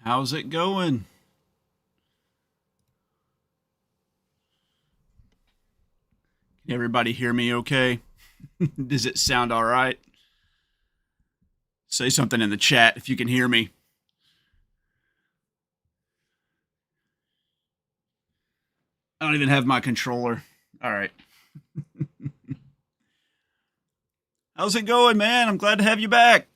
How's it going? Can everybody hear me okay? Does it sound all right? Say something in the chat if you can hear me. I don't even have my controller. All right. How's it going, man? I'm glad to have you back.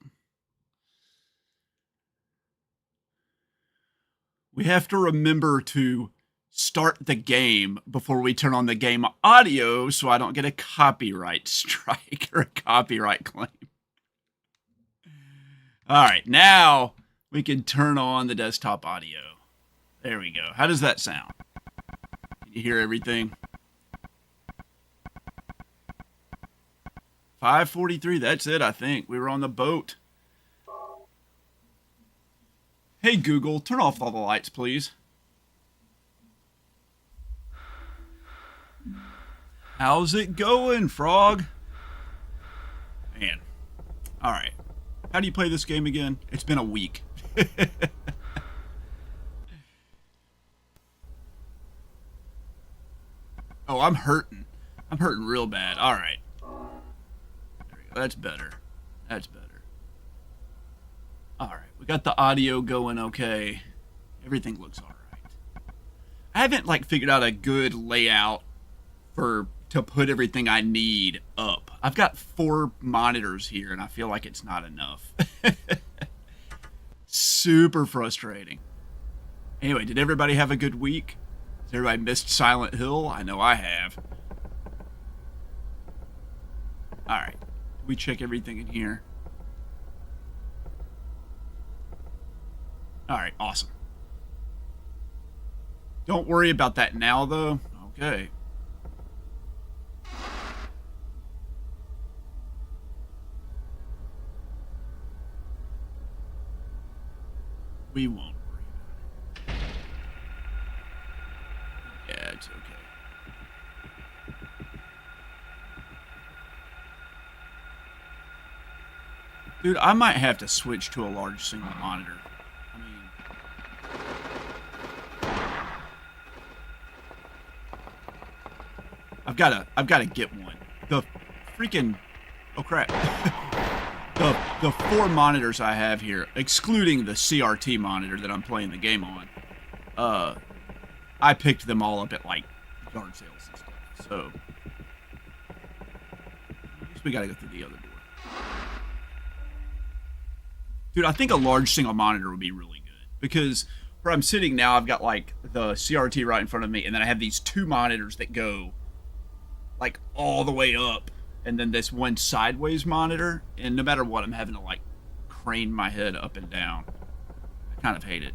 We have to remember to start the game before we turn on the game audio so I don't get a copyright strike or a copyright claim. All right, now we can turn on the desktop audio. There we go. How does that sound? Can you hear everything? 5:43. That's it, I think. We were on the boat. Hey, Google, turn off all the lights, please. How's it going, Frog? Man. All right. How do you play this game again? It's been a week. Oh, I'm hurting. I'm hurting real bad. All right. There we go. That's better. That's better. All right. We got the audio going okay. Everything looks all right. I haven't figured out a good layout for to put everything I need up. I've got 4 monitors here and I feel like it's not enough. Super frustrating. Anyway, did everybody have a good week? Has everybody missed Silent Hill? I know I have. All right. We check everything in here. All right, awesome. Don't worry about that now, though. Okay. We won't worry about it. Yeah, it's okay. Dude, I might have to switch to a large single monitor. I mean, I've gotta get one. The freaking oh crap. The 4 monitors I have here, excluding the CRT monitor that I'm playing the game on, I picked them all up at yard sales and stuff. So I guess we gotta go through the other door. Dude, I think a large single monitor would be really good because where I'm sitting now, I've got the CRT right in front of me, and then I have these 2 monitors that go all the way up, and then this one sideways monitor, and no matter what, I'm having to crane my head up and down. I kind of hate it.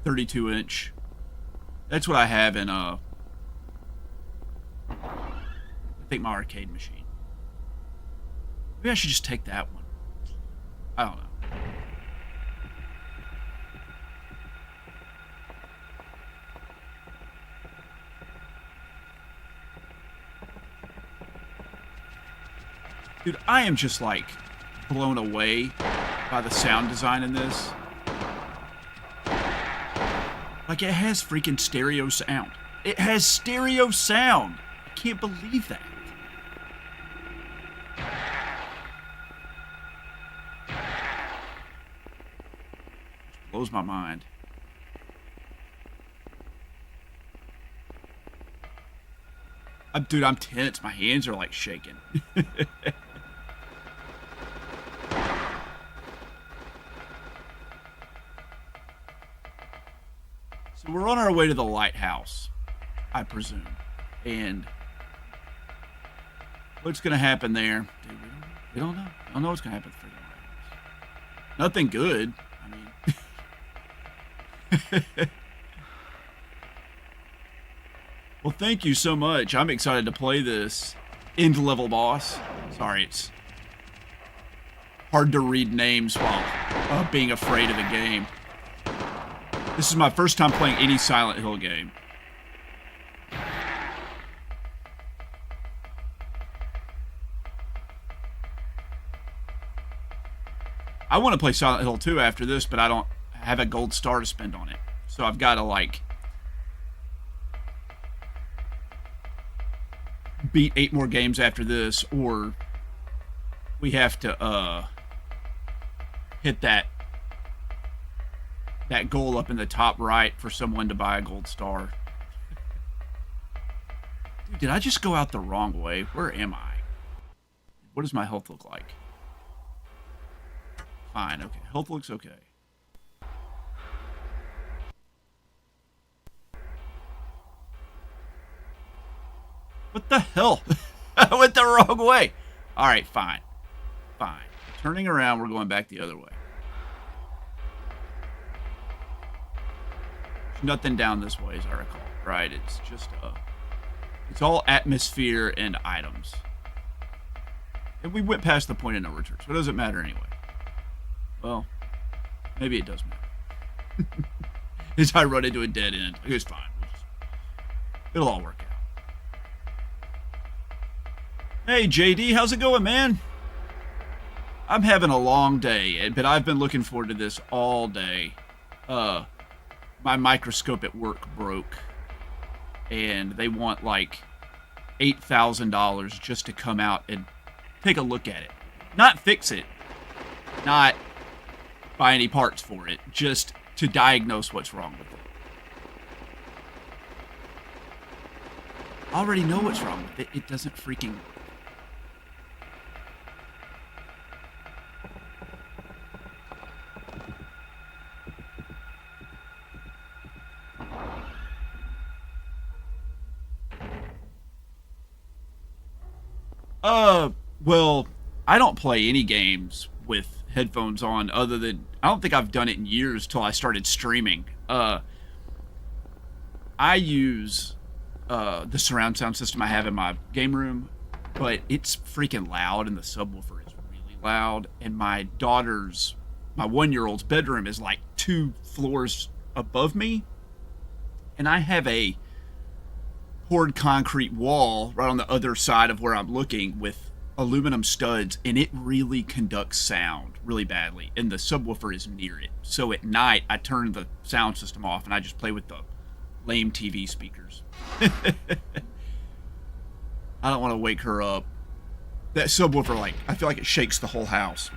32-inch. That's what I have in I think my arcade machine. Maybe I should just take that one. I don't know. Dude, I am just blown away by the sound design in this. It has freaking stereo sound. It has stereo sound. I can't believe that. Blows my mind. Dude, I'm tense. My hands are shaking. So we're on our way to the lighthouse, I presume. And what's going to happen there? Dude, we don't know. I don't know what's going to happen for the lighthouse. Nothing good. I mean... Well, thank you so much. I'm excited to play this end level boss. Sorry, it's hard to read names while being afraid of the game. This is my first time playing any Silent Hill game. I want to play Silent Hill 2 after this, but I don't have a gold star to spend on it. So I've got to, like, beat 8 more games after this, or we have to hit that goal up in the top right for someone to buy a gold star. Dude, did I just go out the wrong way? Where am I? What does my health look like? Fine, okay. Health looks okay. What the hell? I went the wrong way. All right, fine. Fine. Turning around, we're going back the other way. There's nothing down this way, as I recall, right? It's just, it's all atmosphere and items. And we went past the point of no return, so it doesn't matter anyway. Well, maybe it does matter. As I run into a dead end. It's fine. It'll all work out. Hey, JD, how's it going, man? I'm having a long day, but I've been looking forward to this all day. My microscope at work broke, and they want like $8,000 just to come out and take a look at it. Not fix it, not buy any parts for it, just to diagnose what's wrong with it. I already know what's wrong with it. It doesn't freaking work. Well, I don't play any games with headphones on other than, I don't think I've done it in years till I started streaming. I use the surround sound system I have in my game room, but it's freaking loud and the subwoofer is really loud. And my 1-year-old's bedroom is like 2 floors above me. And I have a poured concrete wall right on the other side of where I'm looking with aluminum studs, and it really conducts sound really badly, and the subwoofer is near it. So at night I turn the sound system off and I just play with the lame TV speakers. I don't want to wake her up. That subwoofer, like, I feel like it shakes the whole house.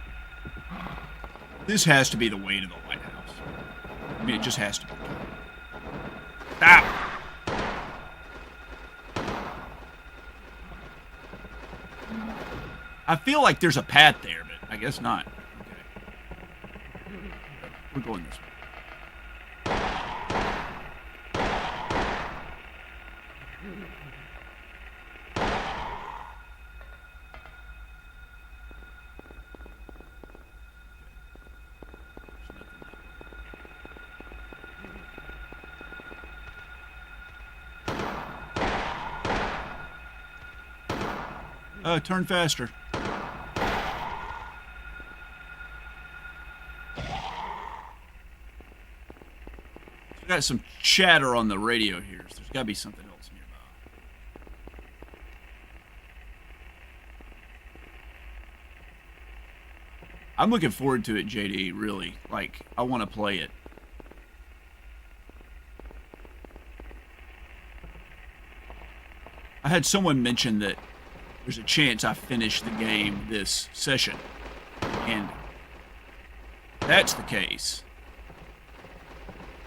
This has to be the way to the White House. I mean, it just has to be. Ah! I feel like there's a path there, but I guess not. Okay. We're going this way. Turn faster. Got some chatter on the radio here, so there's got to be something else nearby. I'm looking forward to it, JD, really. Like, I want to play it. I had someone mention that there's a chance I finish the game this session. And if that's the case,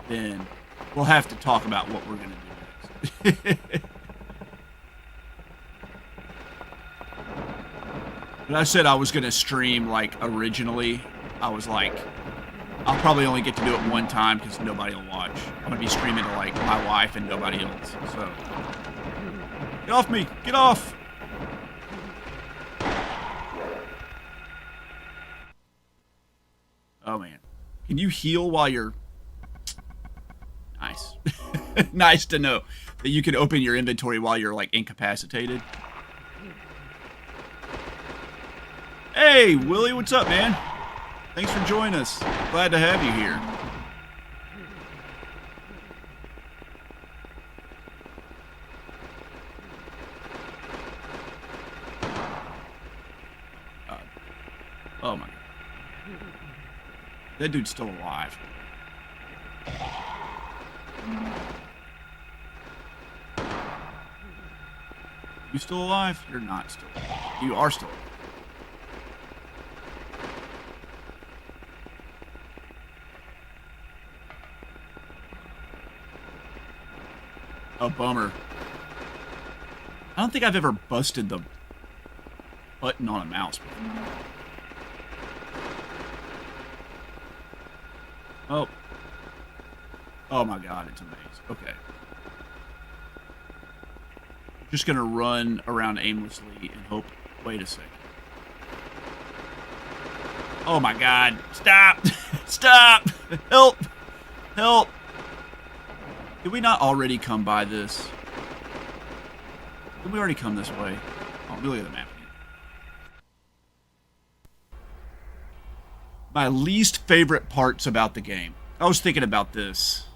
then we'll have to talk about what we're going to do next. But I said I was going to stream, like, originally. I was like, I'll probably only get to do it one time because nobody will watch. I'm going to be streaming to, like, my wife and nobody else. So, get off me! Get off! Oh, man. Can you heal while you're... Nice. Nice to know that you can open your inventory while you're, like, incapacitated. Hey, Willie, what's up, man? Thanks for joining us. Glad to have you here. Oh, my God. That dude's still alive. You still alive? You're not still alive. You are still alive. Oh, bummer. I don't think I've ever busted the button on a mouse before. Oh. Oh my god, it's amazing. Okay. Just gonna run around aimlessly and hope. Wait a second. Oh my god. Stop! Stop! Help! Help! Did we not already come by this? Did we already come this way? Oh, look at the map again. My least favorite parts about the game. I was thinking about this.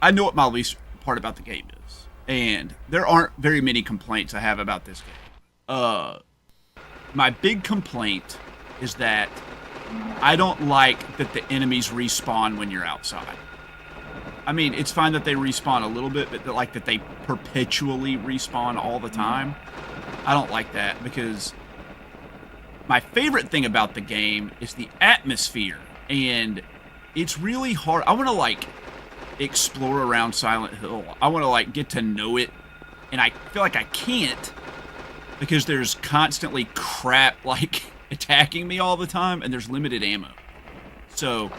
I know what my least part about the game is. And there aren't very many complaints I have about this game. My big complaint is that I don't like that the enemies respawn when you're outside. I mean, it's fine that they respawn a little bit, but that they perpetually respawn all the time. I don't like that, because my favorite thing about the game is the atmosphere, and it's really hard. I want to, explore around Silent Hill. I want to, get to know it, and I feel like I can't, because there's constantly crap, attacking me all the time, and there's limited ammo. So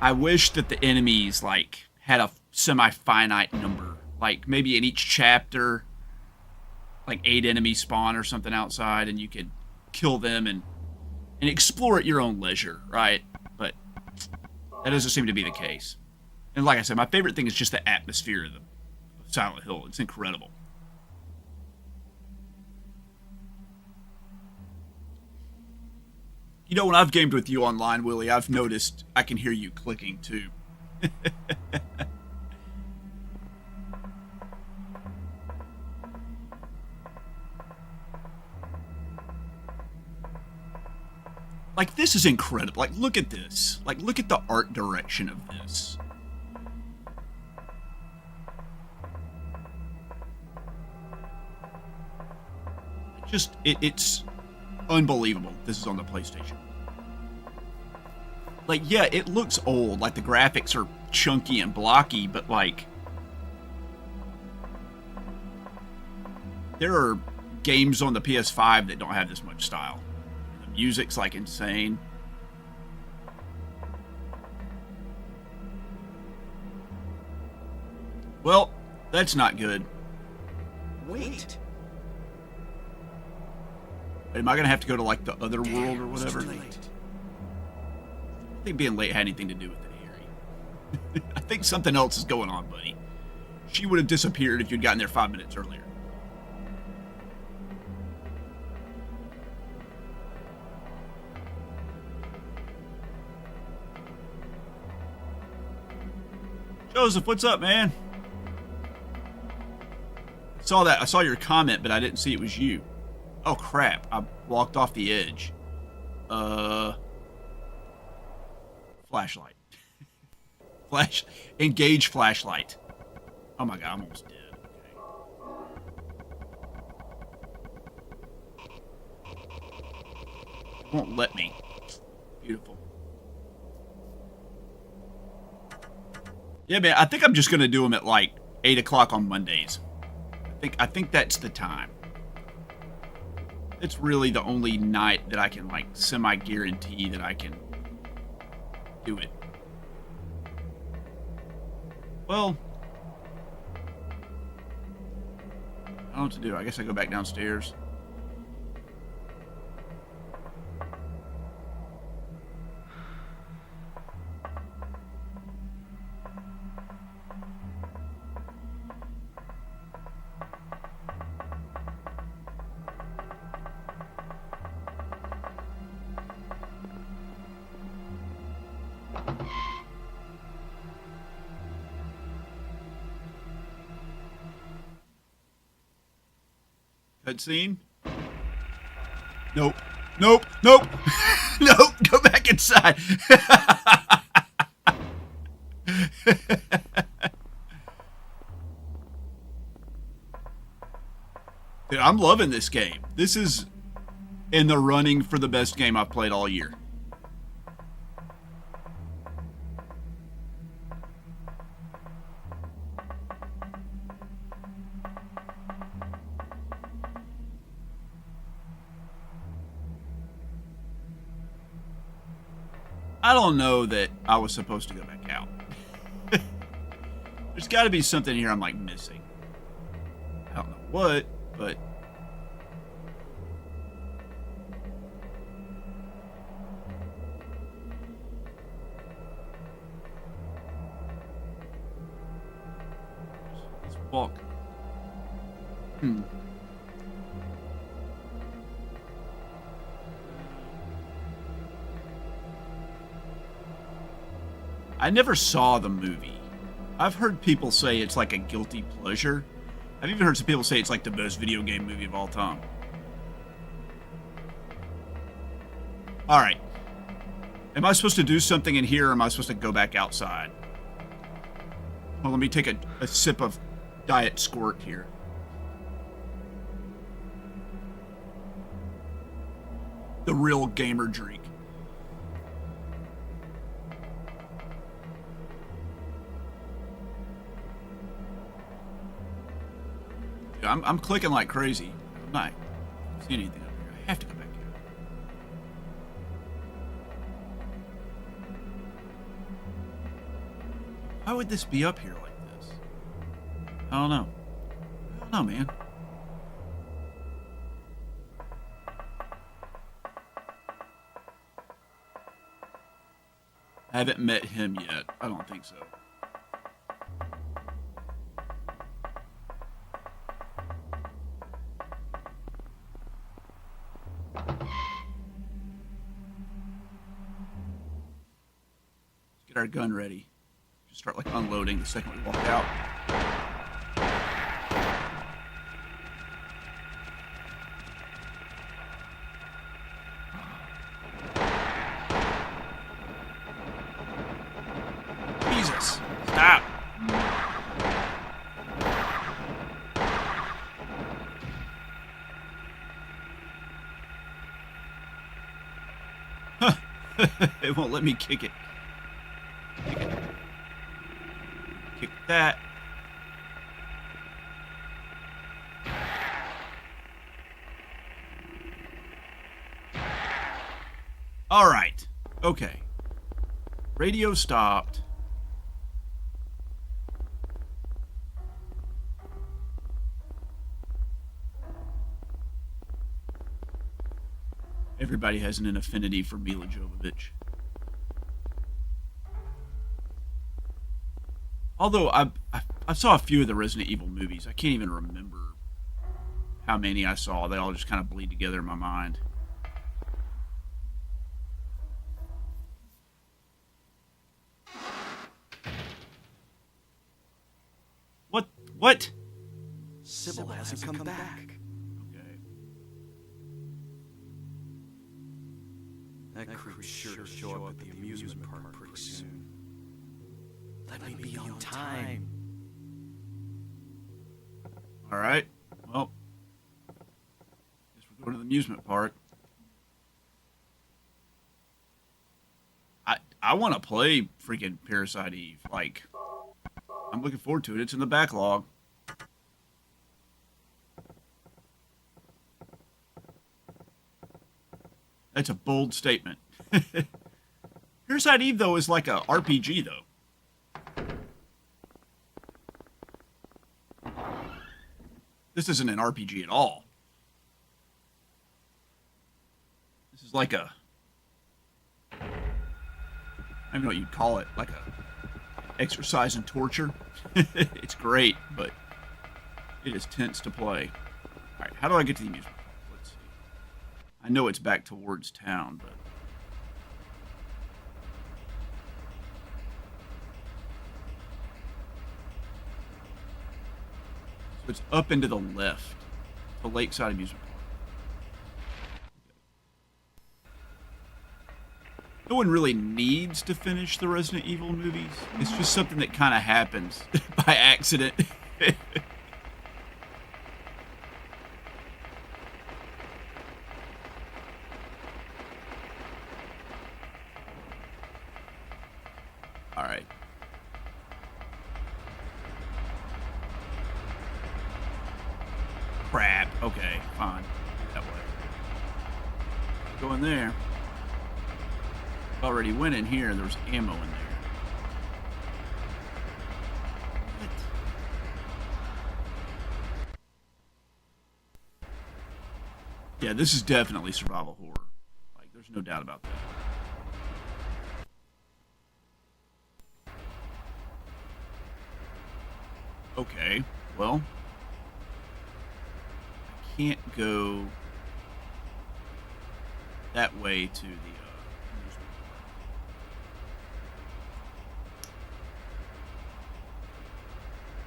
I wish that the enemies, had a semi-finite number. Maybe in each chapter, 8 enemies spawn or something outside, and you could kill them and explore at your own leisure, right? But that doesn't seem to be the case. And like I said, my favorite thing is just the atmosphere of Silent Hill. It's incredible. You know, when I've gamed with you online, Willie, I've noticed I can hear you clicking, too. This is incredible. Look at this. Look at the art direction of this. It's unbelievable. This is on the PlayStation. Yeah, it looks old. The graphics are chunky and blocky, but there are games on the PS5 that don't have this much style. The music's insane. Well, that's not good. Wait. Am I gonna have to go to the other world or whatever? I think being late had anything to do with it, Harry. I think something else is going on, buddy. She would have disappeared if you'd gotten there 5 minutes earlier. Joseph, what's up, man? I saw your comment, but I didn't see it was you. Oh, crap. I walked off the edge. Flashlight. Engage flashlight. Oh my god, I'm almost dead. Okay. Won't let me. Beautiful. Yeah, man, I think I'm just gonna do them at 8 o'clock on Mondays. I think that's the time. It's really the only night that I can semi-guarantee that I can do it. Well, I don't know what to do. I guess I go back downstairs. Cutscene? Nope. Nope. Nope. Nope. Go back back inside. Dude, I'm loving this game. This is in the running for the best game I've played all year. I don't know that I was supposed to go back out. There's got to be something here I'm like missing. I don't know what, but let's walk. I never saw the movie. I've heard people say it's like a guilty pleasure. I've even heard some people say it's like the best video game movie of all time. Alright. Am I supposed to do something in here, or am I supposed to go back outside? Well, let me take a sip of Diet Squirt here. The real gamer drink. I'm clicking like crazy. I'm not seeing anything up here. I have to go back here. Why would this be up here like this? I don't know. I don't know, man. I haven't met him yet. I don't think so. Our gun ready. Just start like unloading the second we walk out. Jesus, stop. Huh. It won't let me kick it. Kick that. All right. Okay. Radio stopped. Everybody has an affinity for Mila Jovovich. Although I saw a few of the Resident Evil movies, I can't even remember how many I saw. They all just kind of bleed together in my mind. What? Sybil hasn't come back. Okay. That creep's sure to show up at the amusement park pretty soon. Let me be on time. All right. Well, guess we're going to the amusement park. I want to play freaking Parasite Eve. Like, I'm looking forward to it. It's in the backlog. That's a bold statement. Parasite Eve, though, is like a RPG, though. This isn't an RPG at all. This is like a... I don't know what you'd call it. Like a exercise in torture. It's great, but it is tense to play. Alright, how do I get to the amusement park? Let's see. I know it's back towards town, but... So it's up and to the left. The Lakeside Amusement Park. No one really needs to finish the Resident Evil movies. It's just something that kind of happens by accident. All right. Crap. Okay, fine. That way. Go in there. Already went in here. There was ammo in there. What? Yeah, this is definitely survival horror. Like, there's no doubt about that. Okay, well, I can't go that way to the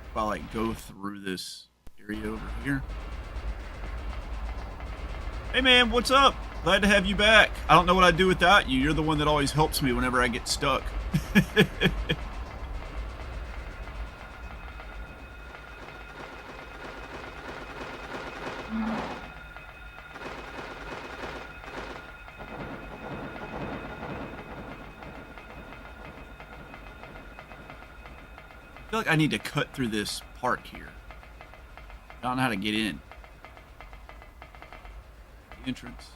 if I like go through this area over here. Hey man, what's up? Glad to have you back. I don't know what I'd do without you. You're the one that always helps me whenever I get stuck. I feel like I need to cut through this park here. I don't know how to get in. The entrance.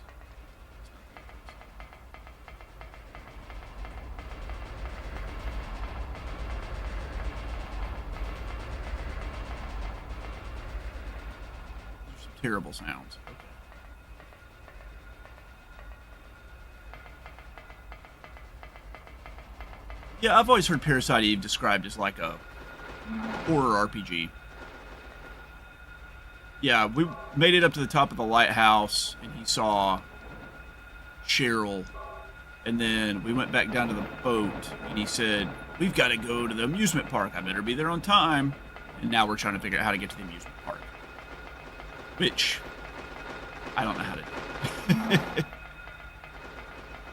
There's some terrible sounds. Okay. Yeah, I've always heard Parasite Eve described as like a horror RPG. Yeah, we made it up to the top of the lighthouse, and he saw Cheryl, and then we went back down to the boat, and he said, we've got to go to the amusement park. I better be there on time. And now we're trying to figure out how to get to the amusement park. Which, I don't know how to do.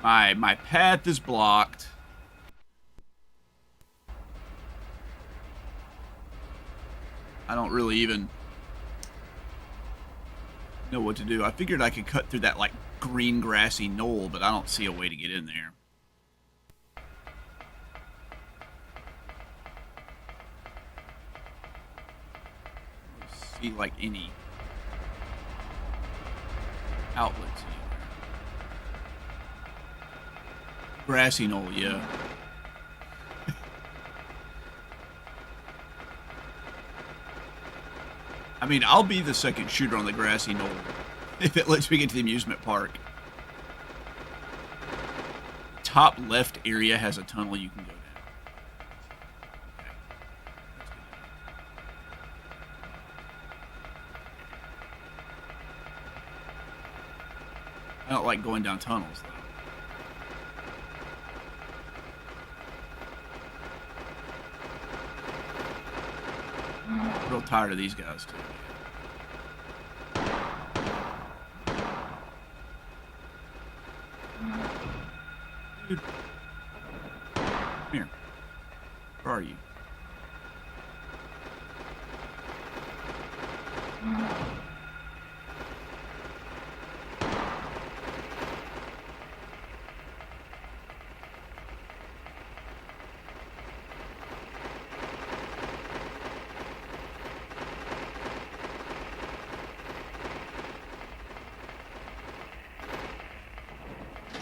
My path is blocked. I don't really even know what to do. I figured I could cut through that like green grassy knoll, but I don't see a way to get in there. I don't see like any outlets anywhere. Grassy knoll, yeah. I mean, I'll be the second shooter on the grassy knoll if it lets me get to the amusement park. Top left area has a tunnel you can go down. Okay. That's good. I don't like going down tunnels, though. I'm real tired of these guys, too. Dude. Come here. Where are you?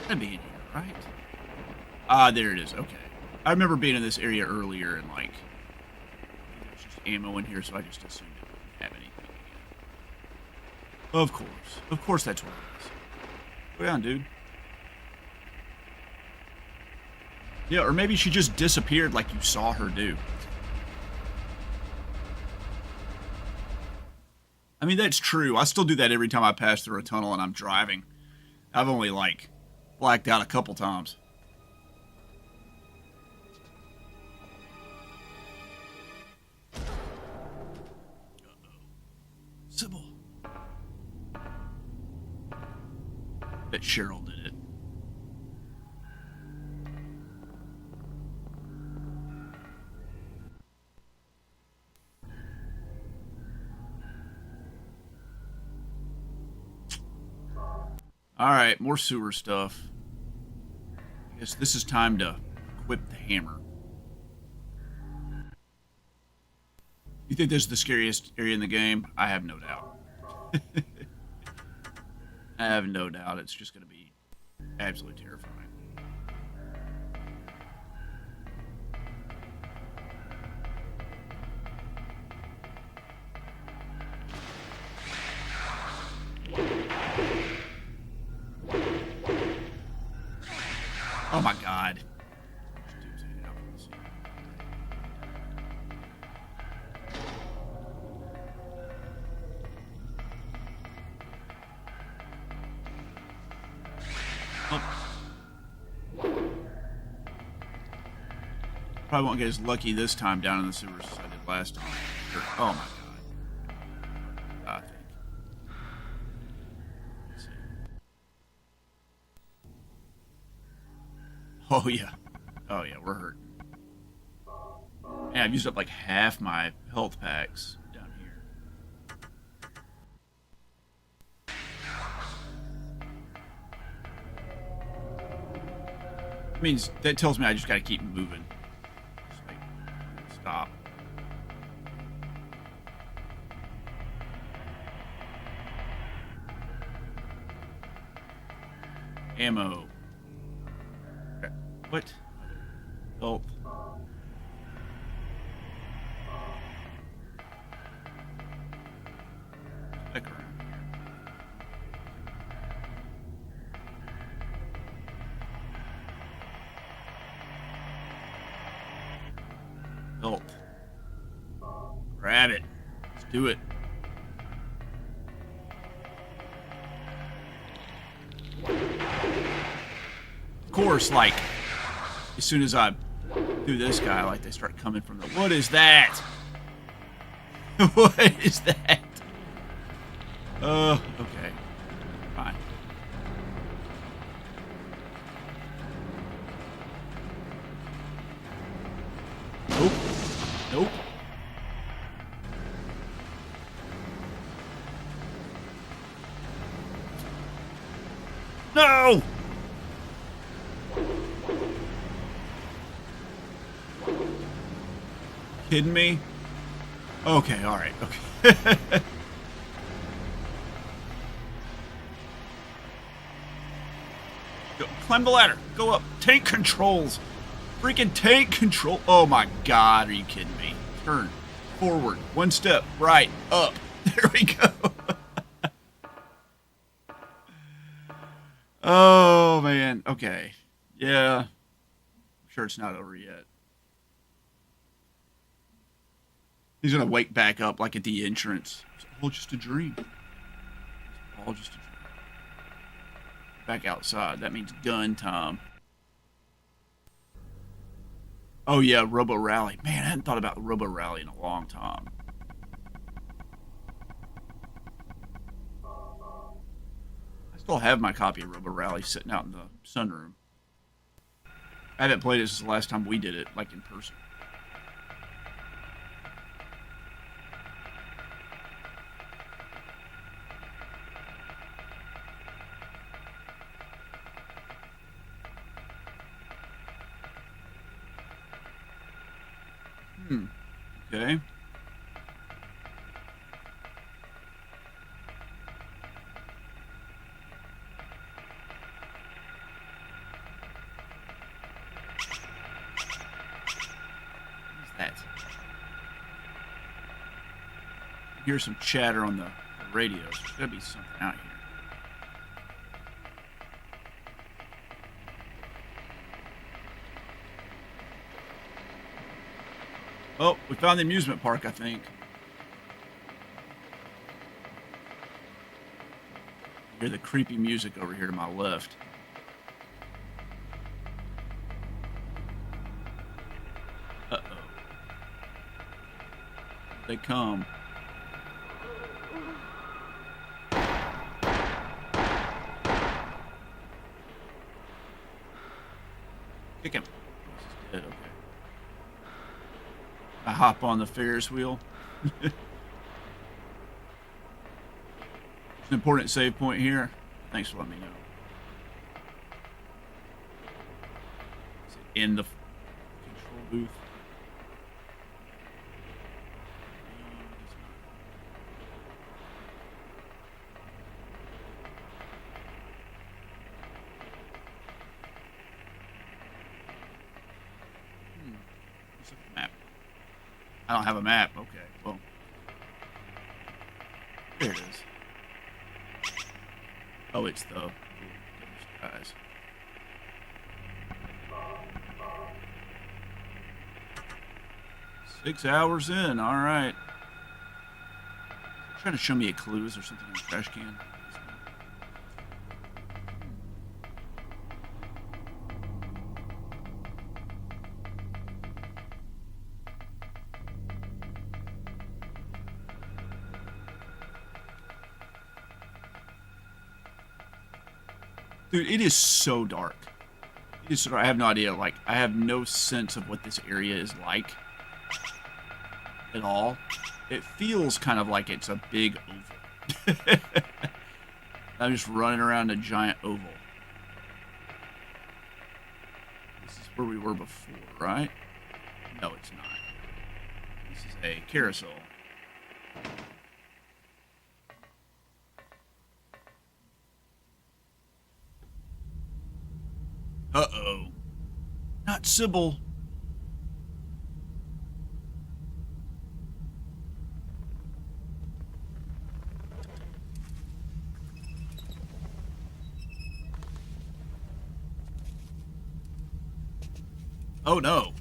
Gotta be in here, right? Ah, there it is. Okay. I remember being in this area earlier and like there's just ammo in here, so I just assumed it wouldn't have anything again. Of course. Of course that's what it is. Go down, dude. Yeah, or maybe she just disappeared like you saw her do. I mean, that's true. I still do that every time I pass through a tunnel and I'm driving. I've only, like, blacked out a couple times. Sybil. Bet Cheryl did it. Alright, more sewer stuff. I guess this is time to equip the hammer. You think this is the scariest area in the game? I have no doubt. I have no doubt it's just going to be absolutely terrifying. Oh my god. Probably won't get as lucky this time down in the sewers as I did last time. Oh my god. I think. Let's see. Oh yeah. Oh yeah, we're hurting. Man, I've used up like half my health packs down here. Means that tells me I just gotta keep moving. Stop. Ammo. What? Oh. Back around here. Belt. Grab it. Let's do it. Of course, like, as soon as I do this guy, like, they start coming from the... What is that? What is that? Okay. Fine. Nope. Nope. No! Kidding me? Okay, alright, okay. Go, climb the ladder. Go up. Tank controls. Freaking tank control. Oh my god, are you kidding me? Turn. Forward. One step. Right. Up. There we go. Oh, man. Okay. Yeah. I'm sure it's not over yet. He's going to wake back up like at the entrance. It's all just a dream. It's all just a dream. Back outside. That means gun time. Oh, yeah. Robo Rally. Man, I hadn't thought about Robo Rally in a long time. I still have my copy of Robo Rally sitting out in the sunroom. I haven't played it since the last time we did it, like in person. Okay. What's that? I hear some chatter on the radio. There's gotta be something out here. Oh, we found the amusement park, I think. I hear the creepy music over here to my left. Uh-oh. They come. Kick him. He's dead, okay. I hop on the Ferris wheel. There's an important save point here. Thanks for letting me know. in the control booth. Let's look at the map. I don't have a map. Okay, well, there it is. Oh, it's the guys. Six hours in. All right. Trying to show me a clue. Is there something in the trash can? Dude, it is so dark. It is so dark. I have no idea. Like, I have no sense of what this area is like at all. It feels kind of like it's a big oval. I'm just running around a giant oval. This is where we were before, right? No, it's not. This is a carousel. Uh-oh. Not Sybil. Oh, no.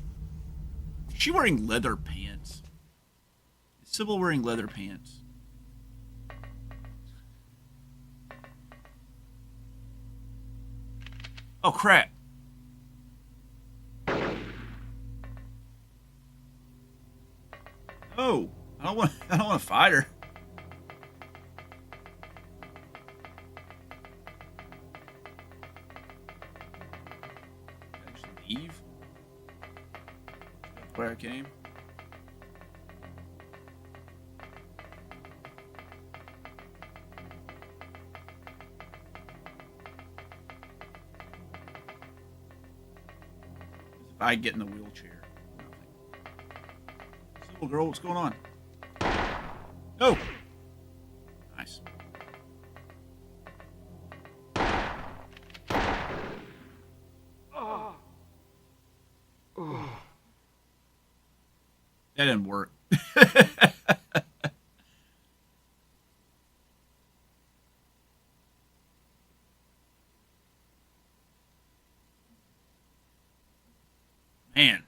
Is she wearing leather pants? Is Sybil wearing leather pants? Oh, crap. Oh, I don't want to fight her. Can I just leave? That's where I came. If I get in the wheelchair. Little girl, what's going on? Oh! Nice. That didn't work. Man.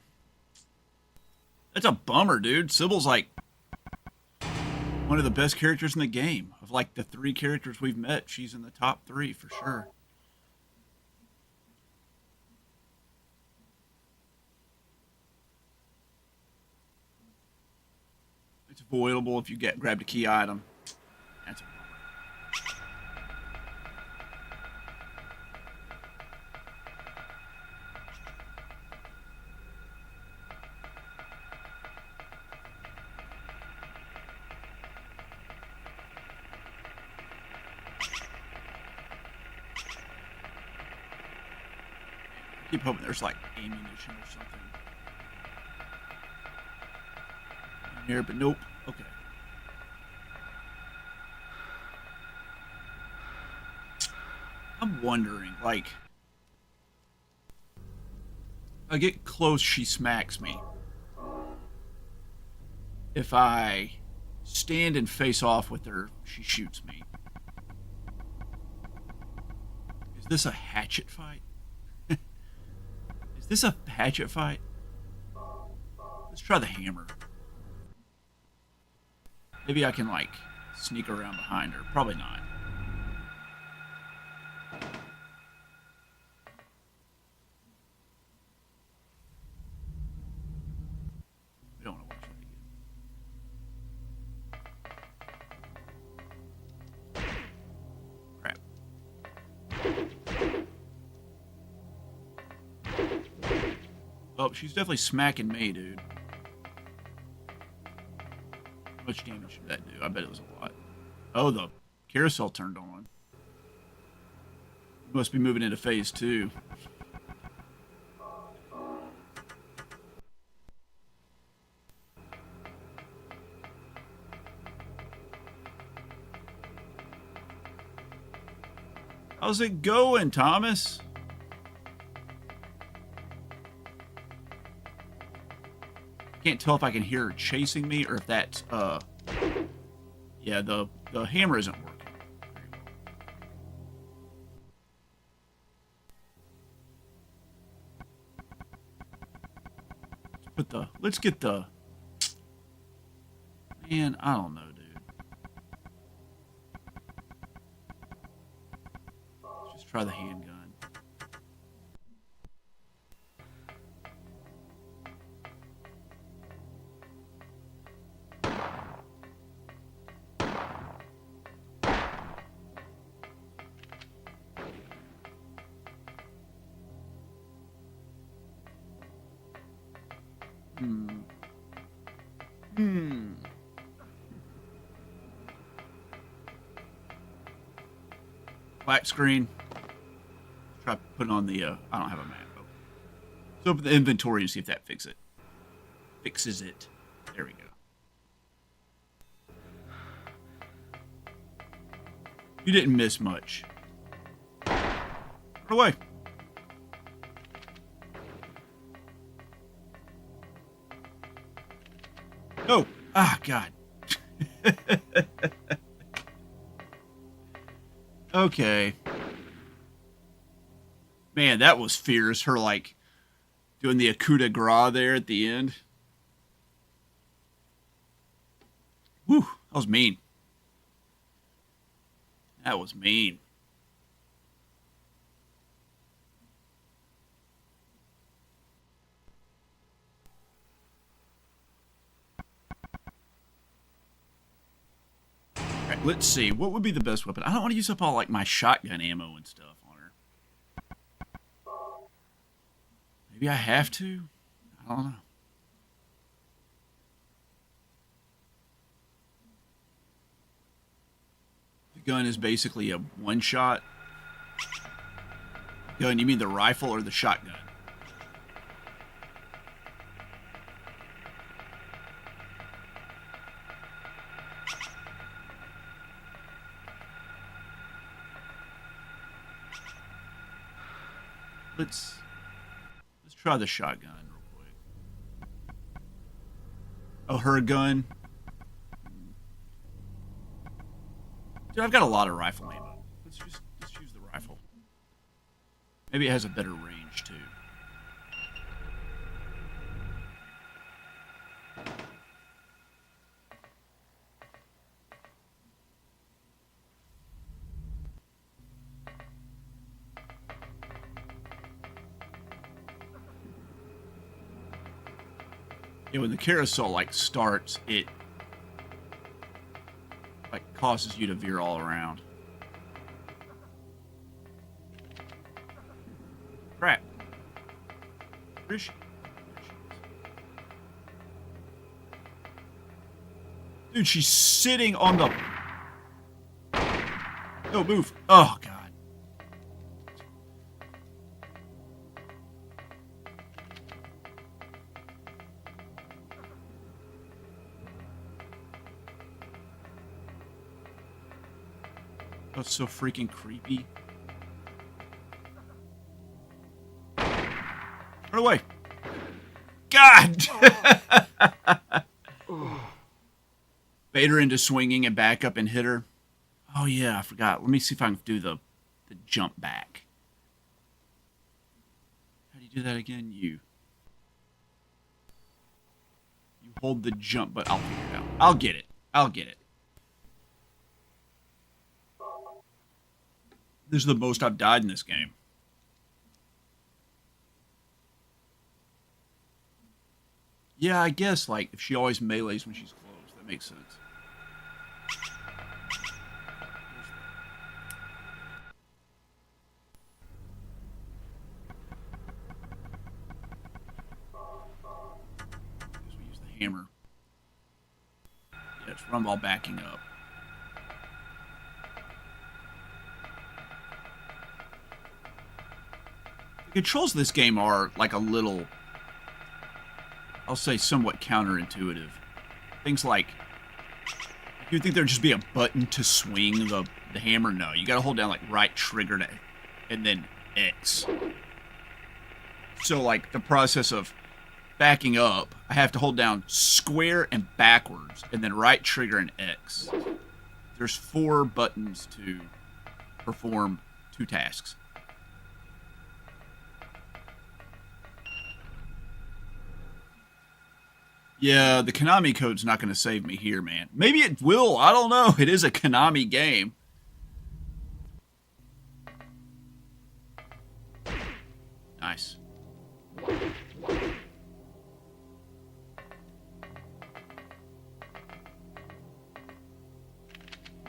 That's a bummer, dude. Sybil's like one of the best characters in the game. Of like the 3 characters we've met, she's in the top 3 for sure. It's avoidable if you grab a key item. That's a bummer. I keep hoping there's like ammunition or something in here, but nope. Okay. I'm wondering, like, I get close, she smacks me. If I stand and face off with her, she shoots me. Is this a hatchet fight? Is this a hatchet fight? Let's try the hammer. Maybe I can, like, sneak around behind her. Probably not. We don't want to watch that again. Crap. Oh, she's definitely smacking me, dude. How much damage did that do? I bet it was a lot. Oh, the carousel turned on. We must be moving into phase 2. How's it going, Thomas? Can't tell if I can hear her chasing me or if that's, yeah, the hammer isn't working. Let's get the, man, I don't know, dude. Let's just try the handgun. Black screen. Try putting on the, I don't have a map. Okay. So open the inventory and see if that fixes it. There we go. You didn't miss much. Run away. Oh, ah, God. Okay. Man, that was fierce. Her, like, doing the coup de grace there at the end. Whew, that was mean. That was mean. Alright, let's see. What would be the best weapon? I don't want to use up all, like, my shotgun ammo and stuff on her. Maybe I have to? I don't know. The gun is basically a one-shot. Gun, you mean the rifle or the shotgun? Let's try the shotgun real quick. Oh, her gun. Dude, I've got a lot of rifle ammo. Let's use the rifle. Maybe it has a better range too. Yeah, when the carousel like starts, it like causes you to veer all around. Crap. Where is she? Dude, she's sitting on the... No, move. Oh, God. That's so freaking creepy. Run away. God! Bait her into swinging and back up and hit her. Oh, yeah, I forgot. Let me see if I can do the jump back. How do you do that again? You hold the jump, but I'll figure it out. I'll get it. I'll get it. This is the most I've died in this game. Yeah, I guess, like, if she always melees when she's close, that makes sense. I guess we use the hammer. Yeah, it's run while backing up. The controls of this game are like a little, I'll say somewhat counterintuitive. Things like, you'd think there'd just be a button to swing the The hammer, no. You gotta hold down, like, right trigger and then X. So, like, the process of backing up, I have to hold down square and backwards, and then right trigger and X. There's 4 buttons to perform 2 tasks. Yeah, the Konami code's not going to save me here, man. Maybe it will. I don't know. It is a Konami game. Nice.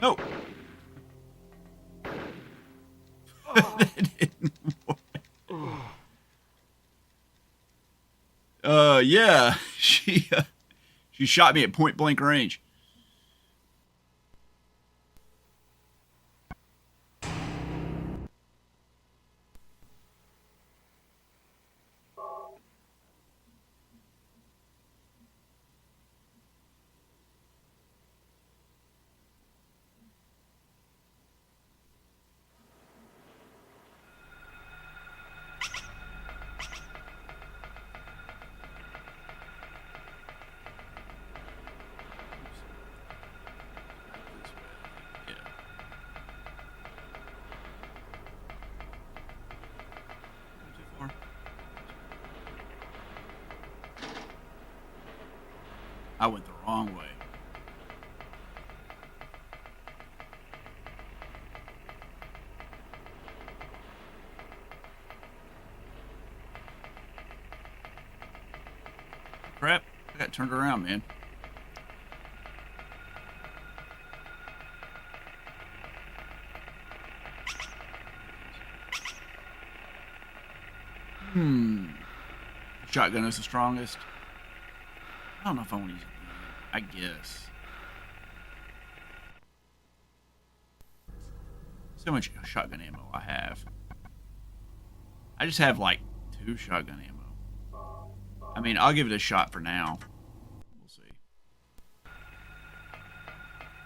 No. That didn't work. Yeah, she shot me at point blank range. I went the wrong way. Crap, I got turned around, man. Shotgun is the strongest. I don't know if I want to use it. I guess. So much shotgun ammo I have. I just have like 2 shotgun ammo. I mean, I'll give it a shot for now. We'll see.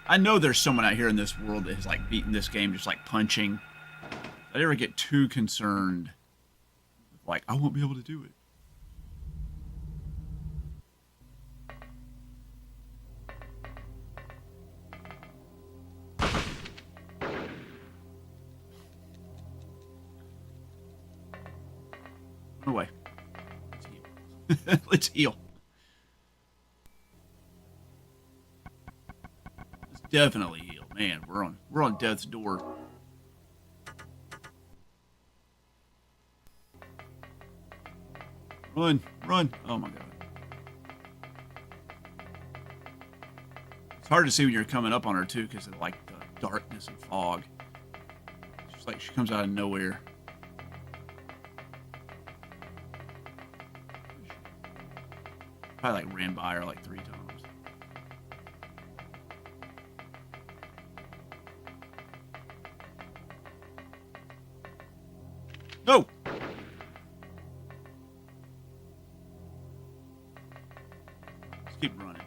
I know there's someone out here in this world that has like beaten this game just like punching. I never get too concerned. Like, I won't be able to do it. Away. Let's heal. Let's definitely heal. Man, we're on death's door. Run, run. Oh my god. It's hard to see when you're coming up on her too because of like the darkness and fog. It's just like she comes out of nowhere. I like ran by her like 3 times. No! Let's keep running.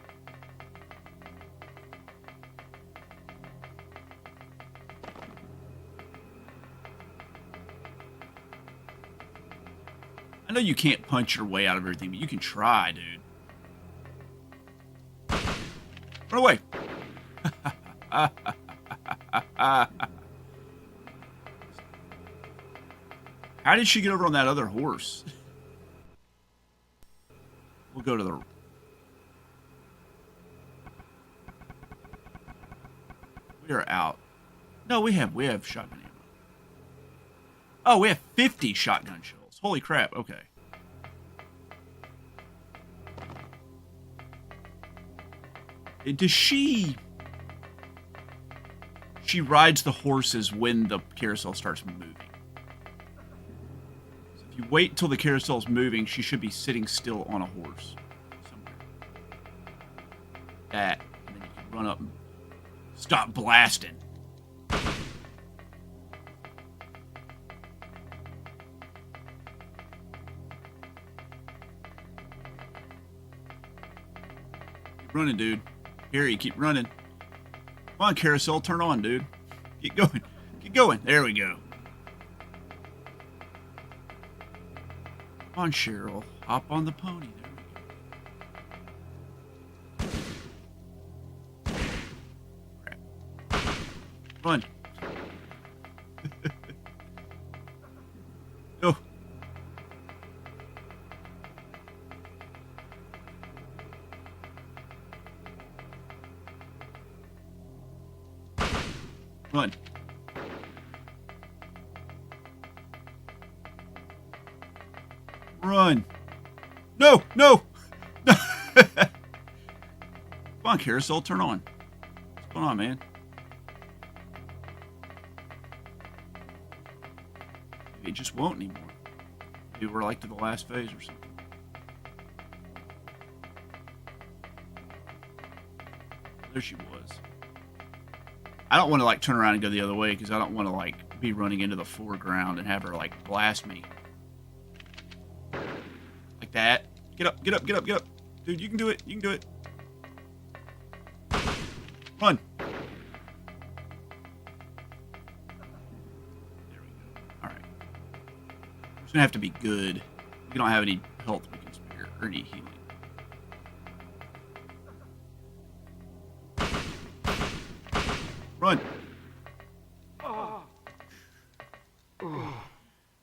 I know you can't punch your way out of everything, but you can try, dude. Run away. How did she get over on that other horse? We'll go to the... We are out. No, we have shotgun ammo. Oh, we have 50 shotgun shells. Holy crap. Okay. Does she rides the horses when the carousel starts moving. So if you wait until the carousel is moving, she should be sitting still on a horse somewhere. That, and then you can run up and stop blasting. Keep running, dude. Here, you keep running. Come on, carousel, turn on, dude. Keep going. Keep going. There we go. Come on, Cheryl. Hop on the pony. There we go. Crap. Run. Go. Run. Run. No, no. No. Come on, carousel, turn on. What's going on, man? Maybe it just won't anymore. Maybe we're like to the last phase or something. There she was. I don't want to like turn around and go the other way because I don't want to like be running into the foreground and have her like blast me. Like that. Get up, get up, get up, get up. Dude, you can do it. You can do it. Run. There we go. Alright. It's gonna have to be good. We don't have any health we can spare or any healing. Run.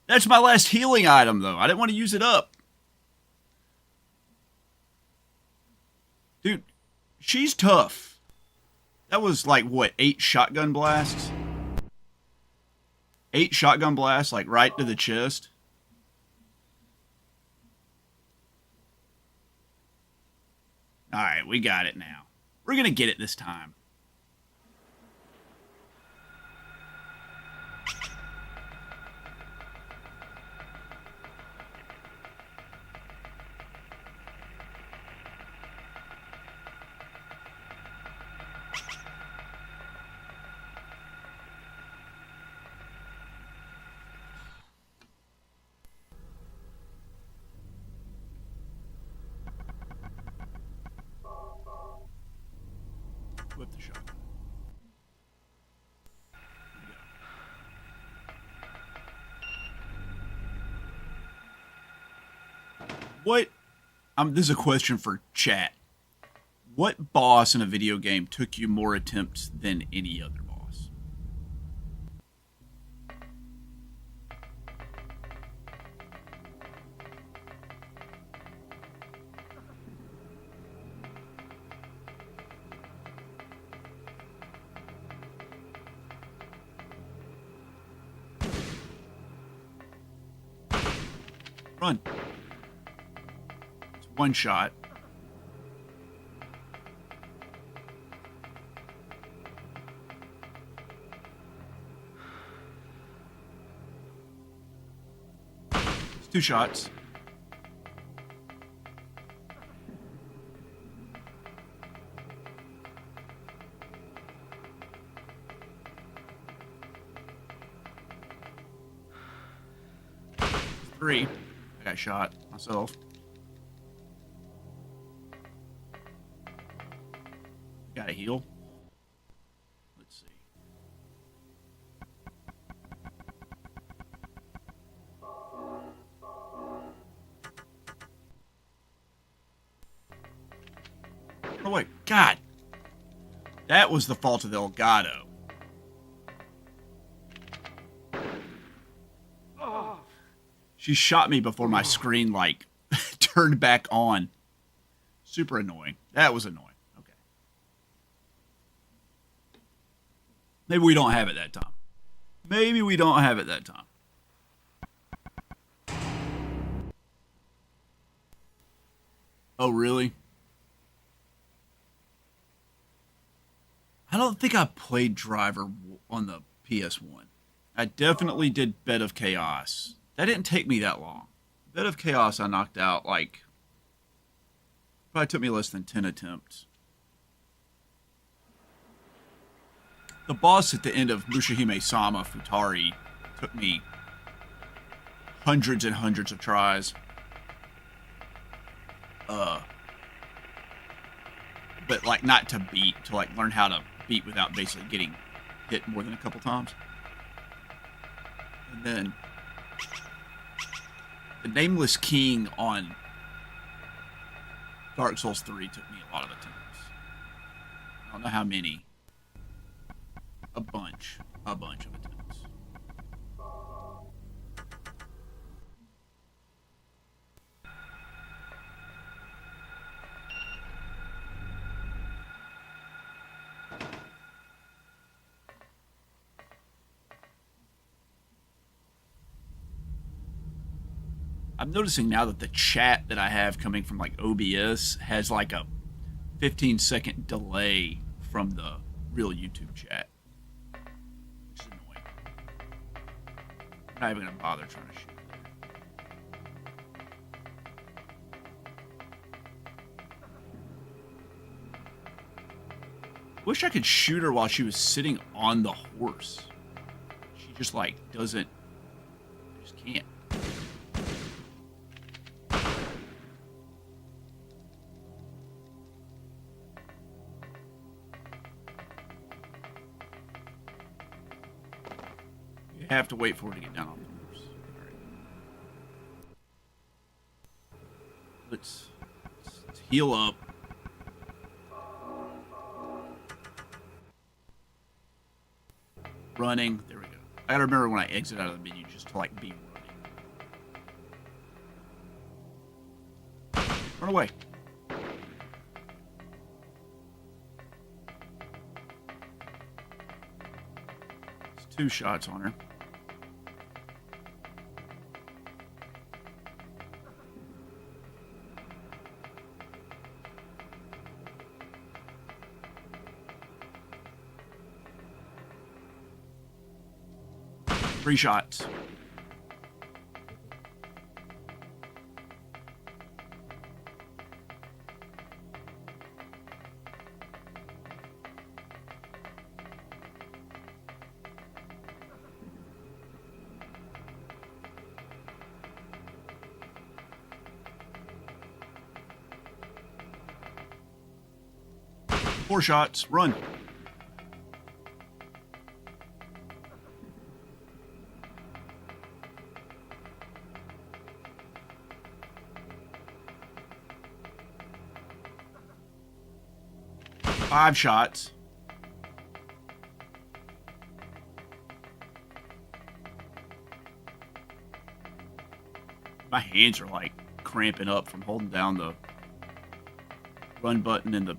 That's my last healing item, though. I didn't want to use it up. Dude, she's tough. That was like, what, 8 shotgun blasts? 8 shotgun blasts, like, right to the chest. Alright, we got it now. We're gonna get it this time. Whip the shotgun. What? This is a question for chat. What boss in a video game took you more attempts than any other boss? Run. It's one shot. It's 2 shots. It's 3. I got shot myself. Gotta heal. Let's see. Oh wait, God. That was the fault of the Elgato. She shot me before my screen, like, turned back on. Super annoying. That was annoying. Okay. Maybe we don't have it that time. Maybe we don't have it that time. Oh, really? I don't think I played Driver on the PS1. I definitely did Bed of Chaos. That didn't take me that long. Bed of Chaos I knocked out, like, probably took me less than 10 attempts. The boss at the end of Mushihime Sama Futari took me hundreds and hundreds of tries. But, like, not to beat, to, like, learn how to beat without basically getting hit more than a couple times. And then the Nameless King on Dark Souls 3 took me a lot of attempts. I don't know how many. A bunch of attempts. I'm noticing now that the chat that I have coming from like OBS has like a 15-second delay from the real YouTube chat. Which is annoying. I'm not even gonna bother trying to shoot there. Wish I could shoot her while she was sitting on the horse. She just like doesn't. I just can't. Have to wait for her to get down off the horse. All right. Let's heal up. Running. There we go. I gotta remember when I exit out of the menu just to like be running. Run away. It's 2 shots on her. Three shots. Four shots. Run. Five shots. My hands are like cramping up from holding down the run button and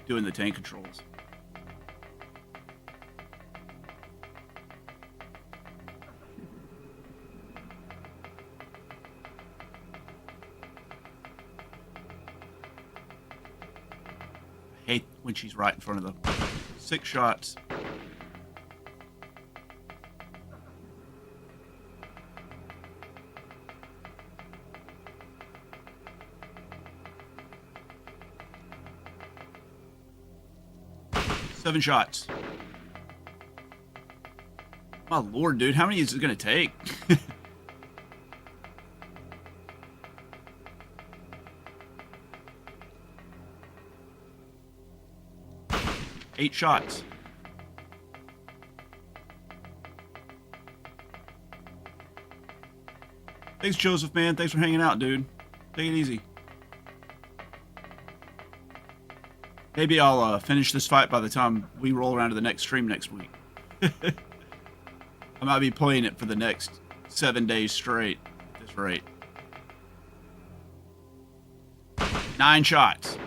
doing the tank controls. I hate when she's right in front of the 6 shots. Seven shots. My lord, dude, how many is it gonna take? 8 shots. Thanks, Joseph, man. Thanks for hanging out, dude. Take it easy. Maybe I'll finish this fight by the time we roll around to the next stream next week. I might be playing it for the next 7 days straight at this rate. 9 shots.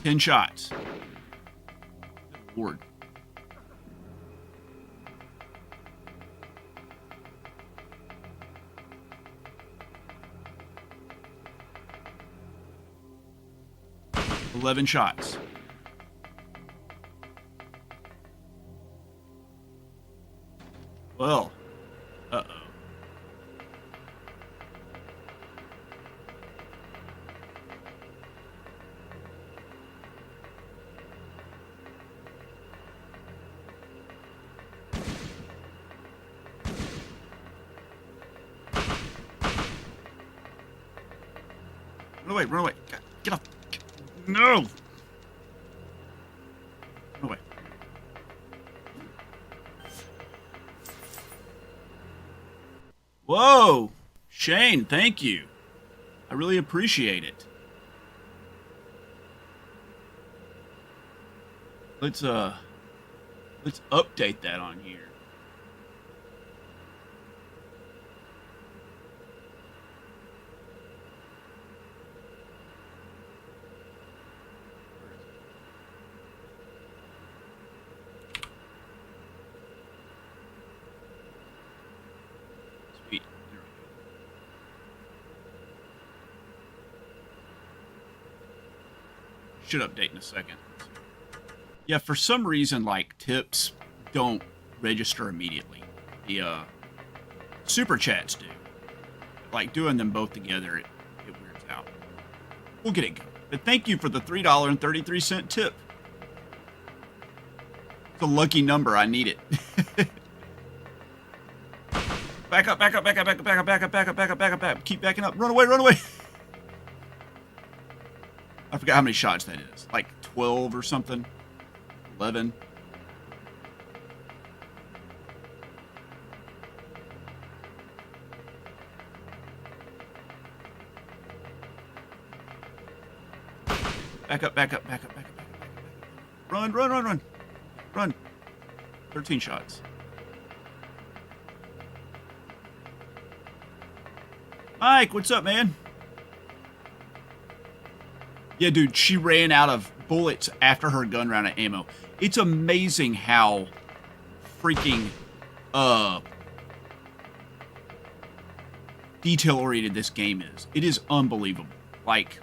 Ten shots. Good Lord. $11 shots. Well. Uh-oh. Run away, run away. Get off. No! Run away. Whoa! Shane, thank you. I really appreciate it. Let's update that on here. Sweet. There we go. Should update in a second. Yeah, for some reason, like, tips don't register immediately. The super chats do. Like, doing them both together, it weirds out. We'll get it going. But thank you for the $3.33 tip. It's a lucky number. I need it. Back up, back up, back up, back up, back up, back up, back up, back up, back up, back up. Keep backing up. Run away, run away. I forgot how many shots that is. Like 12 or something. 11. Back up, back up, back up, back up, back up, back up, back up. Run, run, run, run. Run. 13 shots. Mike, what's up, man? Yeah, dude, she ran out of bullets after her gun ran out of ammo. It's amazing how freaking detail-oriented this game is. It is unbelievable. Like,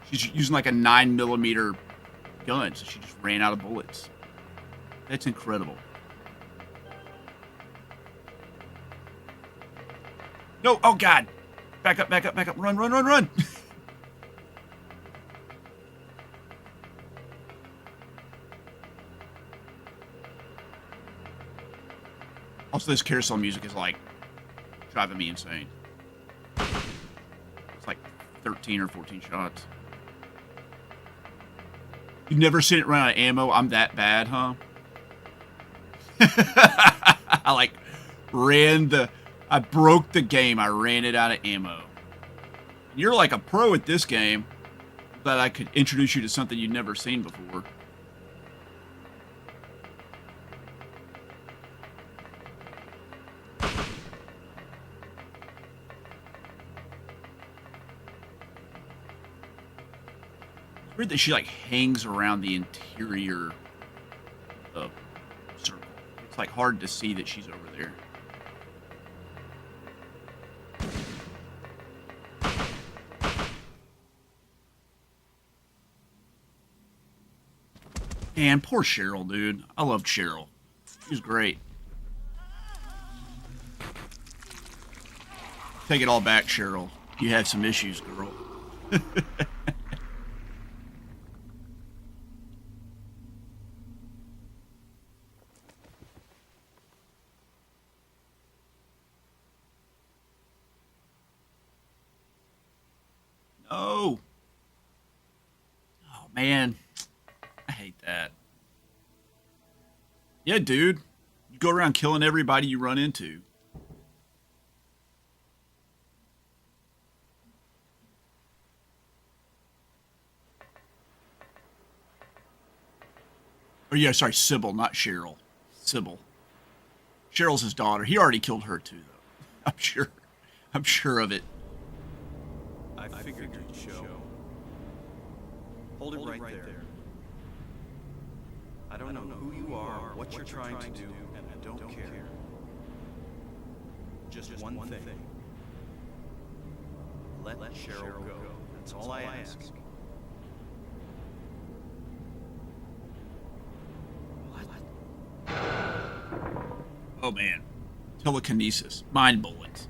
she's using like a 9mm gun, so she just ran out of bullets. That's incredible. No, oh God. Back up, back up, back up. Run, run, run, run. Also, this carousel music is like driving me insane. It's like 13 or 14 shots. You've never seen it run out of ammo? I'm that bad, huh? I like I broke the game. I ran it out of ammo. You're like a pro at this game, that I could introduce you to something you'd never seen before. It's weird that she like hangs around the interior of the circle. It's like hard to see that she's over there. Man, poor Cheryl, dude. I loved Cheryl. She was great. Take it all back, Cheryl. You had some issues, girl. No. Oh, man. I hate that. Yeah, dude. You go around killing everybody you run into. Oh, yeah, sorry, Sybil, not Cheryl. Sybil. Cheryl's his daughter. He already killed her, too, though. I'm sure. I'm sure of it. I figured you'd show. Hold it right there. I don't know who you are, what you're trying to do, and I don't care. Just one thing. Let Cheryl go. That's all I ask. Oh, man. Telekinesis. Mind bullets.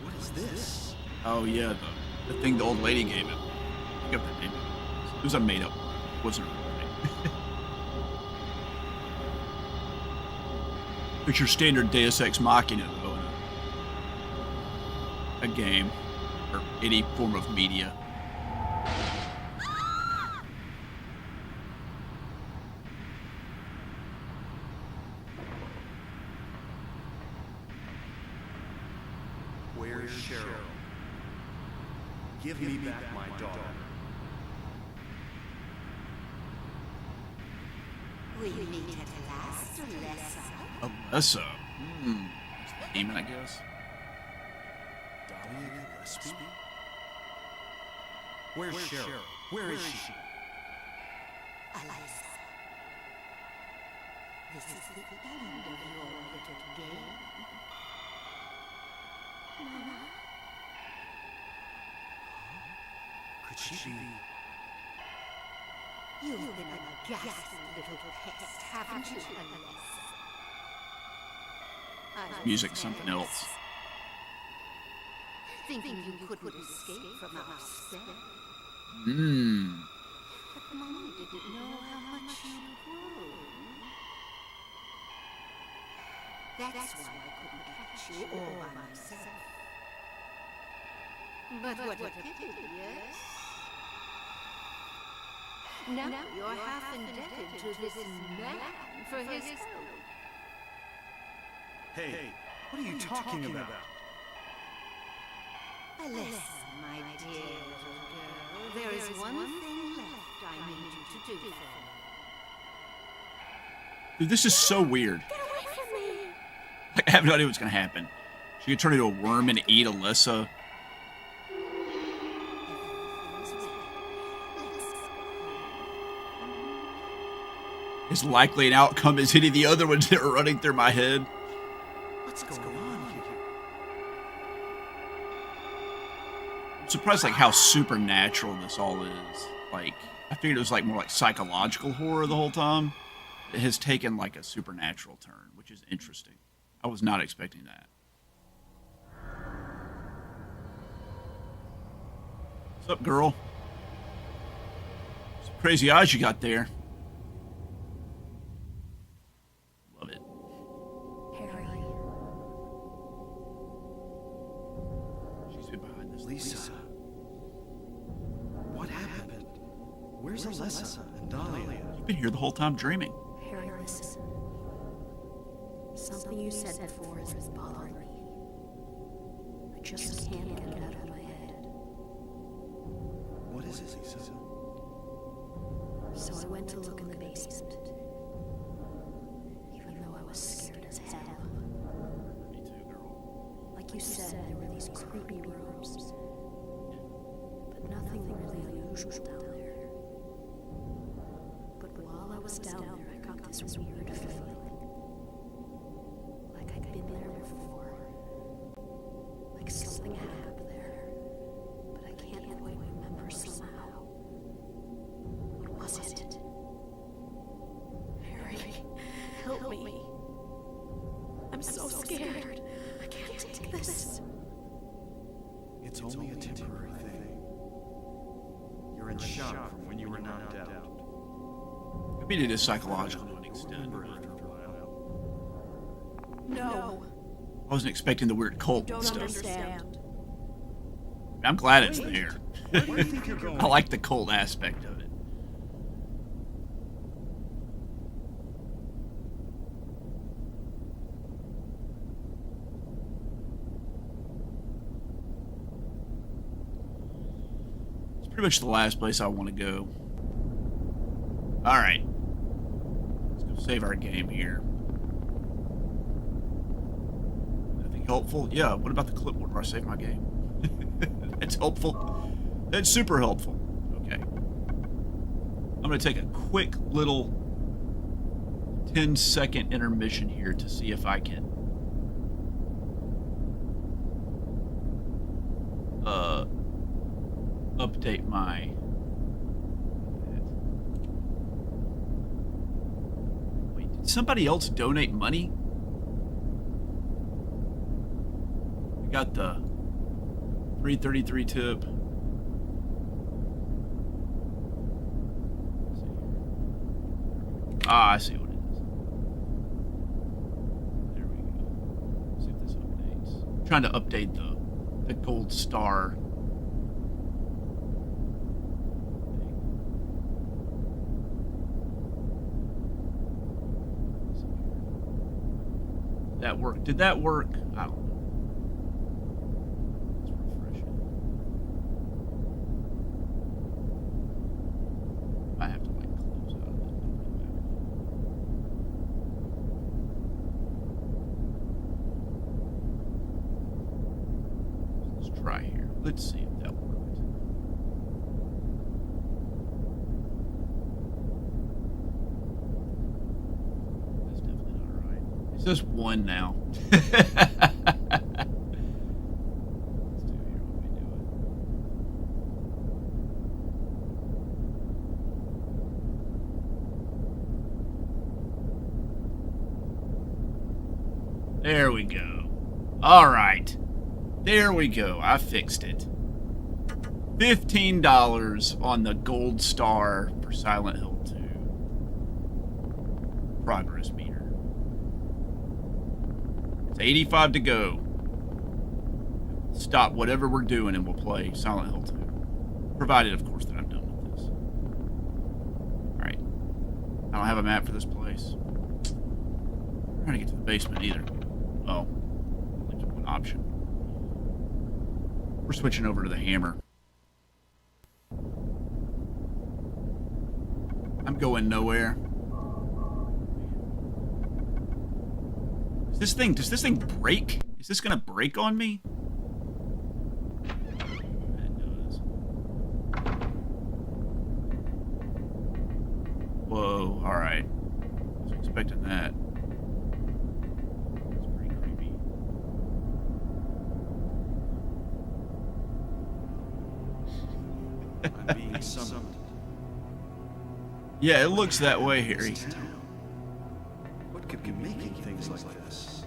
What is this? Oh, yeah, the thing the old lady gave him. Look up that name. It was a made up one. It wasn't a real name. It's your standard Deus Ex Machina, though, in a game or any form of media. Where's Cheryl? Give me back my daughter. Will you meet at last, Alessa? Alessa. That's the demon, I guess. Dahlia Gillespie? Where's Cheryl? Where is she? Alessa. This is the end of your little game. Mama? Could she be? You've been a ghastly little pest, haven't you, Alessa? Music, something else. Thinking you couldn't escape from our spell. But Mama didn't know how much you'd grown. That's why I couldn't catch you all by myself. But what a pity, yes? Now you're half indebted to this man for his help. Hey, what are you talking about? Alessa, my dear little girl, there is one thing left I need you to do for me. Dude, this is so weird. Get away from me! Like, I have no idea what's gonna happen. She could turn into a worm and eat Alessa. Everything's ready. Let's go. As likely an outcome as any of the other ones that were running through my head. What's going on here? I'm surprised like how supernatural this all is. Like, I figured it was like more like psychological horror the whole time. It has taken like a supernatural turn, which is interesting. I was not expecting that. What's up, girl? Some crazy eyes you got there. Love it. Harry. She's been behind this. Lisa. What happened? Where's Alessa and Dahlia? You've been here the whole time dreaming. Harry, listen. Something you said before is bothering me. I just can't get it out of my head. What is it, Lisa? So I went to look in the basement. Even though I was scared as hell. Me too, girl. Like you said, there were these creepy rooms. But nothing really unusual down there. But while I was down there, I got this weird feeling. Like I'd been there before. Like something happened there. But I can't quite remember somehow. What was it? Harry, help me. I'm so scared. I can't take this. It's only a temporary thing. You're in shock from when you were knocked out. I mean, it is psychological to an extent. Remember after a while. No, I wasn't expecting the weird cult don't and stuff. understand. I'm glad it's there. Where do you think you're going? I like the cult aspect of it. It's pretty much the last place I want to go. Alright. Let's go save our game here. Nothing helpful? Yeah, what about the clipboard where I save my game? That's helpful. That's super helpful. Okay. I'm going to take a quick little 10-second intermission here to see if I can update my wait, did somebody else donate money? We got the 333 tip. Ah, I see what it is. There we go. See if this updates. I'm trying to update the gold star. That worked. Did that work? I don't know. Let's refresh it. I have to like close out of it. Let's try here. Let's see if that worked. That's definitely not right. It says 1 now. Let's do here what we do it. There we go. All right. There we go. I fixed it. $15 on the gold star for Silent Hill 2. Progress meter. It's 85 to go. Stop whatever we're doing and we'll play Silent Hill 2. Provided, of course, that I'm done with this. Alright. I don't have a map for this place. I'm trying to get to the basement either. Oh. Only one option. We're switching over to the hammer. I'm going nowhere. Does this thing break? Is this gonna break on me? It does. Whoa, alright. I was expecting that. It's pretty creepy. I'm being summoned. Yeah, it looks that way, Harry. What could be making things like this?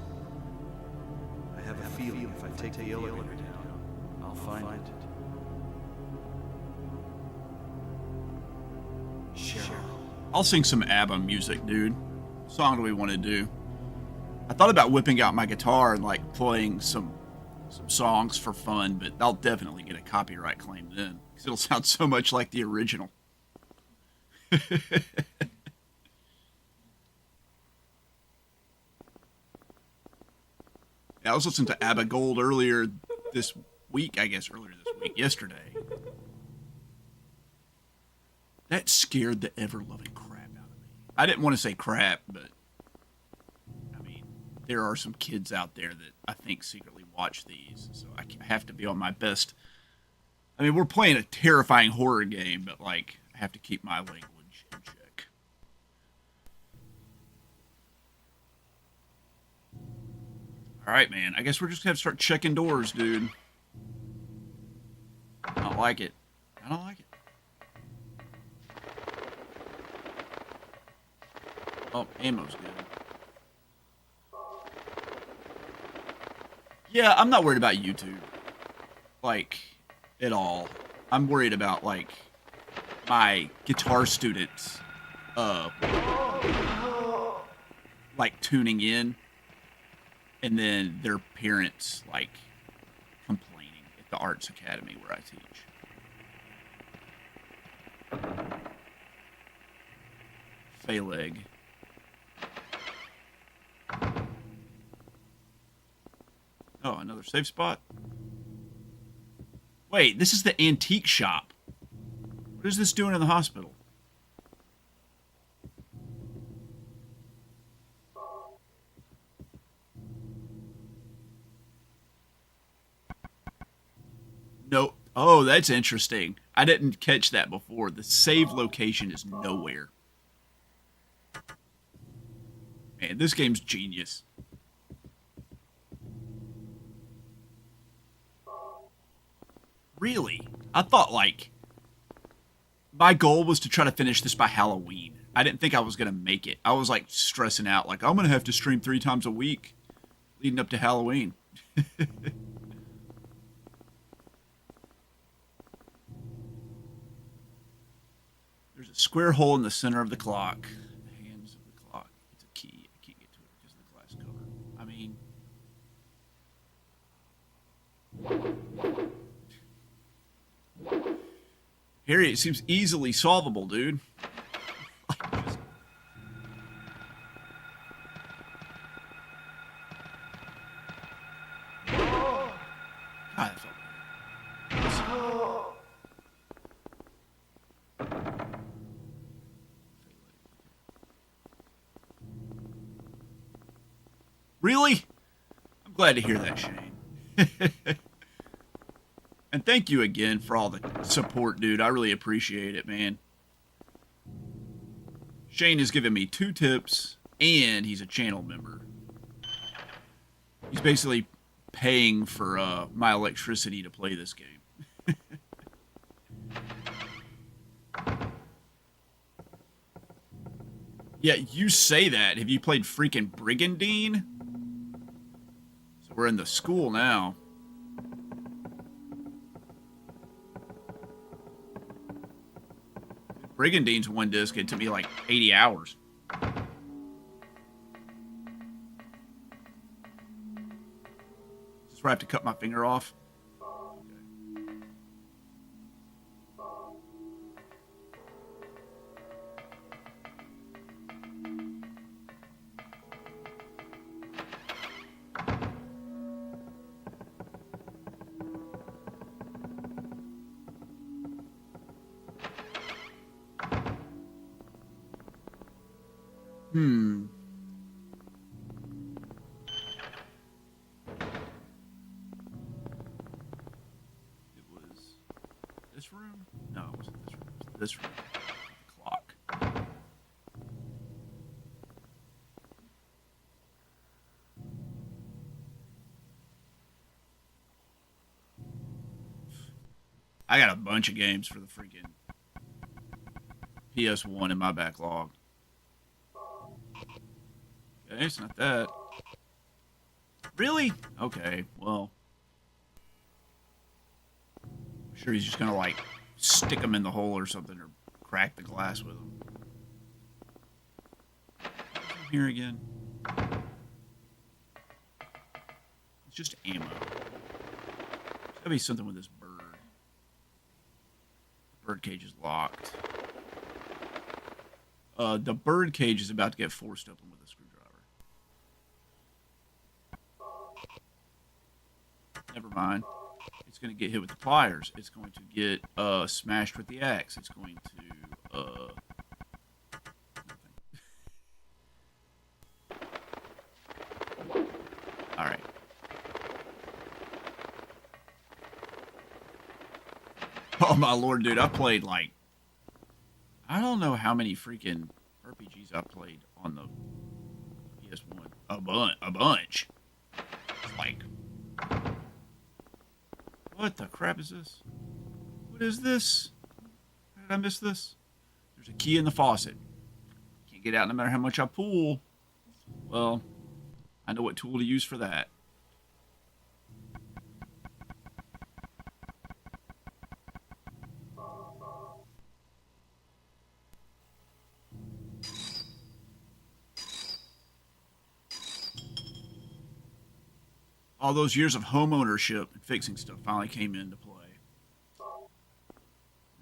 I have a feeling if I take the elevator down, I'll find it. Cheryl. I'll sing some ABBA music, dude. What song do we want to do? I thought about whipping out my guitar and like playing some songs for fun, but I'll definitely get a copyright claim then, because it'll sound so much like the original. Yeah, I was listening to ABBA Gold earlier this week, yesterday. That scared the ever-loving crap out of me. I didn't want to say crap, but I mean, there are some kids out there that I think secretly watch these, so I have to be on my best. I mean, we're playing a terrifying horror game, but like, I have to keep my language in check. Alright, man. I guess we're just gonna have to start checking doors, dude. I don't like it. I don't like it. Oh, ammo's good. Yeah, I'm not worried about YouTube. Like, at all. I'm worried about, like, my guitar students, like, tuning in. And then their parents, like, complaining at the Arts Academy where I teach. Phaleg. Oh, another safe spot? Wait, this is the antique shop. What is this doing in the hospital? No. Oh, that's interesting. I didn't catch that before. The save location is nowhere. Man, this game's genius. Really? I thought, like, my goal was to try to finish this by Halloween. I didn't think I was going to make it. I was, like, stressing out. Like, I'm going to have to stream 3 times a week leading up to Halloween. There's a square hole in the center of the clock. The hands Harry, it seems easily solvable, dude. God, that felt Really? I'm glad to hear that, Shane. And thank you again for all the support, dude. I really appreciate it, man. Shane has given me 2 tips, and he's a channel member. He's basically paying for my electricity to play this game. Yeah, you say that. Have you played freaking Brigandine? So we're in the school now. Brigandine's one disc. It took me like 80 hours. Is this where I have to cut my finger off? Hmm. It was this room? No, it wasn't this room. It was this room. The clock. I got a bunch of games for the freaking PS1 in my backlog. Okay, it's not that. Really? Okay, well. I'm sure he's just gonna, like, stick them in the hole or something, or crack the glass with them. Here again. It's just ammo. There's gotta be something with this bird. The bird cage is locked. The bird cage is about to get forced open with a screwdriver. Never mind. It's going to get hit with the pliers. It's going to get smashed with the axe. It's going to all right. Oh my lord, dude! I played like I don't know how many freaking RPGs I played on the PS1. A bunch. It's like, what the crap is this? What is this? How did I miss this? There's a key in the faucet. Can't get out no matter how much I pull. Well, I know what tool to use for that. All those years of home ownership and fixing stuff finally came into play. I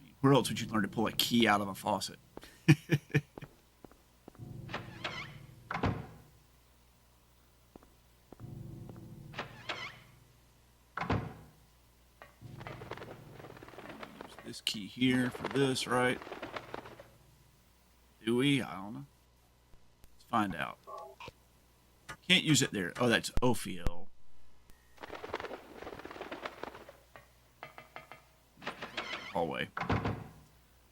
mean, where else would you learn to pull a key out of a faucet? Use this key here for this, right? Do we? I don't know. Let's find out. Can't use it there. Oh, that's Ophiel. Hallway.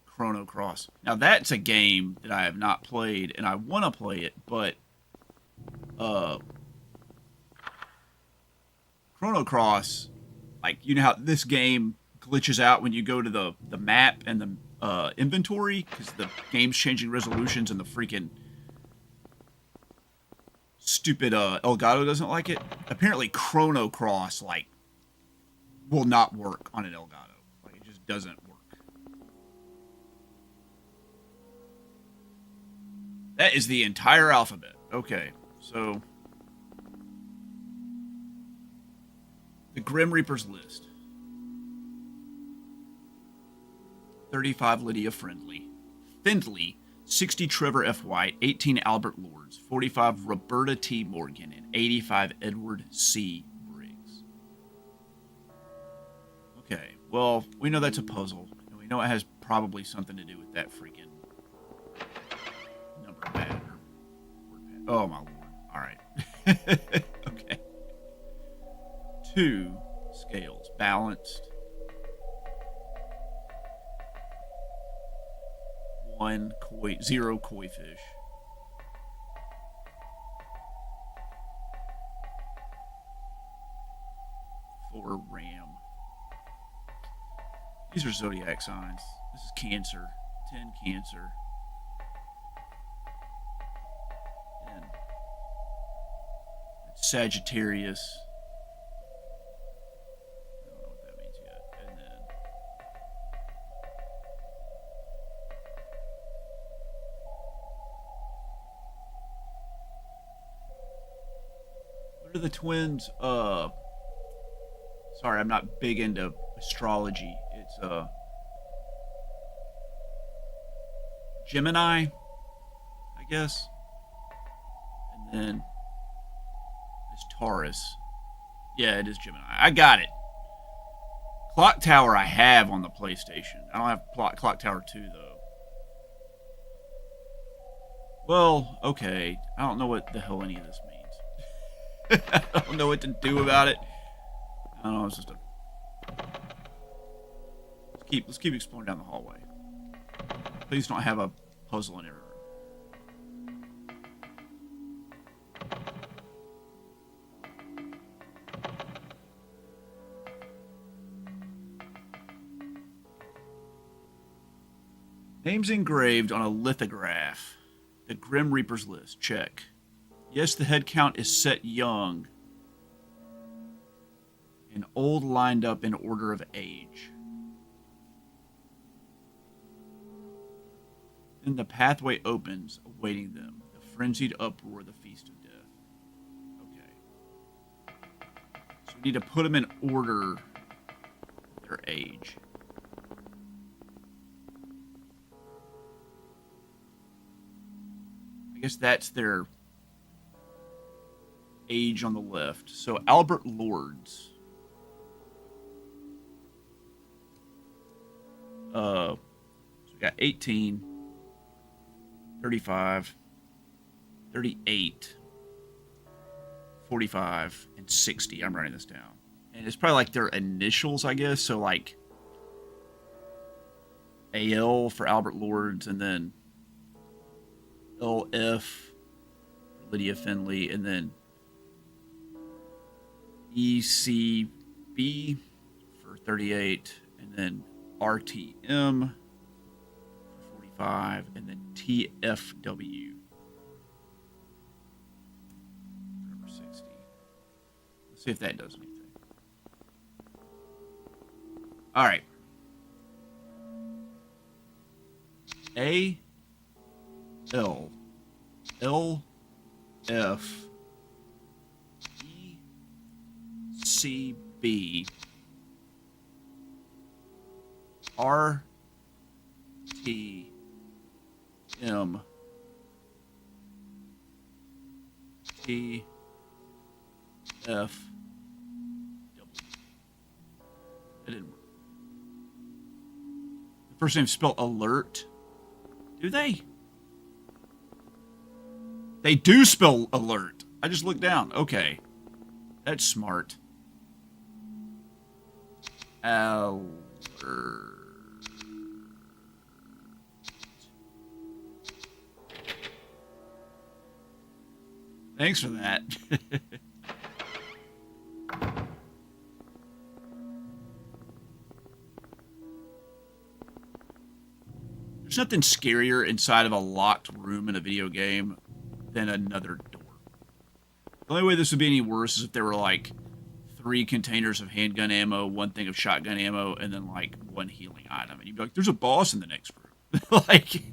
Chrono Cross. Now that's a game that I have not played, and I want to play it, but Chrono Cross, like, you know how this game glitches out when you go to the map and the inventory because the game's changing resolutions and the freaking stupid Elgato doesn't like it. Apparently Chrono Cross like will not work on an Elgato. Doesn't work. That is the entire alphabet. Okay, so the Grim Reaper's list. 35 Lydia Findley, 60 Trevor F. White, 18 Albert Lords, 45 Roberta T. Morgan, and 85 Edward C. Briggs. Okay, well, we know that's a puzzle, and we know it has probably something to do with that freaking number pad or word pad. Oh, my lord. All right. Okay. 2 scales, balanced. 0 koi fish. 4 ram. These are zodiac signs. This is Cancer. 10 Cancer. 10. That's Sagittarius. I don't know what that means yet. And then what are the twins? Sorry, I'm not big into astrology. It's Gemini, I guess. And then it's Taurus. Yeah, it is Gemini. I got it. Clock Tower I have on the PlayStation. I don't have Clock Tower 2 though. Well, okay. I don't know what the hell any of this means. I don't know what to do about it. I don't know. It's just a. Let's keep exploring down the hallway. Please don't have a puzzle in every room. Names engraved on a lithograph. The Grim Reaper's list. Check. Yes, the head count is set young. And old lined up in order of age. Then the pathway opens, awaiting them. The frenzied uproar, the feast of death. Okay. So we need to put them in order of their age. I guess that's their age on the left. So Albert Lords. So we got 18, 35, 38, 45, and 60. I'm writing this down. And it's probably like their initials, I guess. So like AL for Albert Lords, and then LF for Lydia Findley, and then ECB for 38, and then RTM for 45, and then TFW for number 60. Let's see if that does anything. All right. A L L F E C B R T M T F W. That didn't work. The first name spelled alert. Do they? They do spell alert. I just looked down. Okay. That's smart. Alert. Thanks for that. There's nothing scarier inside of a locked room in a video game than another door. The only way this would be any worse is if there were like 3 containers of handgun ammo, 1 thing of shotgun ammo, and then like 1 healing item. And you'd be like, there's a boss in the next room. Like...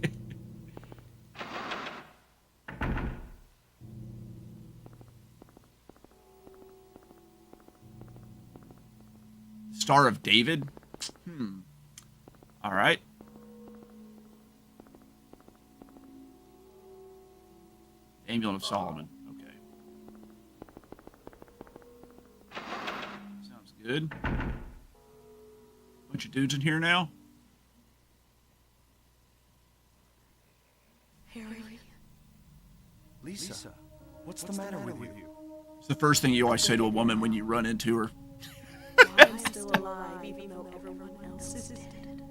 Star of David? All right. Amulet of Solomon. Okay. Sounds good. Bunch of dudes in here now. Harry. Lisa, what's the matter with you? It's the first thing you always say to a woman when you run into her. I'm still alive, even though everyone else is dead.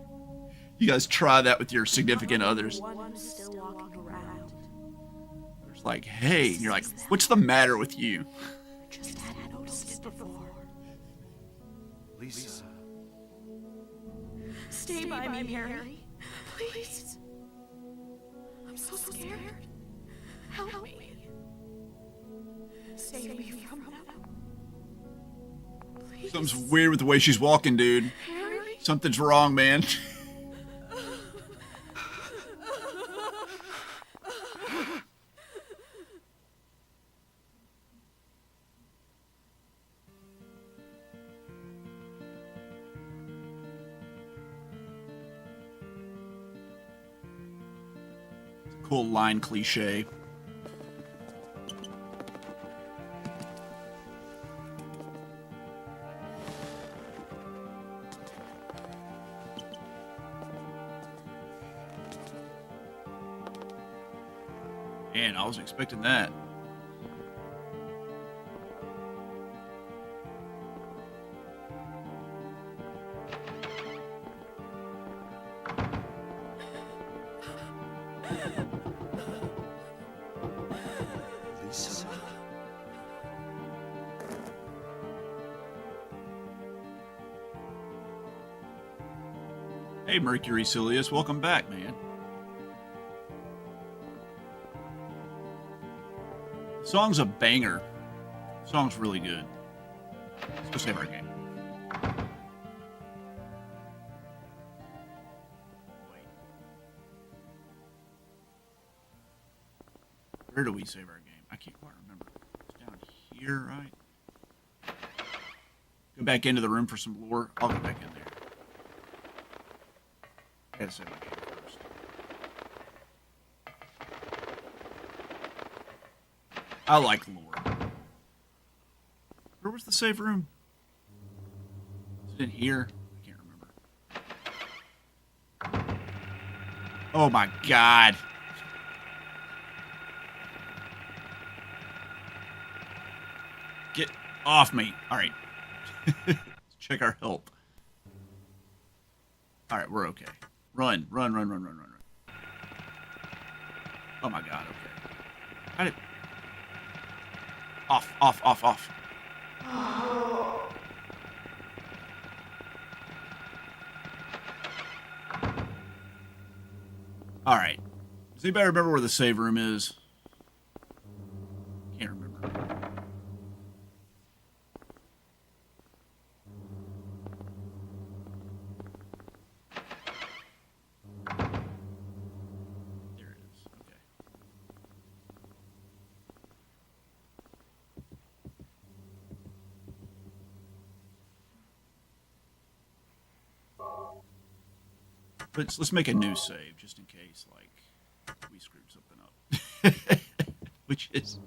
You guys try that with your significant others. One who's still walking around. It's like, hey, and you're like, what's the matter with you? Just hadn't noticed it before. Lisa. Stay by me, Harry. Please. I'm so scared. Help me. Save me from them. Please. Something's weird with the way she's walking, dude. Harry. Something's wrong, man. Cool line cliche. Man, I was expecting that. Lisa. Hey, Mercury Silius, welcome back, man. The song's a banger. The song's really good. Let's go save our game. Wait. Where do we save our game? I can't quite remember. It's down here, right? Go back into the room for some lore. I'll go back in there. I gotta save my game first. I like lore. Where was the save room? Is it in here? I can't remember. Oh my god. Get off me. Alright. Let's check our health. Alright, we're okay. Run. Oh my god, okay. How did... Off. Alright. Does anybody remember where the save room is? Can't remember. There it is. Okay. Let's make a new save just in case, like, we screwed something up. Which is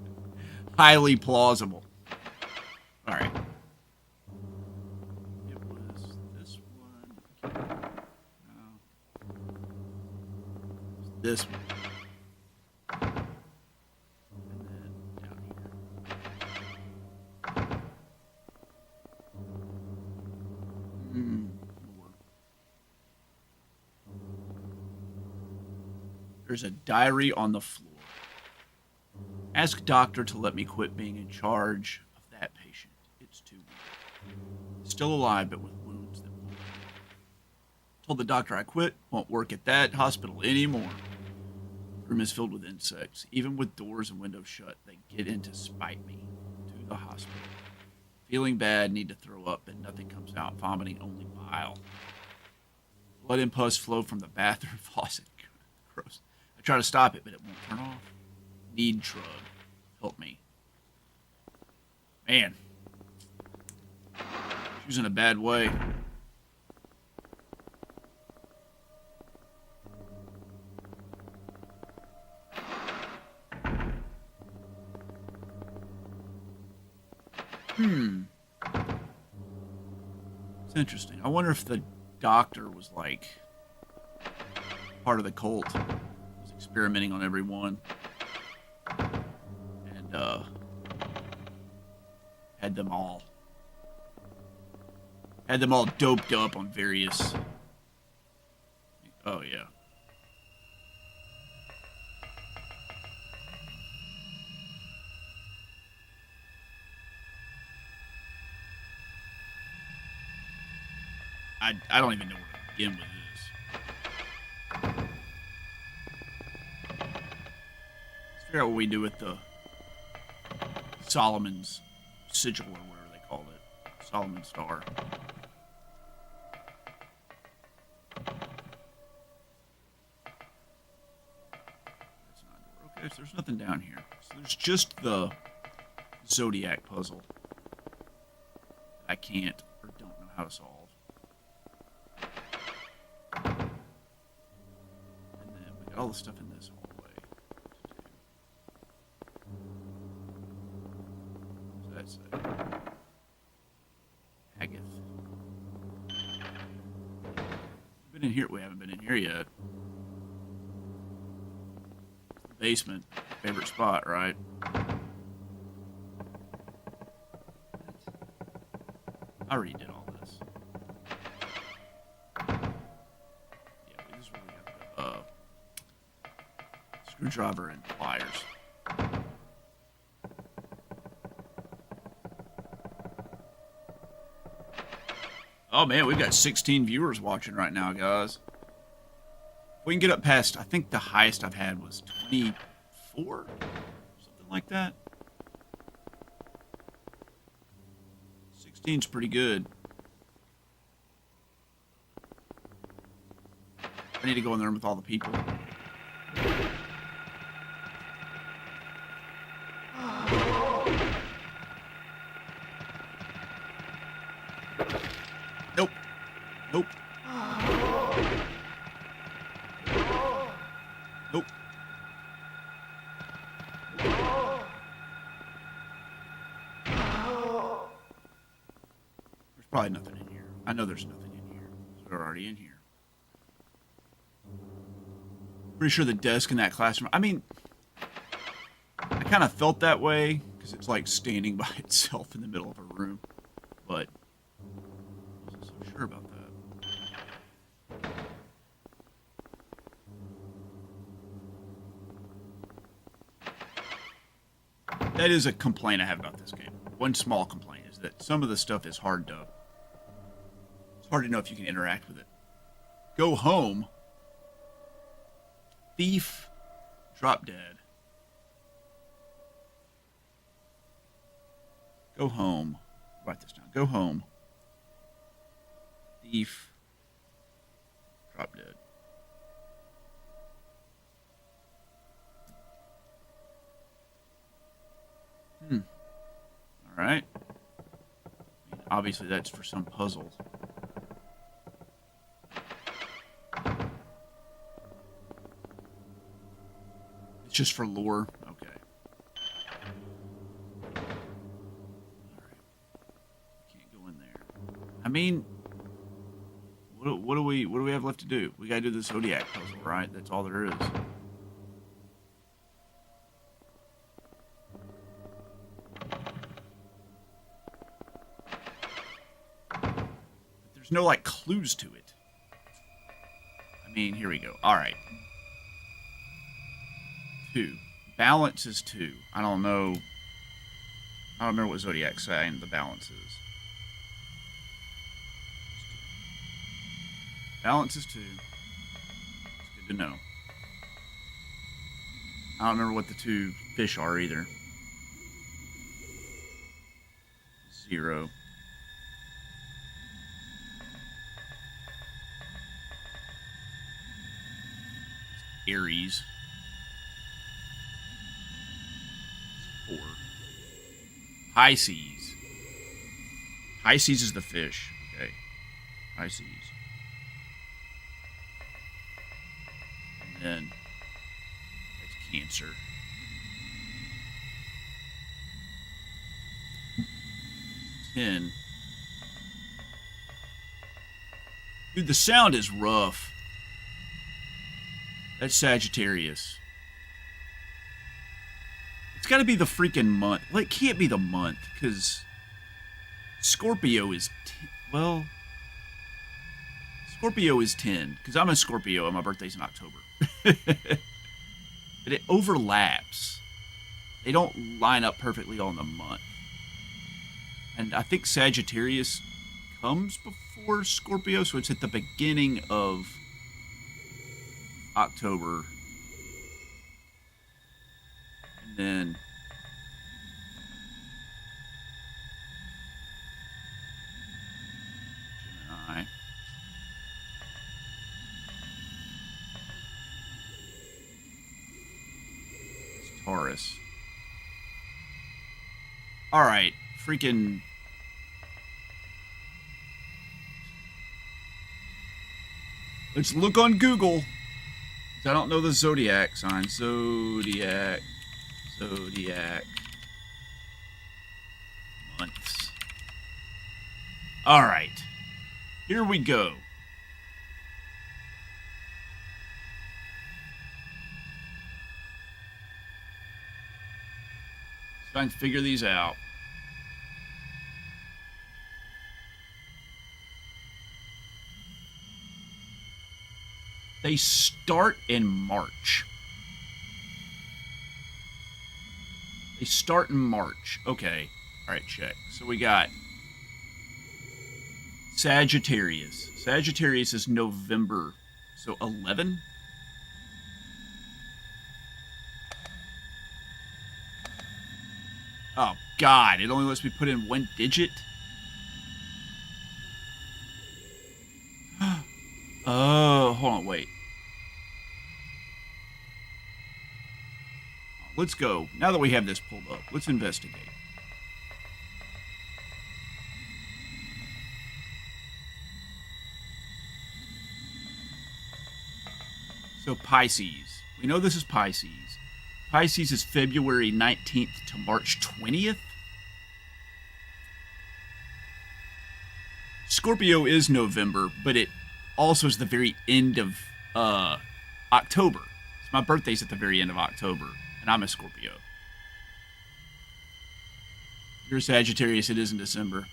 highly plausible. Alright. It was this one. No. It was this one. And then down here. Lord. There's a diary on the floor. Ask doctor to let me quit being in charge of that patient. It's too weak. Still alive, but with wounds that won't heal. Told the doctor I quit, won't work at that hospital anymore. Room is filled with insects. Even with doors and windows shut, they get in to spite me. To the hospital. Feeling bad, need to throw up, but nothing comes out. Vomiting, only bile. Blood and pus flow from the bathroom faucet. Gross. I try to stop it, but it won't turn off. Need drug. Help me. Man. She's in a bad way. It's interesting. I wonder if the doctor was like part of the cult, was experimenting on everyone, and had them all doped up on various. Oh yeah. I don't even know where to begin with this. Let's figure out what we do with the Solomon's sigil or whatever they called it. Solomon Star. That's not a door. Okay, so there's nothing down here. So there's just the Zodiac puzzle that I can't or don't know how to solve. And then we got all the stuff in this hallway to do. So that's Agath. Been in here? We haven't been in here yet. The basement, favorite spot, right? I already did all this. Yeah, this is where we got the screwdriver and pliers. Oh man, we've got 16 viewers watching right now, guys. If we can get up past, I think the highest I've had was 24? Something like that. 16's pretty good. I need to go in there with all the people. Nope. Nope. Nope. There's probably nothing in here. I know there's nothing in here. They're already in here. Pretty sure the desk in that classroom. I mean, I kind of felt that way because it's like standing by itself in the middle of a room, but I wasn't so sure about that. That is a complaint I have about this game. One small complaint is that some of the stuff is hard to. It's hard to know if you can interact with it. Go home. Thief, drop dead. Go home. Write this down. Go home. Thief, drop dead. All right. I mean, obviously, that's for some puzzle. It's just for lore. Okay. All right. Can't go in there. I mean, what do we have left to do? We gotta do the Zodiac puzzle, right? That's all there is. But there's no like clues to it. I mean, here we go. All right. 2. Balance is 2. I don't know. I don't remember what Zodiac's saying the balance is. Balance is 2. It's good to know. I don't remember what the 2 fish are either. 0. Aries. 4. High seas. High seas is the fish. Okay. High seas. And then that's Cancer. 10. Dude, the sound is rough. That's Sagittarius. It's got to be the freaking month. Well, it can't be the month, because Scorpio is... well... Scorpio is 10, because I'm a Scorpio and my birthday's in October. But it overlaps. They don't line up perfectly on the month. And I think Sagittarius comes before Scorpio, so it's at the beginning of October. And then... Gemini. It's Taurus. Alright, freaking... let's look on Google. I don't know the zodiac sign. Zodiac. Months. Alright. Here we go. So I can figure these out. They start in March. They start in March. Okay. All right, check. So we got Sagittarius. Sagittarius is November. So 11? Oh, God. It only lets me put in one digit? Oh, hold on, wait. Let's go. Now that we have this pulled up, let's investigate. So Pisces. We know this is Pisces. Pisces is February 19th to March 20th. Scorpio is November, but it also is the very end of October. So my birthday's at the very end of October, and I'm a Scorpio. You're a Sagittarius, it is in December.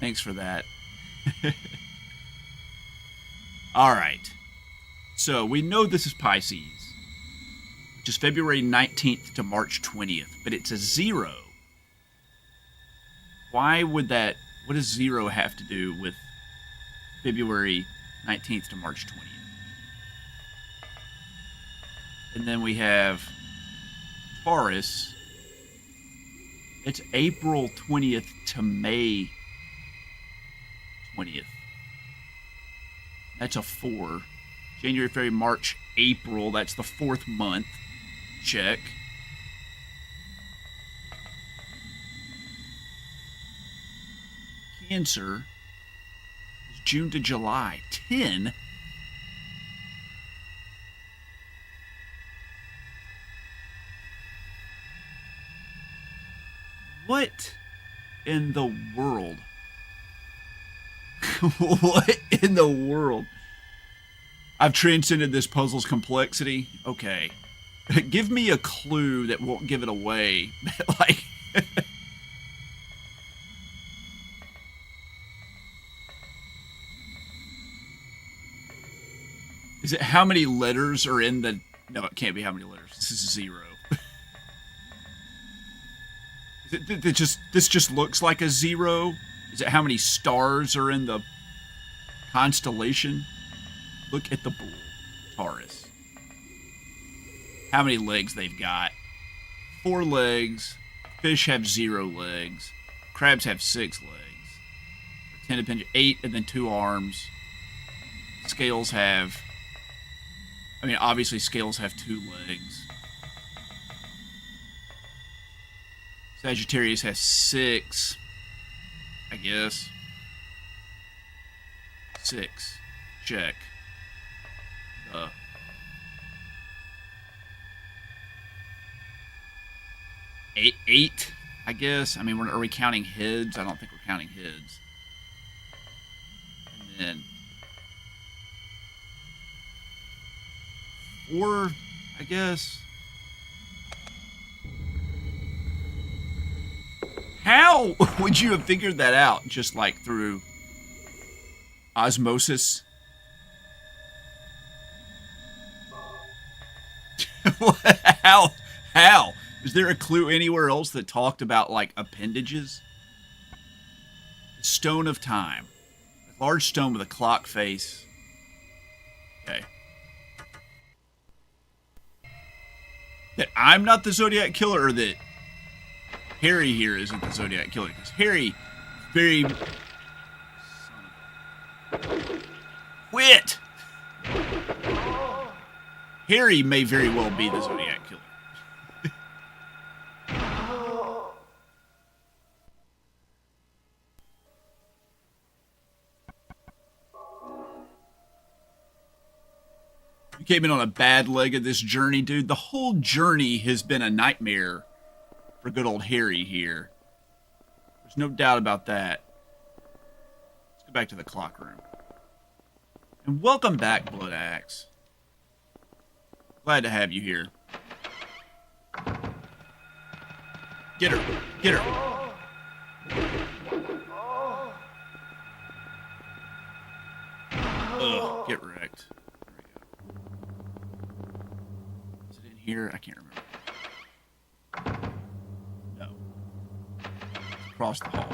Thanks for that. Alright. So we know this is Pisces, which is February 19th to March 20th, but it's a 0. Why would that... what does 0 have to do with February 19th to March 20th? And then we have Taurus. It's April 20th to May 20th. That's a 4. January, February, March, April. That's the 4th month. Check. Cancer is June to July. 10. What in the world? What in the world? I've transcended this puzzle's complexity. Okay. Give me a clue that won't give it away. Like... Is it how many letters are in the... No, it can't be how many letters. This is 0. This just looks like a 0? Is it how many stars are in the constellation? Look at the bull, Taurus. How many legs they've got? 4 legs. Fish have 0 legs. Crabs have 6 legs. 10 appendage, 8, and then 2 arms. Scales have... I mean, obviously scales have 2 legs. Sagittarius has 6, I guess. 6. Check. 8. I guess. I mean, are we counting heads? I don't think we're counting heads. And then 4, I guess. How would you have figured that out? Just like through osmosis? How? How? Is there a clue anywhere else that talked about like appendages? Stone of Time. A large stone with a clock face. Okay. That I'm not the Zodiac Killer, or that Harry here isn't the Zodiac Killer? Because Harry, very... Quit! Harry may very well be the Zodiac Killer. You came in on a bad leg of this journey, dude. The whole journey has been a nightmare for good old Harry here. There's no doubt about that. Let's go back to the clock room. And welcome back, Blood Axe. Glad to have you here. Get her. Get her. Ugh, get wrecked. There we go. Is it in here? I can't remember. No. It's across the hall.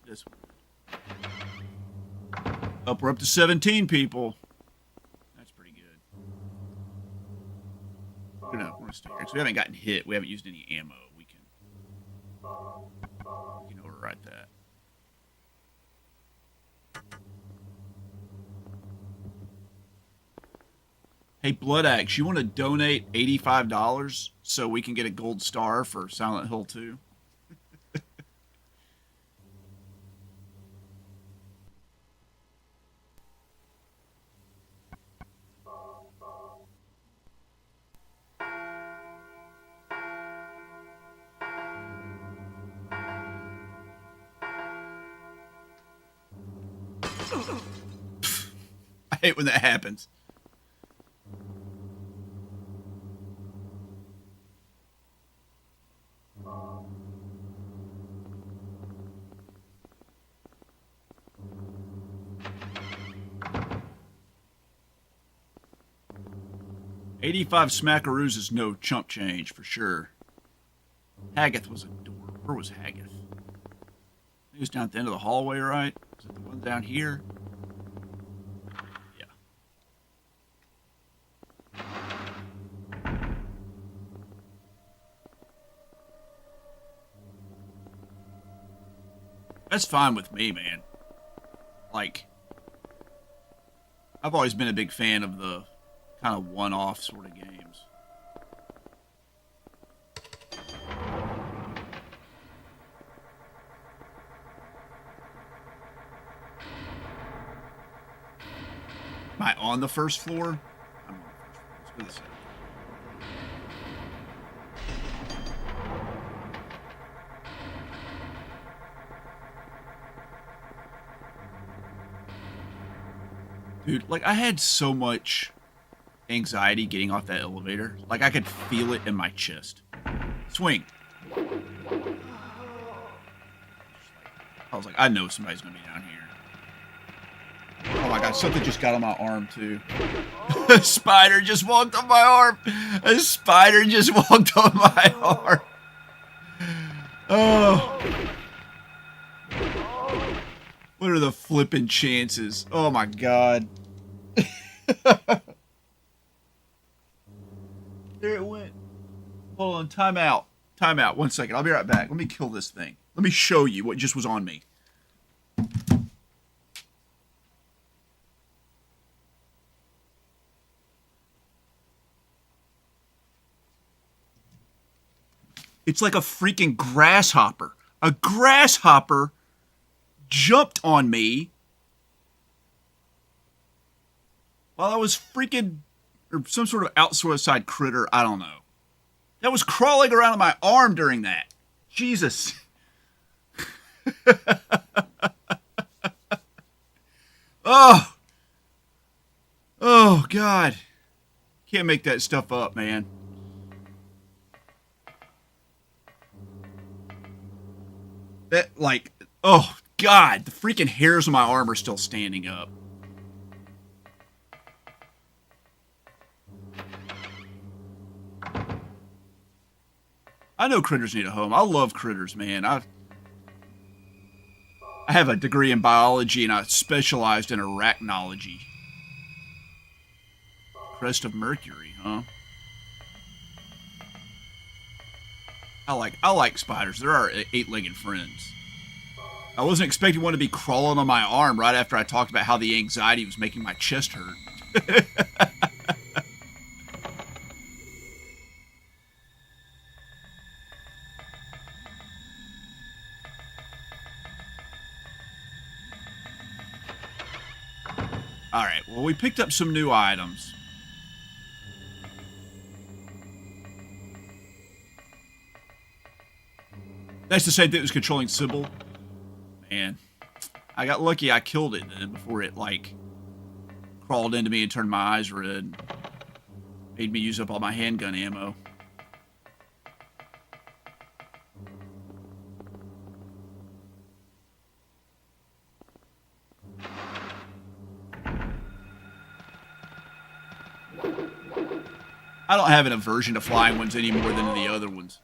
This one. We're up to 17 people. That's pretty good. We're gonna stay here. So we haven't gotten hit. We haven't used any ammo. We can override that. Hey, Blood Axe, you want to donate $85 so we can get a gold star for Silent Hill 2? I hate when that happens. $85 smackaroos is no chump change for sure. Haggoth was a door. Where was Haggoth? He was down at the end of the hallway, right? Is it the one down here? Yeah. That's fine with me, man. Like, I've always been a big fan of the kind of one-off sort of games. Am I on the first floor? I'm on the first floor. Let's go this way. Dude, like, I had so much anxiety getting off that elevator. Like, I could feel it in my chest. Swing. I was like, I know somebody's gonna be down here. Oh my god, something just got on my arm, too. A spider just walked on my arm. A spider just walked on my arm. Oh. What are the flippin' chances? Oh my god. There it went. Hold on, time out. Time out. 1 second. I'll be right back. Let me kill this thing. Let me show you what just was on me. It's like a freaking grasshopper. A grasshopper jumped on me while I was freaking, or some sort of outside critter, I don't know. That was crawling around on my arm during that. Jesus. Oh. Oh, God. Can't make that stuff up, man. That, like, oh, God. The freaking hairs on my arm are still standing up. I know critters need a home. I love critters, man. I have a degree in biology and I specialized in arachnology. Crest of Mercury, huh? I like spiders. They're our eight-legged friends. I wasn't expecting one to be crawling on my arm right after I talked about how the anxiety was making my chest hurt. Alright, well, we picked up some new items. That's the same thing that was controlling Sybil. Man, I got lucky I killed it then before it, like, crawled into me and turned my eyes red. Made me use up all my handgun ammo. I don't have an aversion to flying ones any more than the other ones.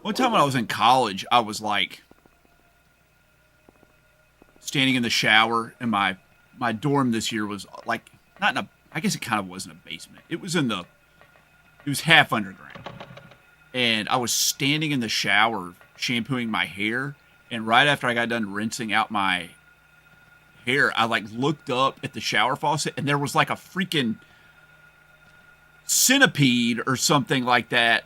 One time when I was in college, I was like standing in the shower, and my dorm this year was like not in a, I guess it kind of wasn't a basement. It was half underground. And I was standing in the shower shampooing my hair, and right after I got done rinsing out my hair, I like looked up at the shower faucet and there was like a freaking centipede or something like that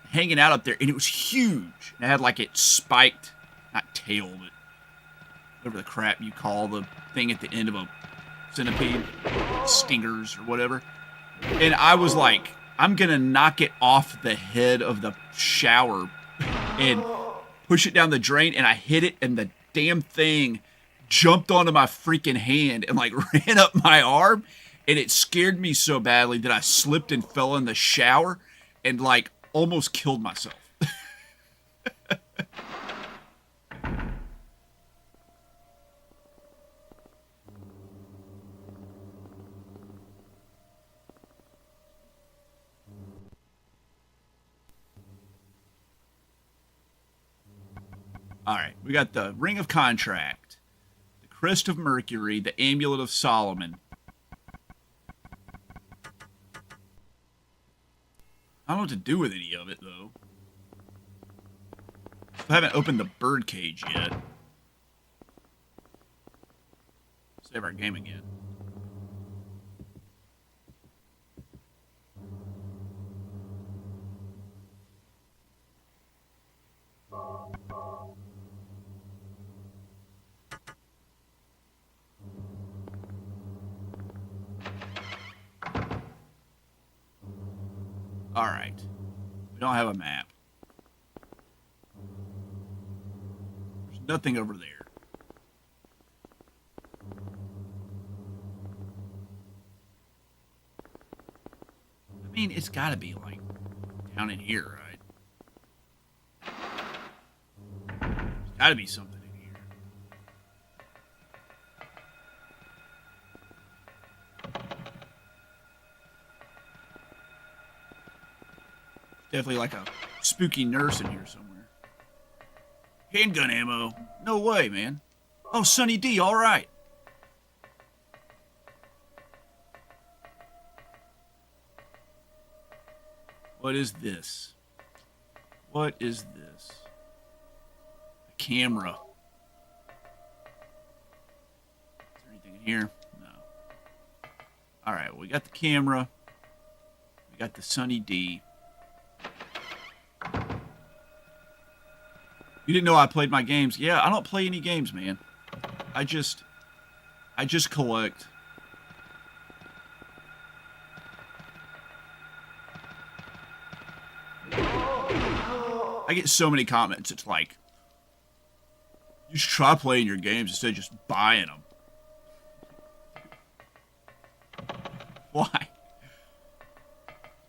hanging out up there, and it was huge. And it had like it spiked, not tail, but whatever the crap you call the thing at the end of a centipede, stingers or whatever. And I was like, I'm gonna knock it off the head of the shower and push it down the drain, and I hit it, and the damn thing jumped onto my freaking hand and like ran up my arm, and it scared me so badly that I slipped and fell in the shower and like almost killed myself. All right, we got the Ring of Contract, the Crest of Mercury, the Amulet of Solomon. I don't know what to do with any of it, though. I haven't opened the bird cage yet. Save our game again. All right. We don't have a map. There's nothing over there. I mean, it's got to be like down in here, right? There's got to be something in here. Definitely like a spooky nurse in here somewhere. Handgun ammo? No way, man. Oh, Sunny D, all right. What is this? What is this? A camera. Is there anything in here? No. All right, well, we got the camera. We got the Sunny D. You didn't know I played my games. Yeah, I don't play any games, man. I just collect. I get so many comments. It's like, you should try playing your games instead of just buying them. Why?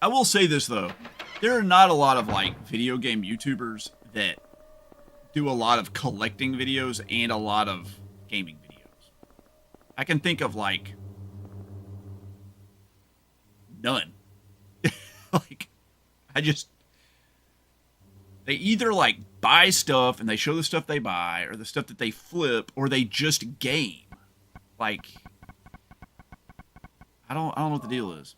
I will say this, though. There are not a lot of, like, video game YouTubers that do a lot of collecting videos and a lot of gaming videos. I can think of, like, none. Like, they either, like, buy stuff and they show the stuff they buy, or the stuff that they flip, or they just game. Like, I don't know what the deal is.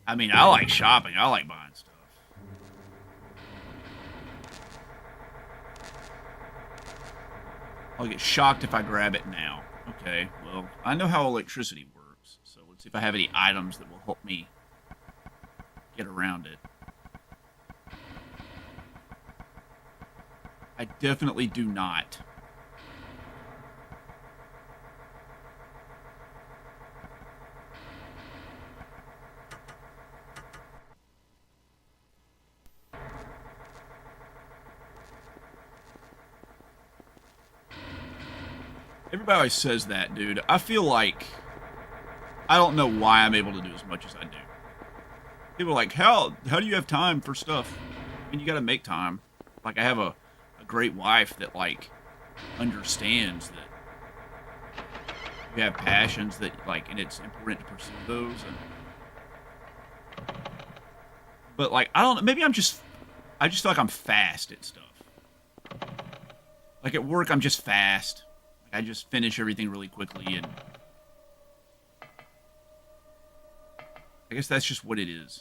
I mean, I like shopping. I like buying stuff. I'll get shocked if I grab it now. Okay, well, I know how electricity works, so let's see if I have any items that will help me get around it. I definitely do not. Everybody always says that, dude. I feel like I don't know why I'm able to do as much as I do. People are like, how do you have time for stuff? I mean, you gotta make time. Like, I have a great wife that, like, understands that you have passions that, like, and it's important to pursue those. But, like, I don't know, maybe I just feel like I'm fast at stuff. Like, at work, I'm just fast. I just finish everything really quickly, and I guess that's just what it is.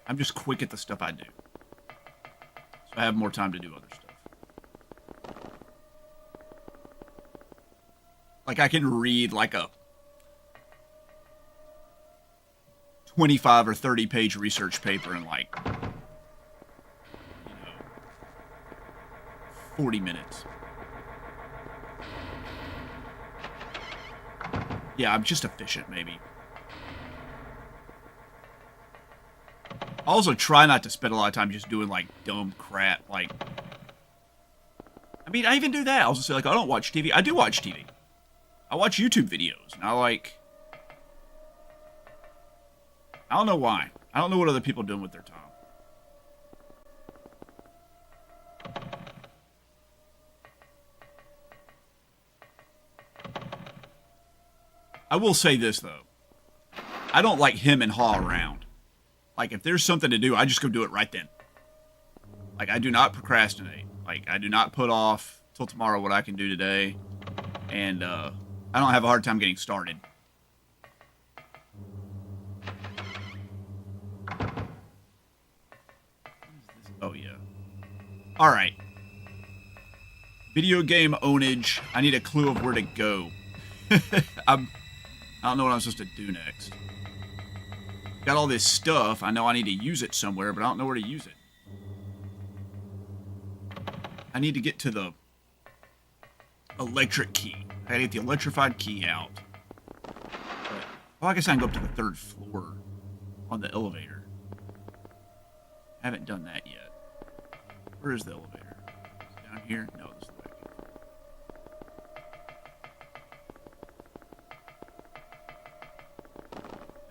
I'm just quick at the stuff I do. So I have more time to do other stuff. Like, I can read, like, a 25 or 30 page research paper in, like, 40 minutes. Yeah, I'm just efficient, maybe. I also try not to spend a lot of time just doing, like, dumb crap. Like, I mean, I even do that. I'll just say, like, I don't watch TV. I do watch TV. I watch YouTube videos. And I don't know why. I don't know what other people are doing with their time. I will say this, though. I don't like him and haw around. Like, if there's something to do, I just go do it right then. Like, I do not procrastinate. Like, I do not put off till tomorrow what I can do today. And, I don't have a hard time getting started. Oh, yeah. Alright. Video game ownage. I need a clue of where to go. I don't know what I'm supposed to do next. Got all this stuff. I know I need to use it somewhere, but I don't know where to use it. I need to get to the electric key. I gotta get the electrified key out. Well, I guess I can go up to the 3rd floor on the elevator. I haven't done that yet. Where is the elevator? Is it down here? No, this is the way.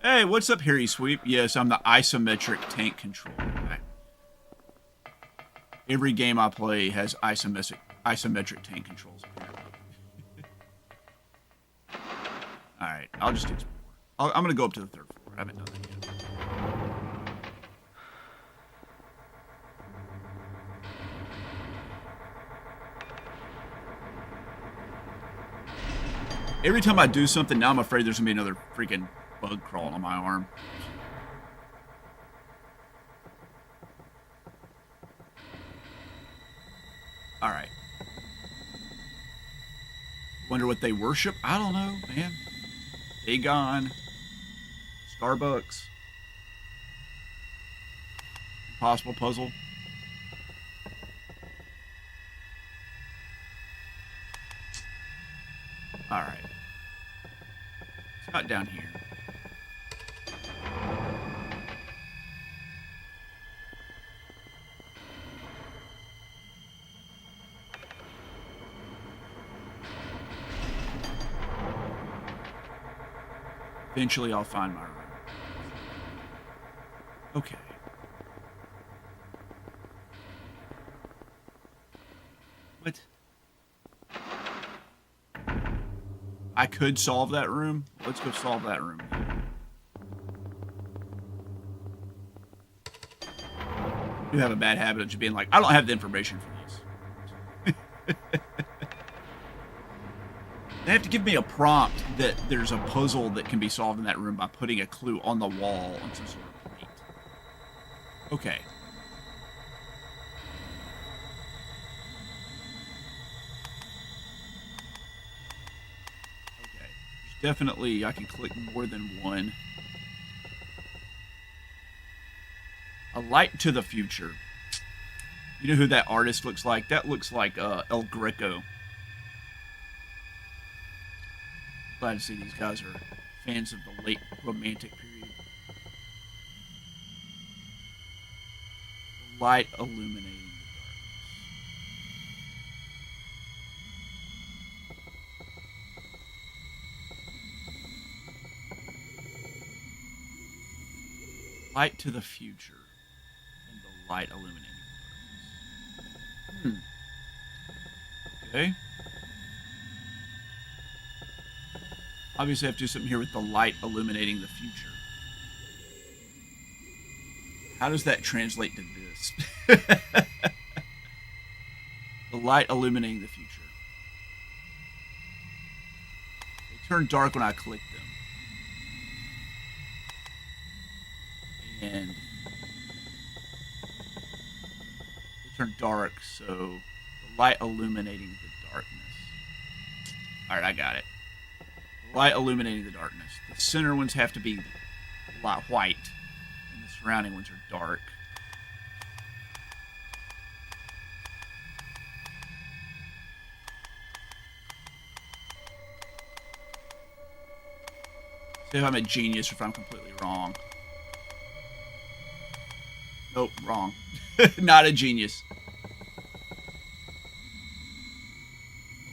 Hey, what's up, Harry Sweep? Yes, I'm the isometric tank controller guy. Every game I play has isometric tank controls, apparently. Alright, I'll just explore. I'm going to go up to the 3rd floor. I haven't done that yet. Every time I do something, now I'm afraid there's going to be another freaking bug crawling on my arm. Alright. Wonder what they worship? I don't know, man. Aegon. Starbucks. possible puzzle. Alright. It's not down here. Eventually I'll find my room. Okay. What? I could solve that room. Let's go solve that room. You have a bad habit of just being like, I don't have the information for this. They have to give me a prompt that there's a puzzle that can be solved in that room by putting a clue on the wall on some sort of plate. Okay. Okay. There's definitely, I can click more than one. A light to the future. You know who that artist looks like? That looks like El Greco. Glad to see these guys are fans of the late Romantic period. Light illuminating the darkness. Light to the future and the light illuminating the darkness. Okay. Obviously, I have to do something here with the light illuminating the future. How does that translate to this? The light illuminating the future. They turn dark when I click them. And they turn dark, so the light illuminating the darkness. Alright, I got it. Light illuminating the darkness. The center ones have to be light white, and the surrounding ones are dark. See if I'm a genius or if I'm completely wrong. Nope, wrong. Not a genius.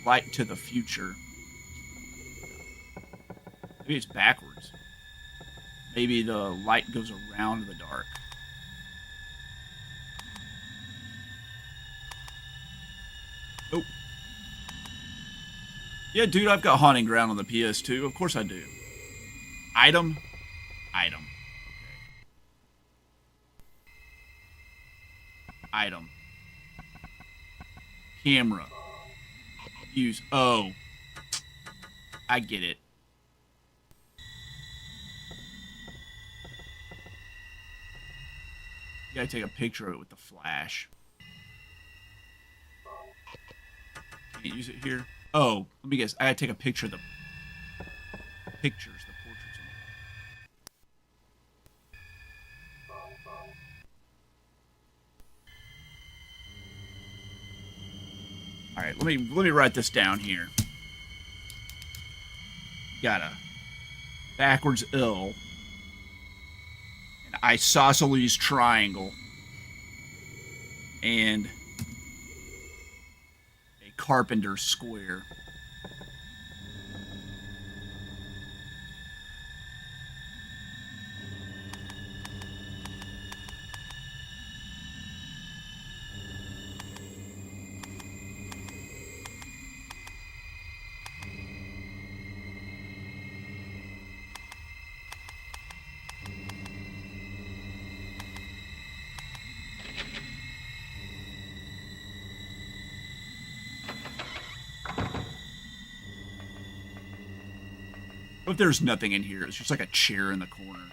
Light to the future. Maybe it's backwards. Maybe the light goes around the dark. Nope. Yeah, dude, I've got Haunting Ground on the PS2. Of course I do. Item. Item. Okay. Item. Camera. Use. Oh. I get it. You gotta take a picture of it with the flash. Can't use it here. Oh, let me guess. I gotta take a picture of the pictures, the portraits on the wall. All right, let me write this down here. Got a backwards L. Isosceles triangle and a carpenter square. What if there's nothing in here? It's just like a chair in the corner.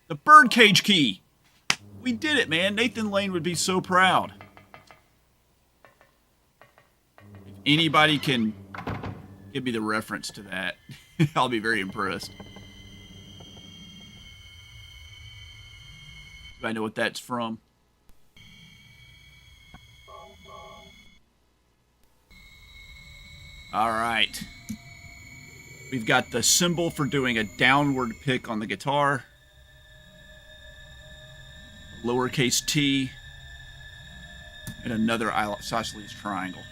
The birdcage key! We did it, man. Nathan Lane would be so proud. If anybody can give me the reference to that, I'll be very impressed. Do I know what that's from? All right. We've got the symbol for doing a downward pick on the guitar. Lowercase t. And another isosceles triangle.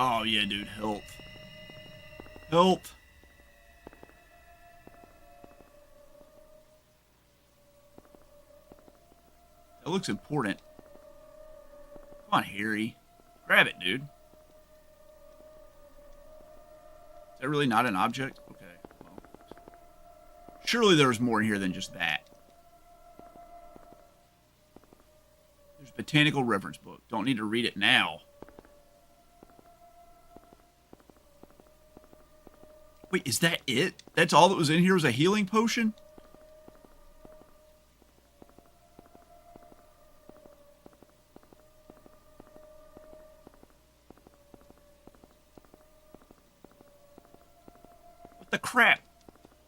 Oh, yeah, dude. Health. Health. That looks important. Come on, Harry. Grab it, dude. Is that really not an object? Okay. Well, surely there was more in here than just that. There's a botanical reference book. Don't need to read it now. Wait, is that it? That's all that was in here was a healing potion? What the crap?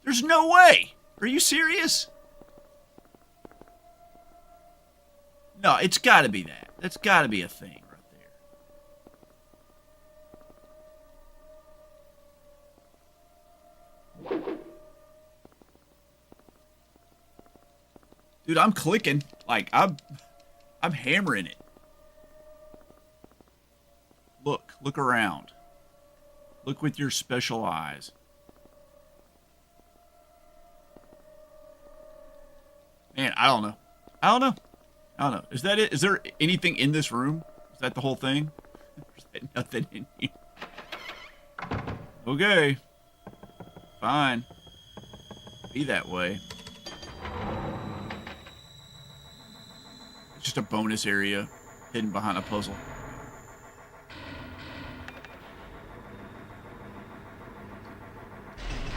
There's no way! Are you serious? No, it's gotta be that. That's gotta be a thing. Dude, I'm clicking. Like, I'm hammering it. Look around. Look with your special eyes. Man, I don't know. Is that it? Is there anything in this room? Is that the whole thing? There's nothing in here. Okay. Fine. Be that way. Just a bonus area hidden behind a puzzle.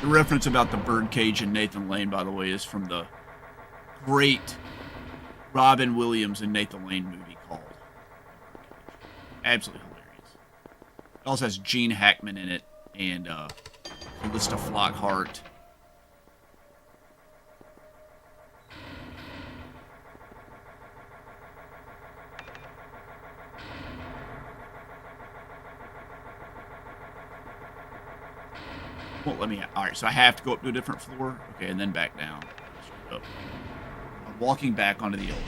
The reference about the birdcage in Nathan Lane, by the way, is from the great Robin Williams and Nathan Lane movie called absolutely hilarious. It also has Gene Hackman in it and Callista Flockhart. Won't let me. Alright, so I have to go up to a different floor. Okay, and then back down. I'm walking back onto the elevator.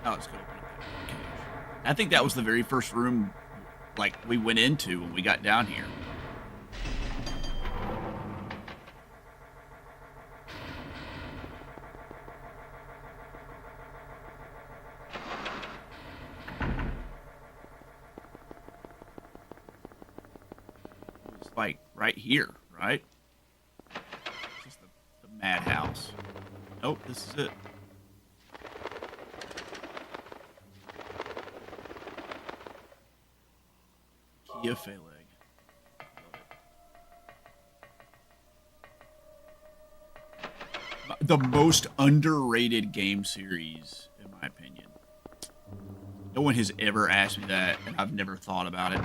Now let's go open up that cage. I think that was the very first room, like, we went into when we got down here. Like right here, right? This is the madhouse. Nope, this is it. Kia Phaleg. The most underrated game series, in my opinion. No one has ever asked me that, and I've never thought about it.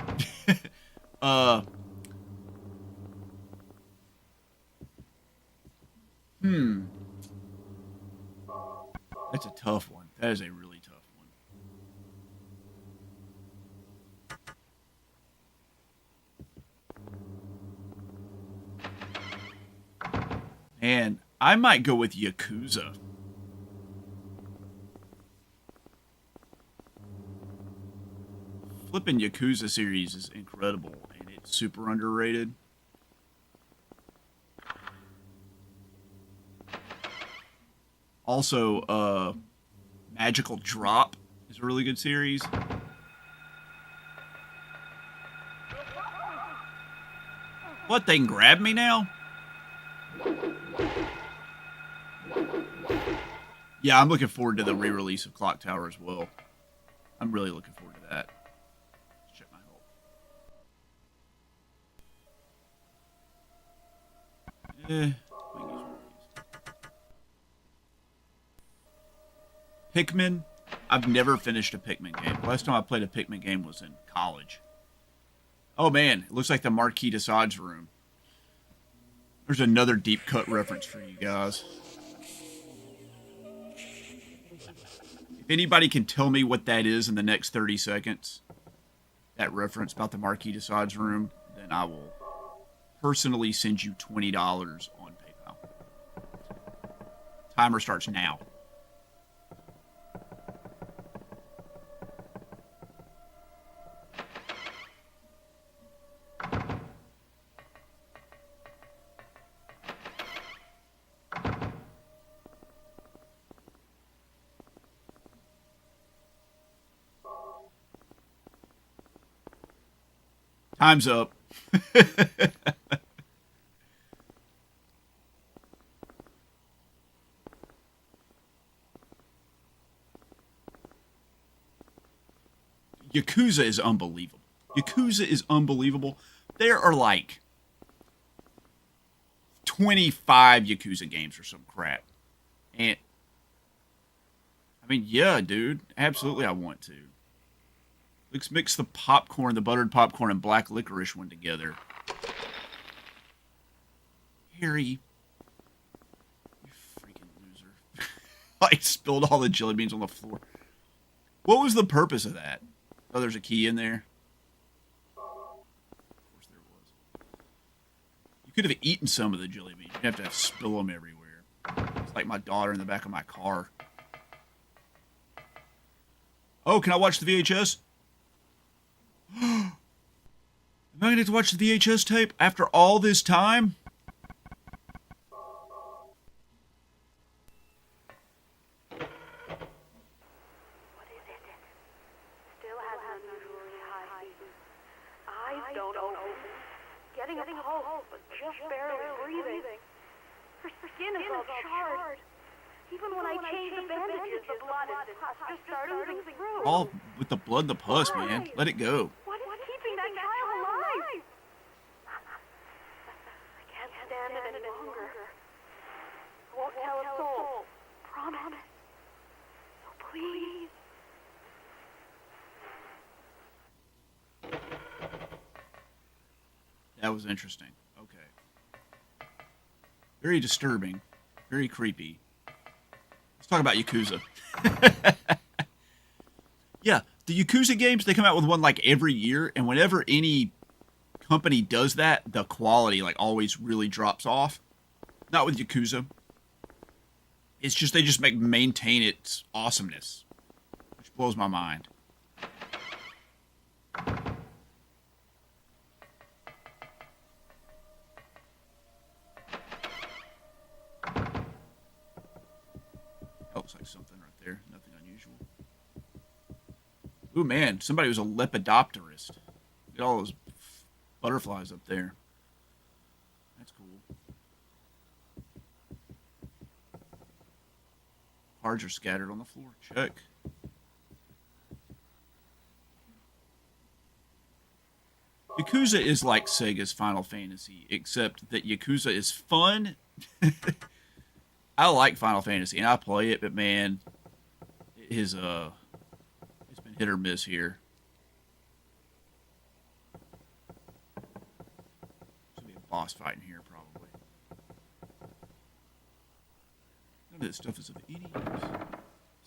That's a tough one. That is a really tough one. And I might go with Yakuza. Flippin' Yakuza series is incredible, and it's super underrated. Also, Magical Drop is a really good series. What, they can grab me now? Yeah, I'm looking forward to the re-release of Clock Tower as well. I'm really looking forward to that. Let's check my health. We can use one of these. Pikmin. I've never finished a Pikmin game. Last time I played a Pikmin game was in college. Oh man, it looks like the Marquis de Sade's room. There's another deep cut reference for you guys. If anybody can tell me what that is in the next 30 seconds, that reference about the Marquis de Sade's room, then I will personally send you $20 on PayPal. Timer starts now. Time's up. Yakuza is unbelievable. Yakuza is unbelievable. There are like 25 Yakuza games or some crap. And I mean, yeah, dude. Absolutely I want to. Let's mix the popcorn, the buttered popcorn, and black licorice one together. Harry, you freaking loser. I spilled all the jelly beans on the floor. What was the purpose of that? Oh, there's a key in there. Of course there was. You could have eaten some of the jelly beans. You have to spill them everywhere. It's like my daughter in the back of my car. Oh, can I watch the VHS? Am I going to get to watch the VHS tape after all this time? What is it? Still has unusually high heat. Eyes don't open. Getting a pulse, but just barely breathing. Her skin is all charred. Even when I change the bandages, the blood and pus just start oozing through. All with the blood and the pus, man. Let it go. What is keeping that child alive? I can't stand it any longer. I won't tell a soul. Promise. So please. That was interesting. Okay. Very disturbing. Very creepy. Let's talk about Yakuza. Yeah, the Yakuza games, they come out with one like every year, and whenever any company does that, the quality like always really drops off. Not with Yakuza. It's just they just maintain its awesomeness, which blows my mind. Looks like something right there. Nothing unusual. Ooh, man. Somebody was a lepidopterist. Look at all those butterflies up there. That's cool. Cards are scattered on the floor. Check. Yakuza is like Sega's Final Fantasy, except that Yakuza is fun. I like Final Fantasy and I play it, but man, it's been hit or miss here. There's gonna be a boss fight in here probably. None of this stuff is of any use. It's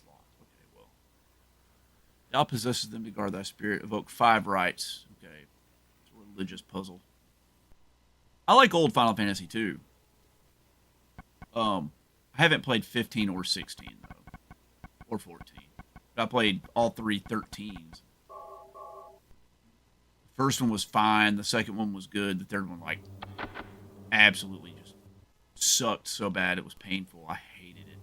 locked. Okay, well. Thou possesses them to guard thy spirit. Evoke 5 rights. Okay. It's a religious puzzle. I like old Final Fantasy too. I haven't played 15 or 16, though. Or 14. But I played all 3 13s. The first one was fine. The second one was good. The third one, like, absolutely just sucked so bad it was painful. I hated it.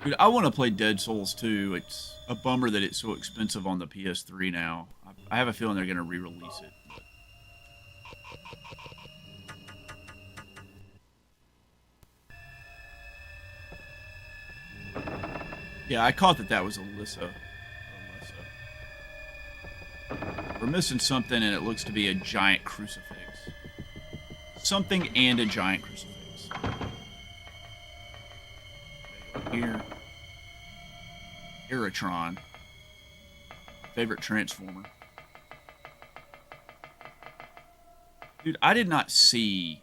Dude, I want to play Dead Souls 2. It's a bummer that it's so expensive on the PS3 now. I have a feeling they're going to re-release it. Yeah, I caught that was Alyssa. We're missing something, and it looks to be a giant crucifix. Something and a giant crucifix. Here. Aerotron. Favorite Transformer. Dude, I did not see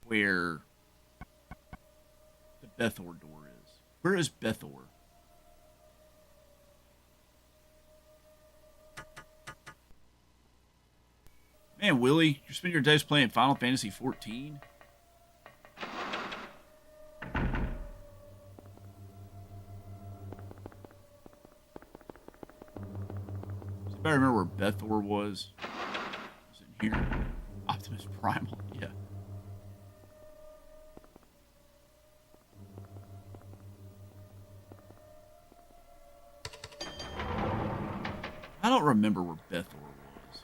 where the Bethor door is. Where is Bethor? Man, Willie, you spend your days playing Final Fantasy XIV? If I remember where Bethor was. Was it here? Optimus Primal, yeah. I don't remember where Bethor was.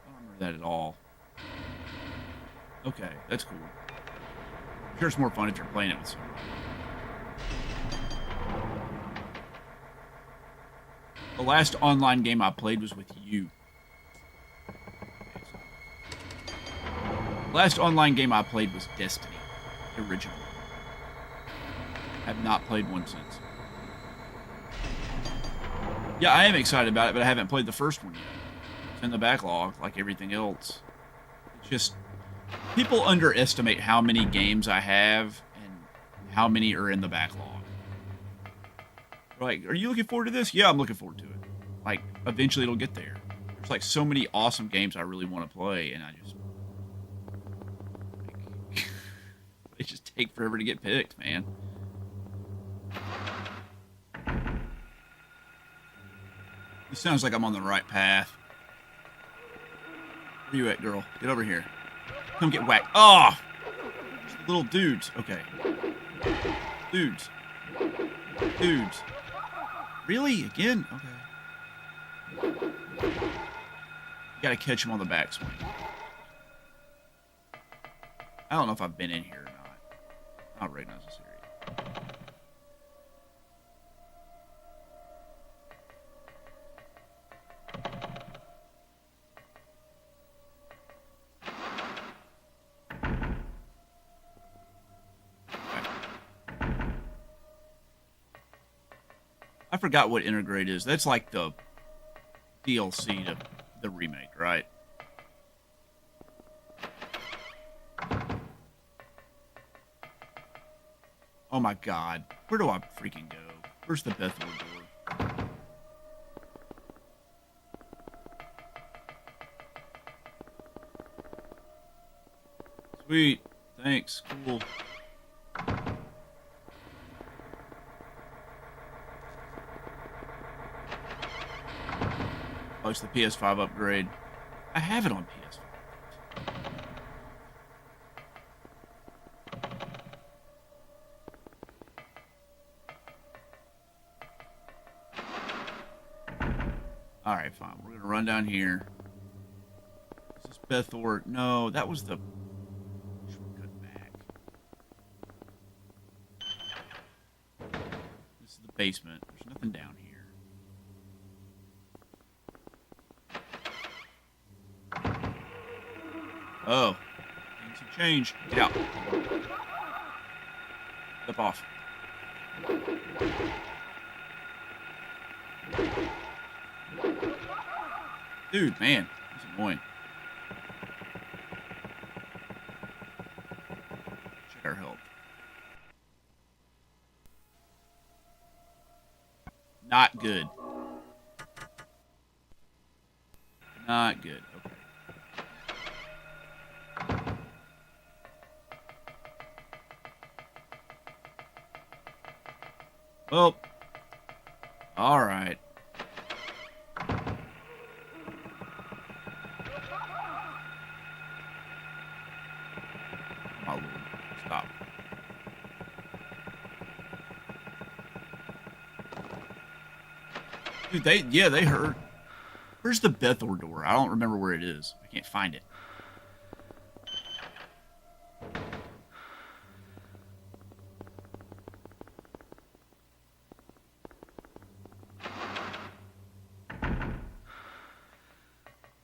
I don't remember that at all. Okay, that's cool. I'm sure it's more fun if you're playing it with someone. The last online game I played was with you. The last online game I played was Destiny, the original. I have not played one since. Yeah, I am excited about it, but I haven't played the first one yet. It's in the backlog, like everything else. It's just, people underestimate how many games I have and how many are in the backlog. Like, are you looking forward to this? Yeah, I'm looking forward to it. Like, eventually it'll get there. There's like so many awesome games I really want to play, and I just... Like, they just take forever to get picked, man. It sounds like I'm on the right path. Where you at, girl? Get over here. Come get whacked. Oh! Little dudes. Okay. Dudes. Dudes. Really? Again? Okay. You gotta catch him on the backswing. I don't know if I've been in here or not. Not right necessary. I forgot what Intergrade is. That's like the DLC to the remake, right? Oh my god. Where do I freaking go? Where's the Bethor door? Sweet. Thanks. Cool. Oh, it's the PS5 upgrade. I have it on PS5. Alright, fine. We're going to run down here. Is this Bethor? No, that was the shortcut back. This is the basement. There's nothing down here. Oh. Things have changed. Get out. Step off. Dude, man. That's annoying. Check our health. Not good. Not good. Okay. Well, all right. My lord, stop. Dude, they hurt. Where's the Bethor door? I don't remember where it is. I can't find it.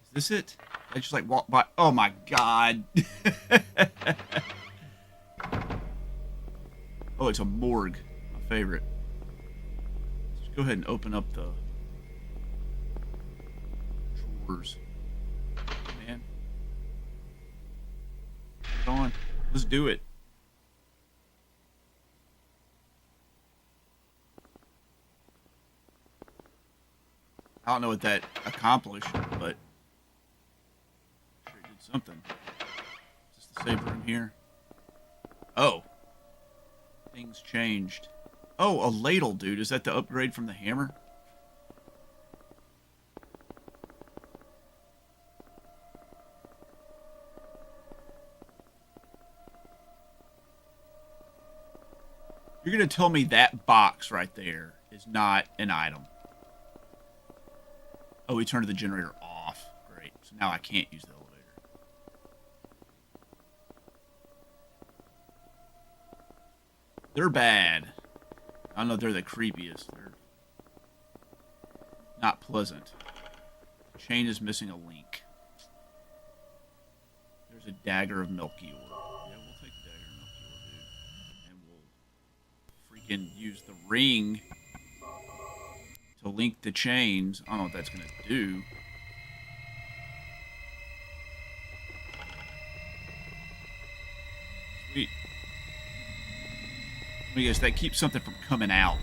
Is this it? I just like walk by. Oh my god. Oh, it's a morgue. My favorite. Let's go ahead and open up the drawers. Man. Come on. Let's do it. I don't know what that accomplished, but sure it did something. Is this the save room here? Oh. Things changed. Oh, a ladle, dude. Is that the upgrade from the hammer? You're going to tell me that box right there is not an item. Oh, we turned the generator off. Great. So now I can't use the elevator. They're bad. I know they're the creepiest. They're not pleasant. The chain is missing a link. There's a dagger of Melchior. Yeah, we'll take the dagger of Melchior, dude. And we'll freaking use the ring to link the chains. I don't know what that's going to do. Sweet. Let me guess, that keeps something from coming out.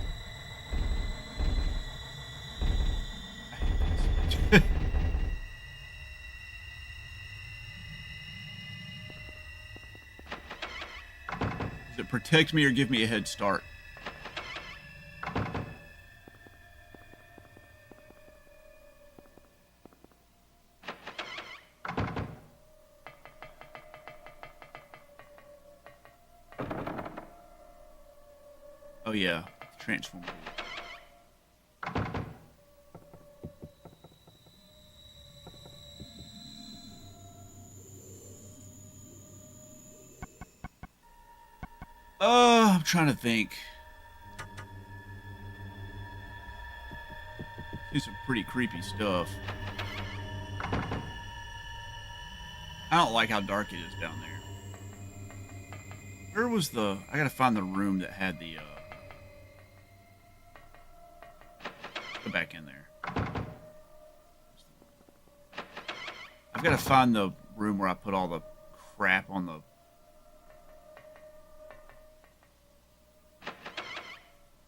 Does it protect me or give me a head start? Oh yeah, transform. I'm trying to think. See some pretty creepy stuff. I don't like how dark it is down there. Where was the... I gotta find the room that had the... Go back in there. I've got to find the room where I put all the crap on the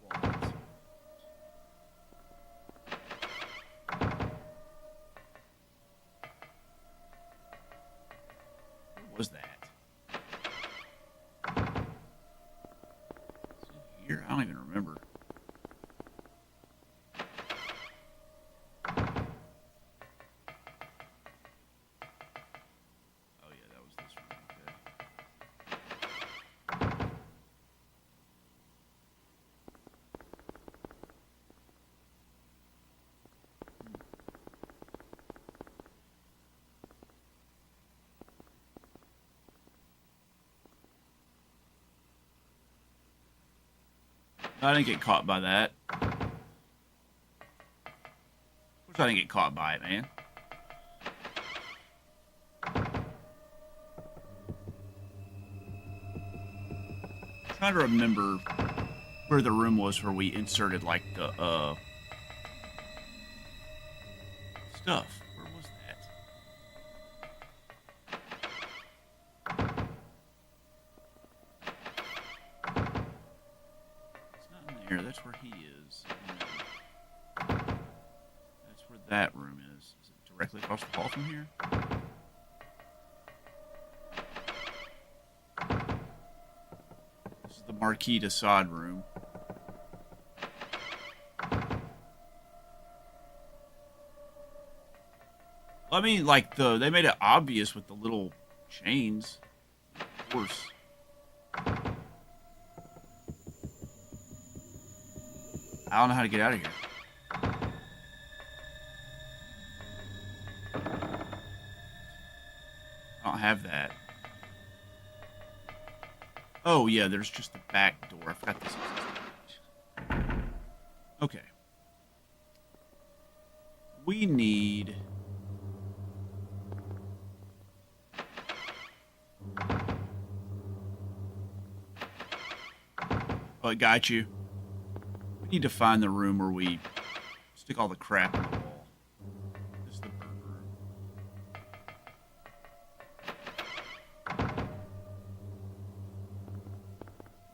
walls. What was that? Is it here? I don't even remember. I didn't get caught by that. Of course I didn't get caught by it, man. I'm trying to remember where the room was where we inserted, like, the, stuff. Where was that? Here, that's where he is. That's where that room is. Is it directly across the hall from here? This is the Marquis de Sade room. I mean, like, they made it obvious with the little chains. Of course. I don't know how to get out of here. have that. Oh, yeah, there's just the back door. I forgot this existed. Okay. We need... Oh, I got you. We need to find the room where we stick all the crap in the wall. This is the burn room. It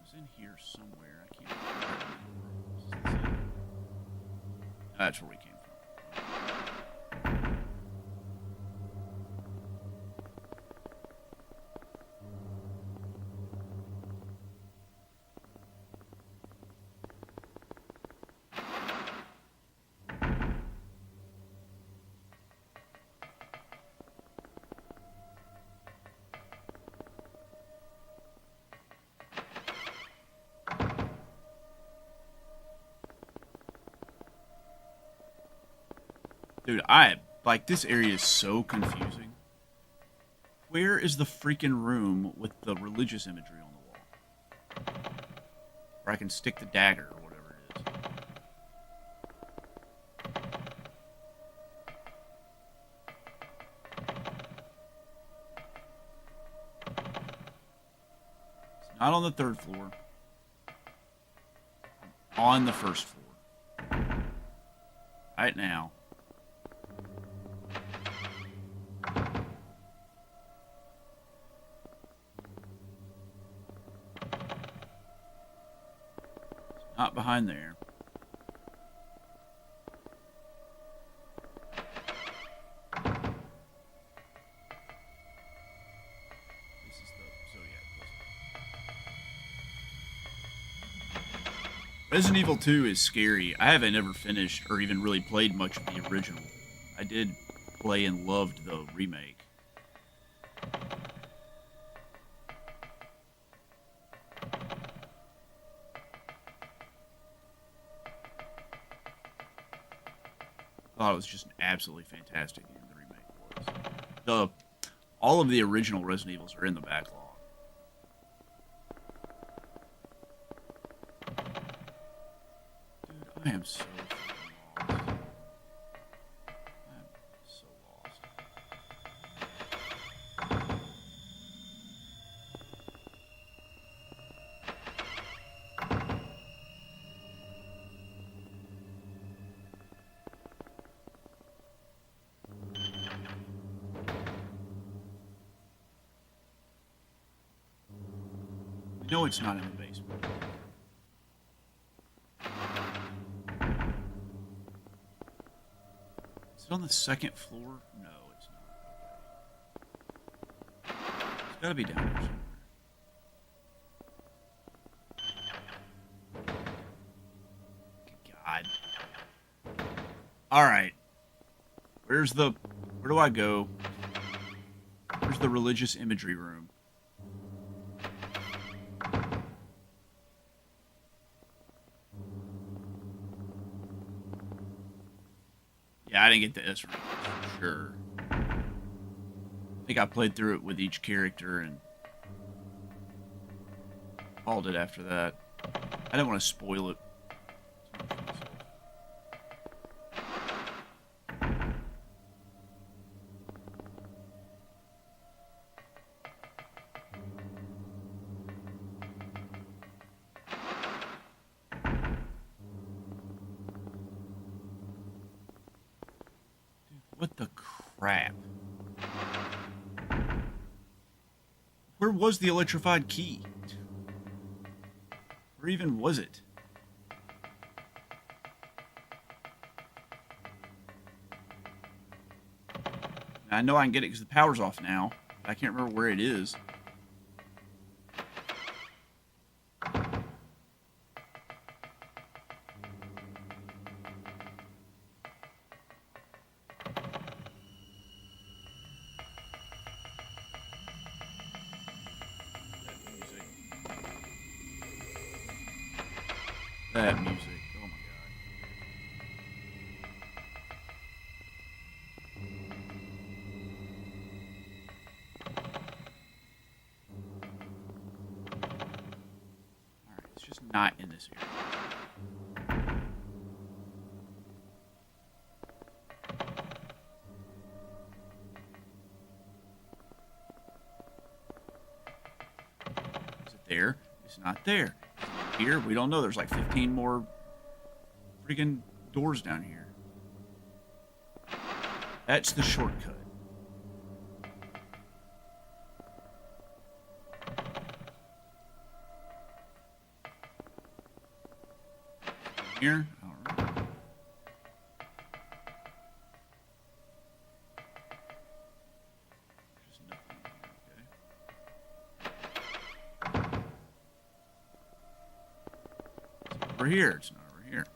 was in here somewhere. I can't remember. That's where we came from. Dude, this area is so confusing. Where is the freaking room with the religious imagery on the wall? Where I can stick the dagger or whatever it is. It's not on the 3rd floor. I'm on the 1st floor. Right now. Not behind there. This is the Resident Evil 2 is scary. I haven't ever finished or even really played much of the original. I did play and loved the remake. I thought it was just an absolutely fantastic game. The remake was. All of the original Resident Evils are in the backlog. Dude, I am so fucking lost. I am so lost. No, it's not in the basement. Is it on the 2nd floor? No, it's not. Okay. It's gotta be down here somewhere. God. Alright. Where do I go? Where's the religious imagery room? Yeah, I didn't get the S rank, for sure. I think I played through it with each character and called it after that. I didn't want to spoil it. What the crap? Where was the electrified key? Where even was it? I know I can get it because the power's off now. But I can't remember where it is. That music. Oh my god. not in this area. Is it there? It's not there. Here, we don't know. There's like 15 more freaking doors down here. That's the shortcut. Here? Alright. There's nothing here, okay. It's over here. It's not over here.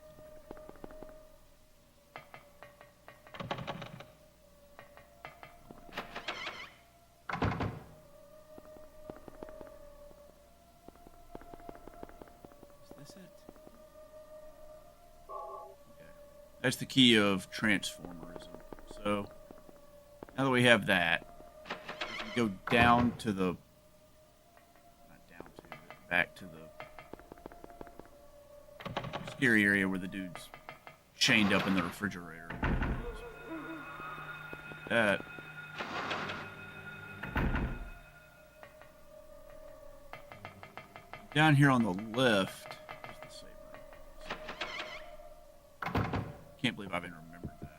Is this it? That's the key of transformerism. So, now that we have that, we can go down to the... Not down to, but back to the scary area where the dude's chained up in the refrigerator. That. Down here on the left is the safe room. Can't believe I haven't remembered that.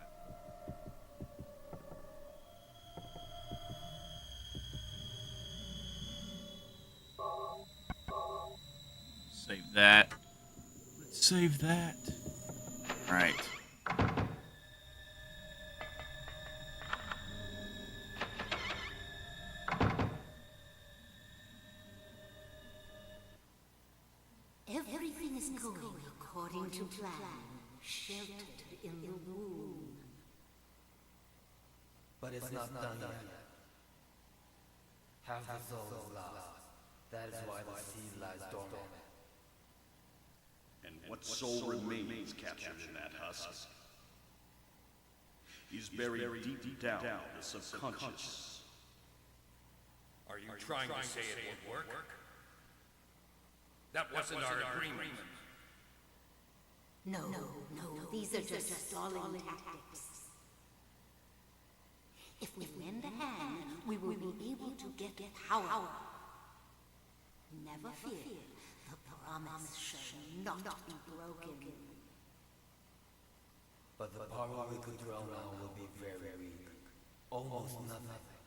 Save that. Let's save that. All right. Everything is going according to plan, sheltered in the womb. But it's not done yet. Half the soul is lost. That is why the seed lies dormant. And what soul remains captured in that husk is buried deep down the subconscious. Are you trying to say it won't work? That wasn't our agreement. No, these are just stalling tactics. If we lend a hand, we will be able to get power. Never fear, the promise shall not be broken. But the power we could draw now will be very weak. Almost nothing.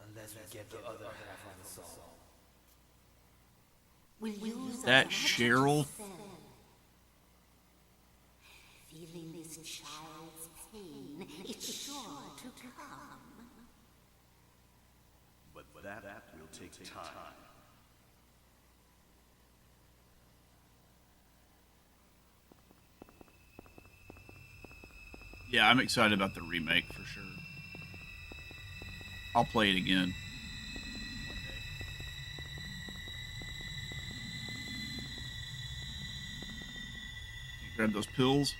Unless we get the other half of the soul. We'll use That Cheryl? Feeling this child's pain, it's sure to come. But that will take time. Yeah, I'm excited about the remake for sure. I'll play it again. Grab those pills.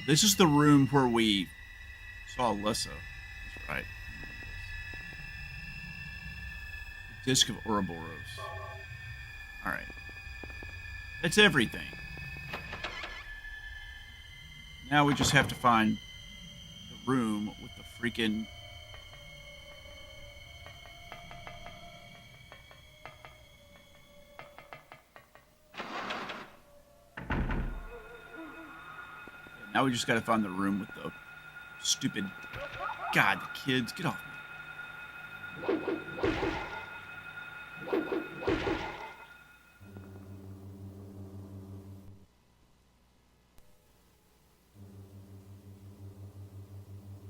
This is the room where we saw Alyssa. That's right. Disc of Ouroboros. Alright. That's everything. Now we just have to find the room with the freaking... Now we just gotta find the room with the stupid... God, the kids, get off me.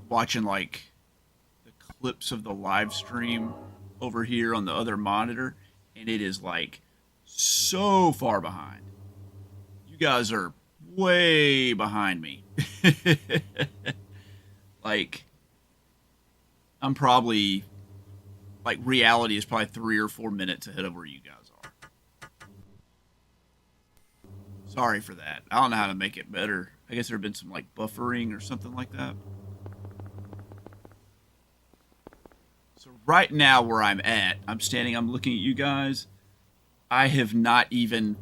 Watching, like, the clips of the live stream over here on the other monitor, and it is, like, so far behind. You guys are way behind me. Like, I'm probably, like, reality is probably 3 or 4 minutes ahead of where you guys are. Sorry for that. I don't know how to make it better. I guess there have been some, like, buffering or something like that. So right now where I'm at, I'm standing, I'm looking at you guys. I have not even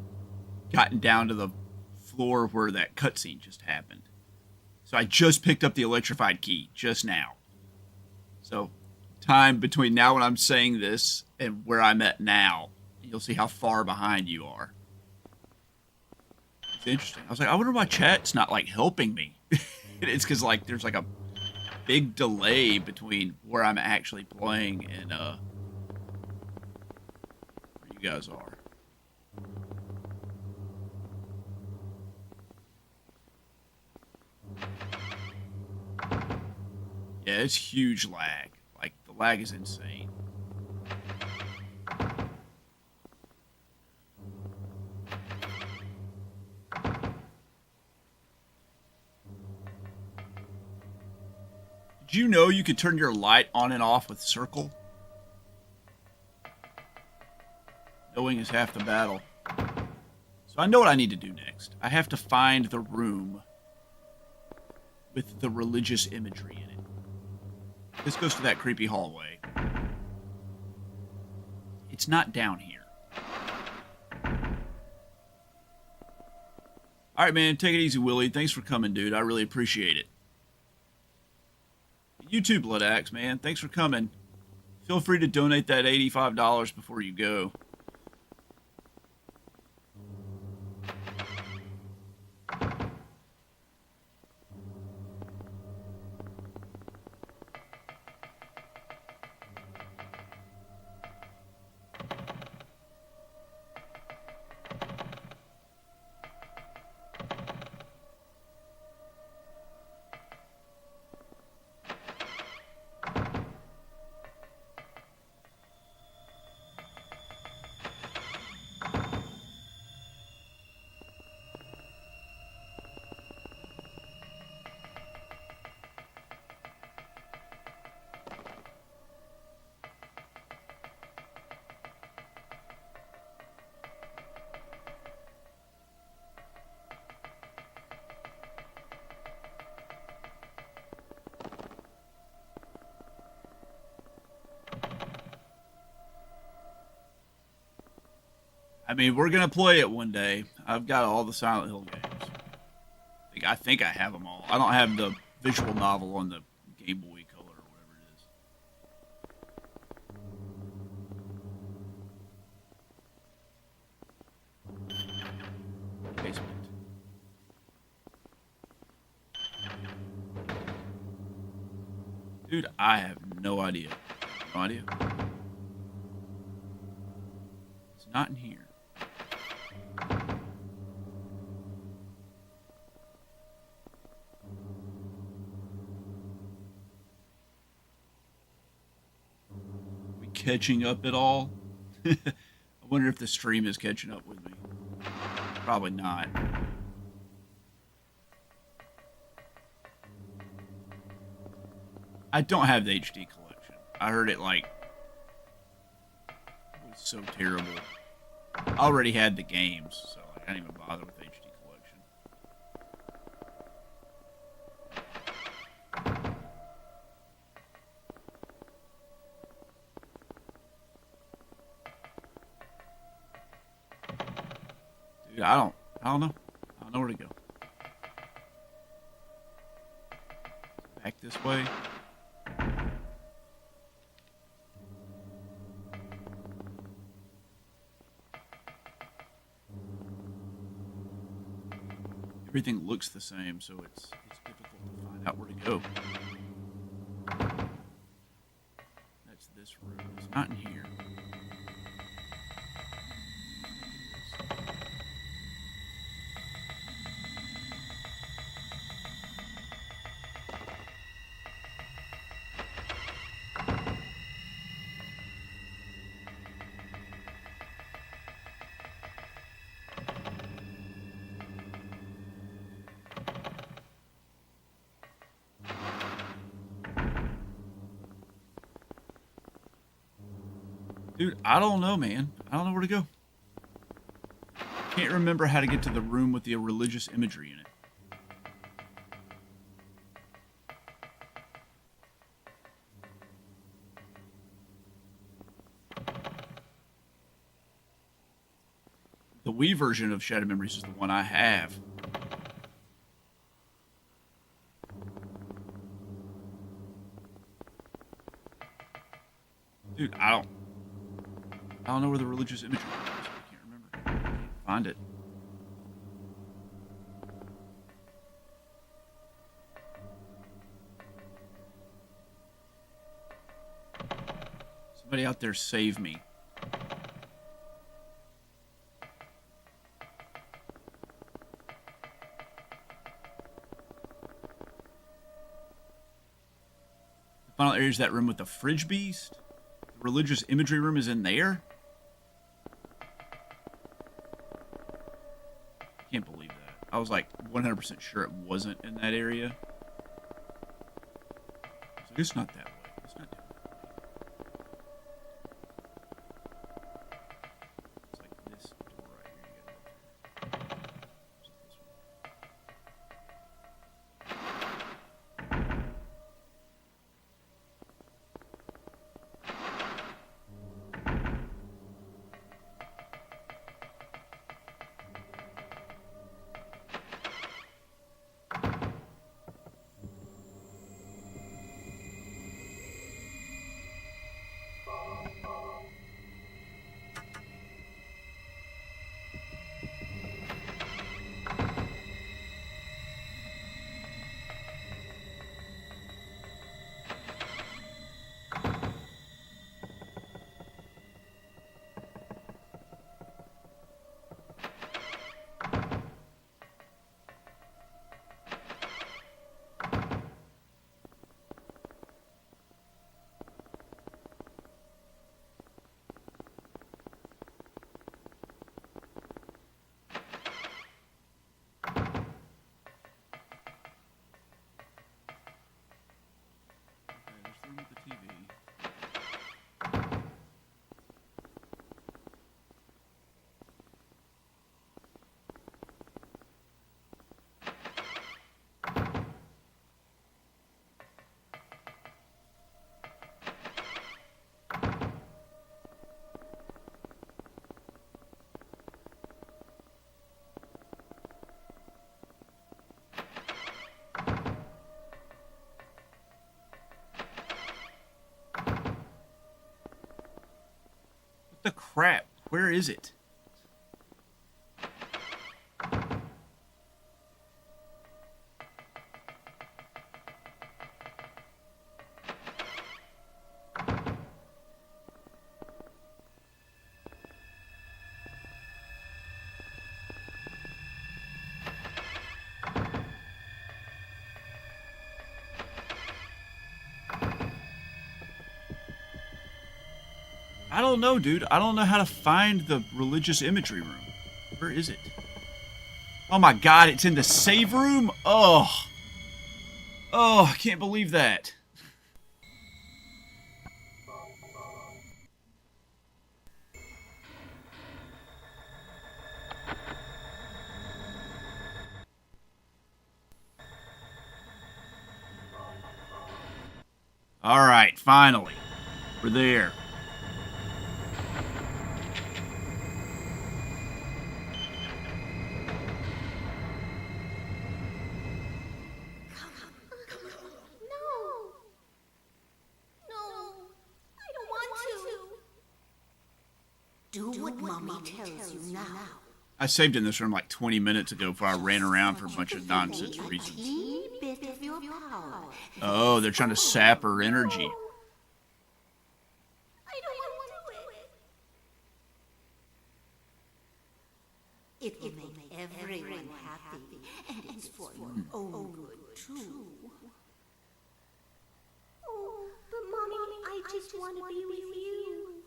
gotten down to the floor where that cutscene just happened. So I just picked up the electrified key just now. So time between now when I'm saying this and where I'm at now, you'll see how far behind you are. It's interesting. I was like, I wonder why chat's not like helping me. It's because like there's like a big delay between where I'm actually playing and where you guys are. Yeah, it's huge lag. Like, the lag is insane. Did you know you could turn your light on and off with circle? Knowing is half the battle. So I know what I need to do next. I have to find the room with the religious imagery in it. This goes to that creepy hallway. It's not down here. Alright, man. Take it easy, Willie. Thanks for coming, dude. I really appreciate it. You too, Blood Axe, man. Thanks for coming. Feel free to donate that $85 before you go. I mean, we're going to play it one day. I've got all the Silent Hill games. I think I have them all. I don't have the visual novel on the Game Boy Color or whatever it is. Basement. Dude, I have no idea. No idea. It's not in here. Catching up at all? I wonder if the stream is catching up with me. Probably not. I don't have the HD collection. I heard it like it was so terrible. I already had the games, so like, I didn't even bother with HD collection. Dude, I don't know. I don't know where to go. Back this way. Everything looks the same, so it's difficult to find out where to go. That's this room. It's not in here. Dude, I don't know, man. I don't know where to go. Can't remember how to get to the room with the religious imagery in it. Wii version of Shattered Memories is the one I have. Dude, I don't know where the religious imagery is. I can't remember. I can't find it. Somebody out there save me. The final area is that room with the fridge beast. The religious imagery room is in there. Can't believe that. I was like 100% sure it wasn't in that area. So it's not that way. It's not down that way. It's like this door right here. You gotta go through. Is it this one? Okay, there's the room with the TV. What the crap? Where is it? I don't know, dude. I don't know how to find the religious imagery room. Where is it? Oh my god, it's in the save room? Oh. Oh, I can't believe that. All right, finally. We're there. No! No! I don't want to! Do what Mommy tells you now. I saved in this room like 20 minutes ago before I ran around for a bunch of nonsense reasons. Teeny bit of your power. Oh, they're trying to sap her energy. I don't want to do it. It will make everyone happy, and it's for your own good, too. Oh, but Mommy, I just want to be with you.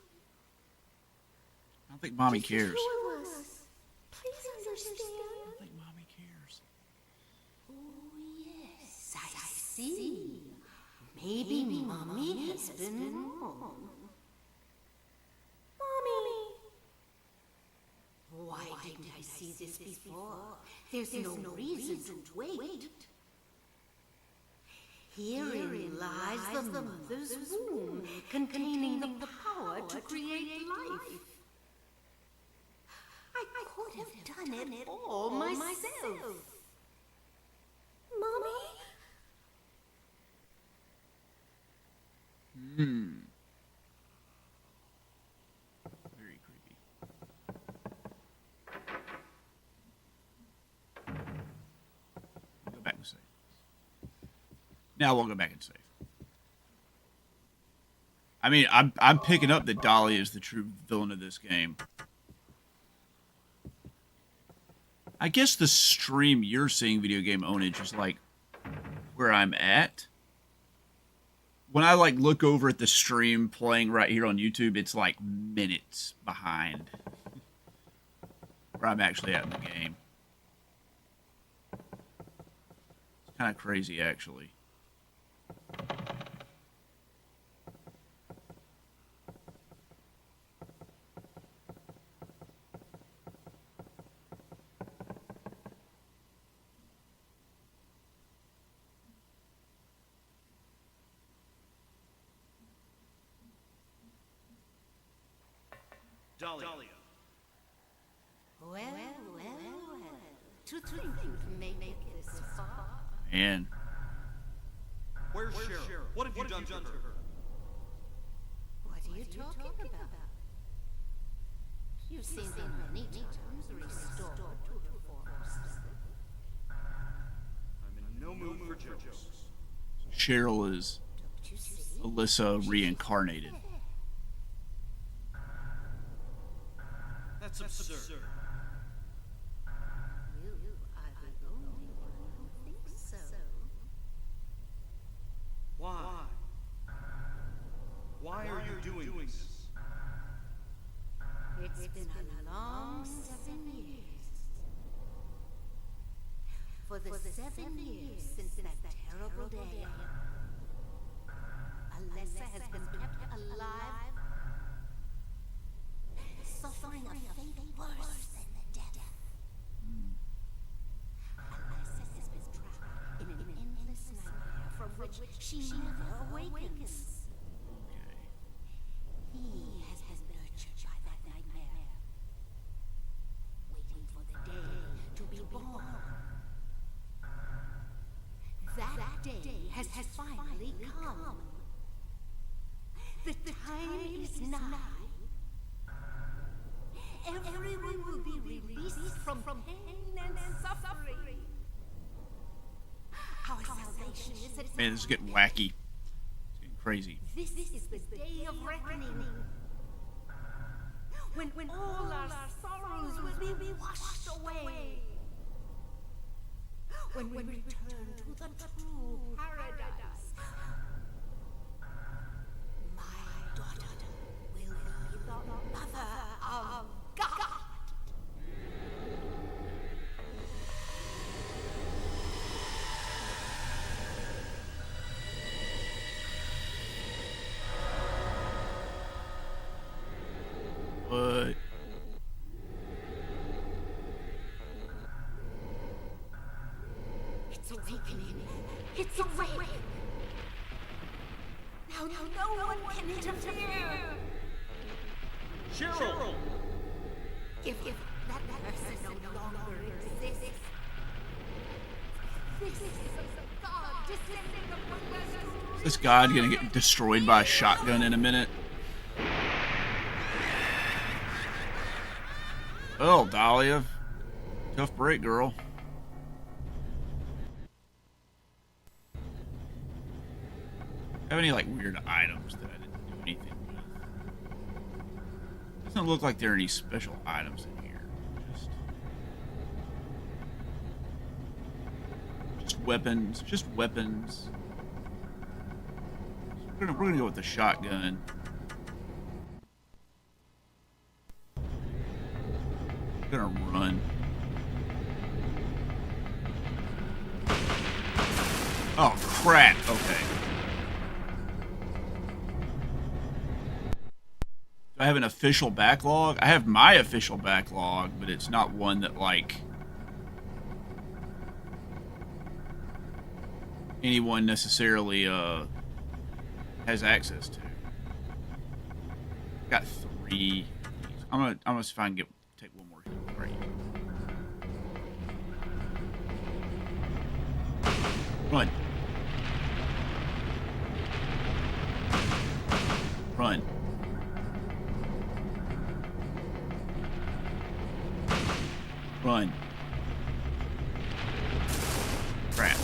I don't think Mommy Just the cares. two of us. Please understand. I don't think Mommy cares. Oh, yes, I see. Maybe Mommy has been wrong. Mommy! Why didn't I see this before? There's no reason to wait. Herein lies the mother's womb, containing the power to create life. I could have done it all myself. Mommy? Very creepy. Go back and save. Now we'll go back and save. I mean, I'm picking up that Dahlia is the true villain of this game. I guess the stream you're seeing, Video Game Ownage, is like where I'm at. When I like look over at the stream playing right here on YouTube, it's like minutes behind where I'm actually at in the game. It's kind of crazy, actually. Dahlia. Well. To think you've made it this far. Man, Where's Cheryl? What have you done to her? What are you talking about? You've seen her many times restored to her former self. I'm in no mood for jokes. Cheryl is Don't you see? Alyssa reincarnated. That's absurd. You are the only one who thinks so. Why? Why are you doing this? It's been a long 7 years. For the 7 years since that terrible day, Alessa has been kept alive, suffering a fate worse than death. Alessa has been trapped in an endless nightmare from which she never awakens. He has been nurtured by that nightmare, waiting for the day to be born. That day has finally come. The time is nigh. Everyone will be released from pain and suffering. Our salvation is at Man, this is getting wacky. It's getting crazy. This is the day of reckoning. When all our sorrows will be washed away. When we return to the true paradise. My daughter will be the mother of God. What? It's awakening. It's awake. Now no one can interfere. Cheryl! If that person no longer exists, this is a God descending upon us. Is this god gonna get destroyed by a shotgun in a minute? Oh, Dahlia. Tough break, girl. Have any like weird items that I didn't do anything with? Doesn't look like there are any special items in here. Just weapons. Just weapons. We're gonna go with the shotgun. I'm gonna run. Oh crap! Okay. Do I have an official backlog? I have my official backlog, but it's not one that like anyone necessarily has access to. Got 3. I'm gonna see if I can take one more hit. Right. Run. Run. Run. Crap.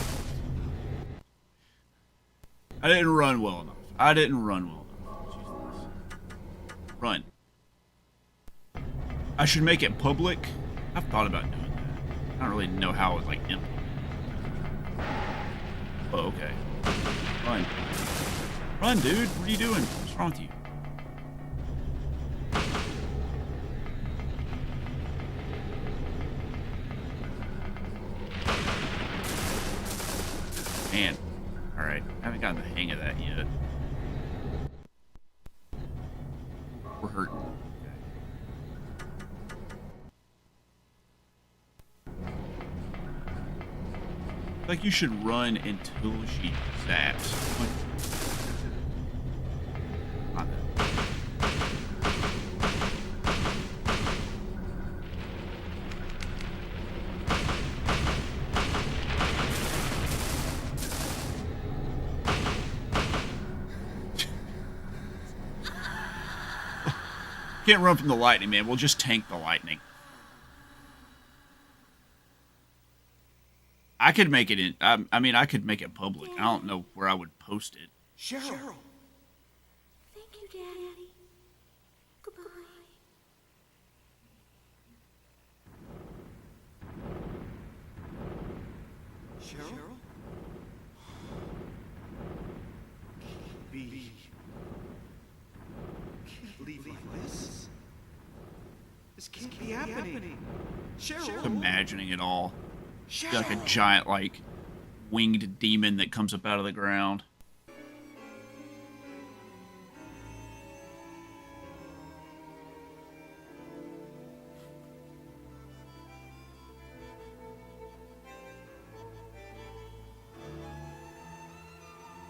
I didn't run well enough. I didn't run well enough. Jesus. Run. I should make it public. I've thought about doing that. I don't really know how it, like, implement. Oh, okay. Run. Run, dude. What are you doing? What's wrong with you? Man. Alright. I haven't gotten the hang of that yet. We're hurting. Like you should run until she zaps. Not that. Can't run from the lightning, man. We'll just tank the lightning. I could make it in. I mean, I could make it public. I don't know where I would post it. Cheryl. Thank you, Daddy. Goodbye. Cheryl? Can't believe this. This can't be happening. Cheryl? Imagining it all. Cheryl. Like a giant, like, winged demon that comes up out of the ground.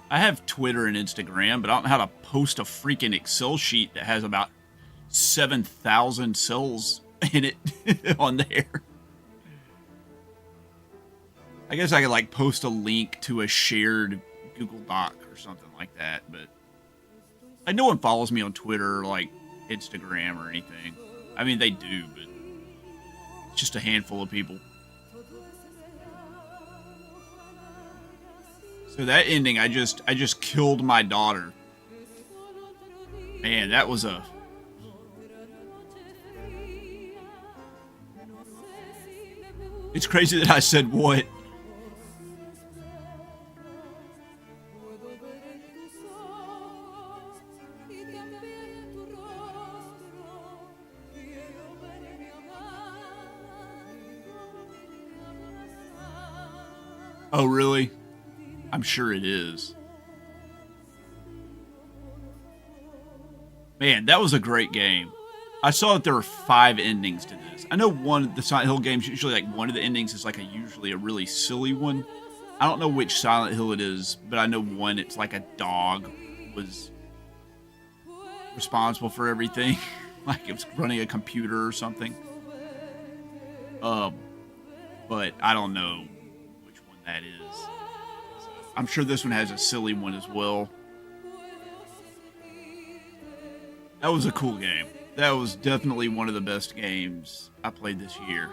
I have Twitter and Instagram, but I don't know how to post a freaking Excel sheet that has about 7,000 cells in it on there. I guess I could, like, post a link to a shared Google Doc or something like that, but like, no one follows me on Twitter or, like, Instagram or anything. I mean, they do, but it's just a handful of people. So that ending, I just killed my daughter. Man, that was a... It's crazy that I said what. Oh, really? I'm sure it is. Man, that was a great game. I saw that there were 5 endings to this. I know one of the Silent Hill games, usually like one of the endings is like usually a really silly one. I don't know which Silent Hill it is, but I know one, it's like a dog was responsible for everything. Like it was running a computer or something. But I don't know which one that is. I'm sure this one has a silly one as well. That was a cool game. That was definitely one of the best games I played this year.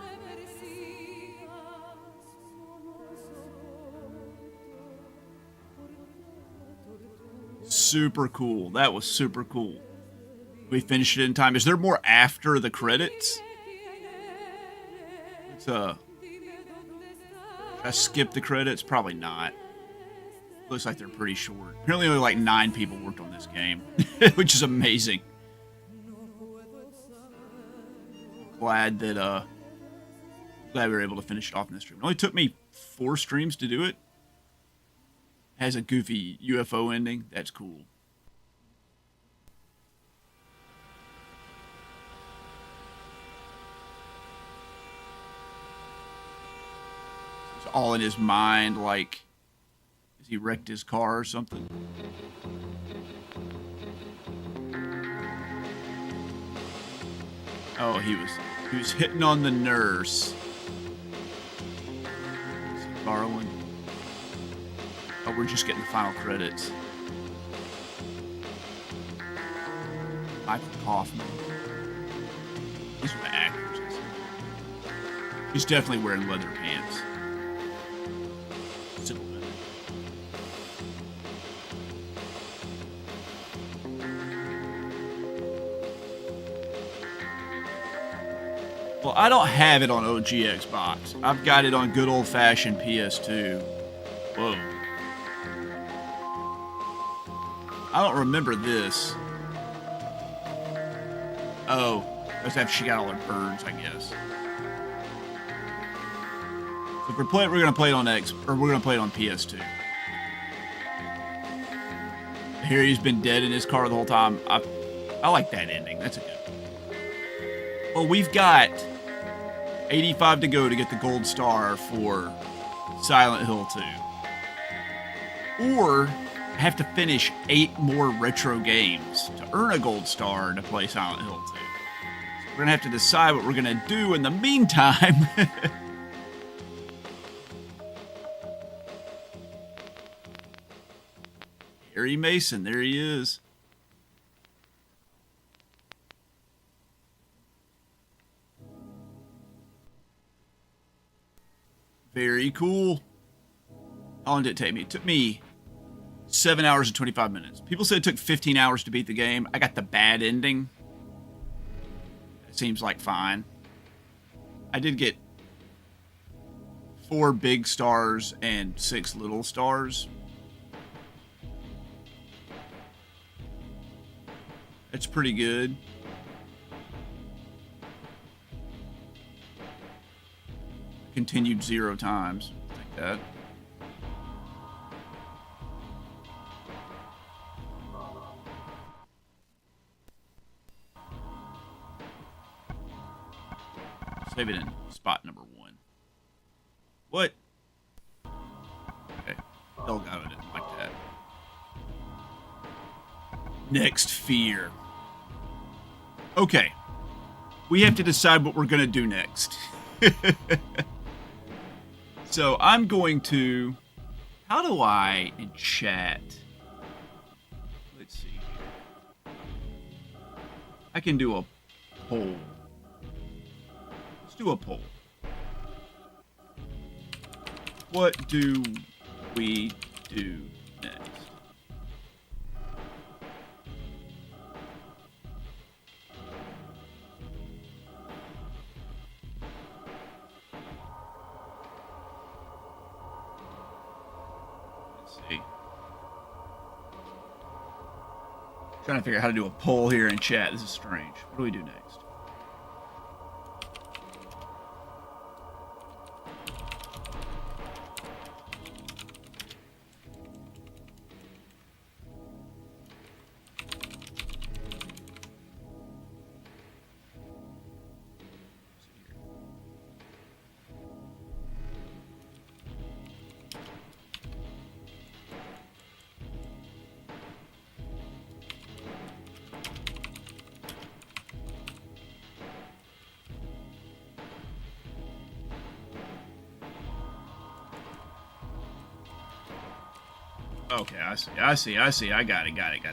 Super cool. That was super cool. We finished it in time. Is there more after the credits? Should I skip the credits? Probably not. Looks like they're pretty short. Apparently only like 9 people worked on this game, which is amazing. Glad we were able to finish it off in this stream. It only took me 4 streams to do it. Has a goofy UFO ending. That's cool. It's all in his mind, like, has he wrecked his car or something? Oh, he was hitting on the nurse. Garland. Oh, we're just getting the final credits. Michael Kaufman. These are the actors. He's definitely wearing leather pants. Just a little bit. Well, I don't have it on OG Xbox. I've got it on good old-fashioned PS2. Whoa. I don't remember this. Oh, that's after she got all her birds, I guess. So if we're gonna play it on we're gonna play it on PS2. Harry's been dead in his car the whole time. I like that ending. That's a good one. Well, we've got 85 to go to get the gold star for Silent Hill 2. Or have to finish 8 more retro games to earn a gold star to play Silent Hill 2. So we're going to have to decide what we're going to do in the meantime. Harry Mason, there he is. Very cool. How long did it take me? It took me 7 hours and 25 minutes. People said it took 15 hours to beat the game. I got the bad ending. It seems like fine. I did get 4 big stars and 6 little stars. That's pretty good. Continued 0 times. Like that. Save it in spot number 1. What? Okay. Delgado didn't like that. Next fear. Okay. We have to decide what we're going to do next. So I'm going to... How do I in chat? Let's see. I can do a poll. Let's do a poll. What do we do next? Trying to figure out how to do a poll here in chat. This is strange. What do we do next? Okay, I see. I got it. Here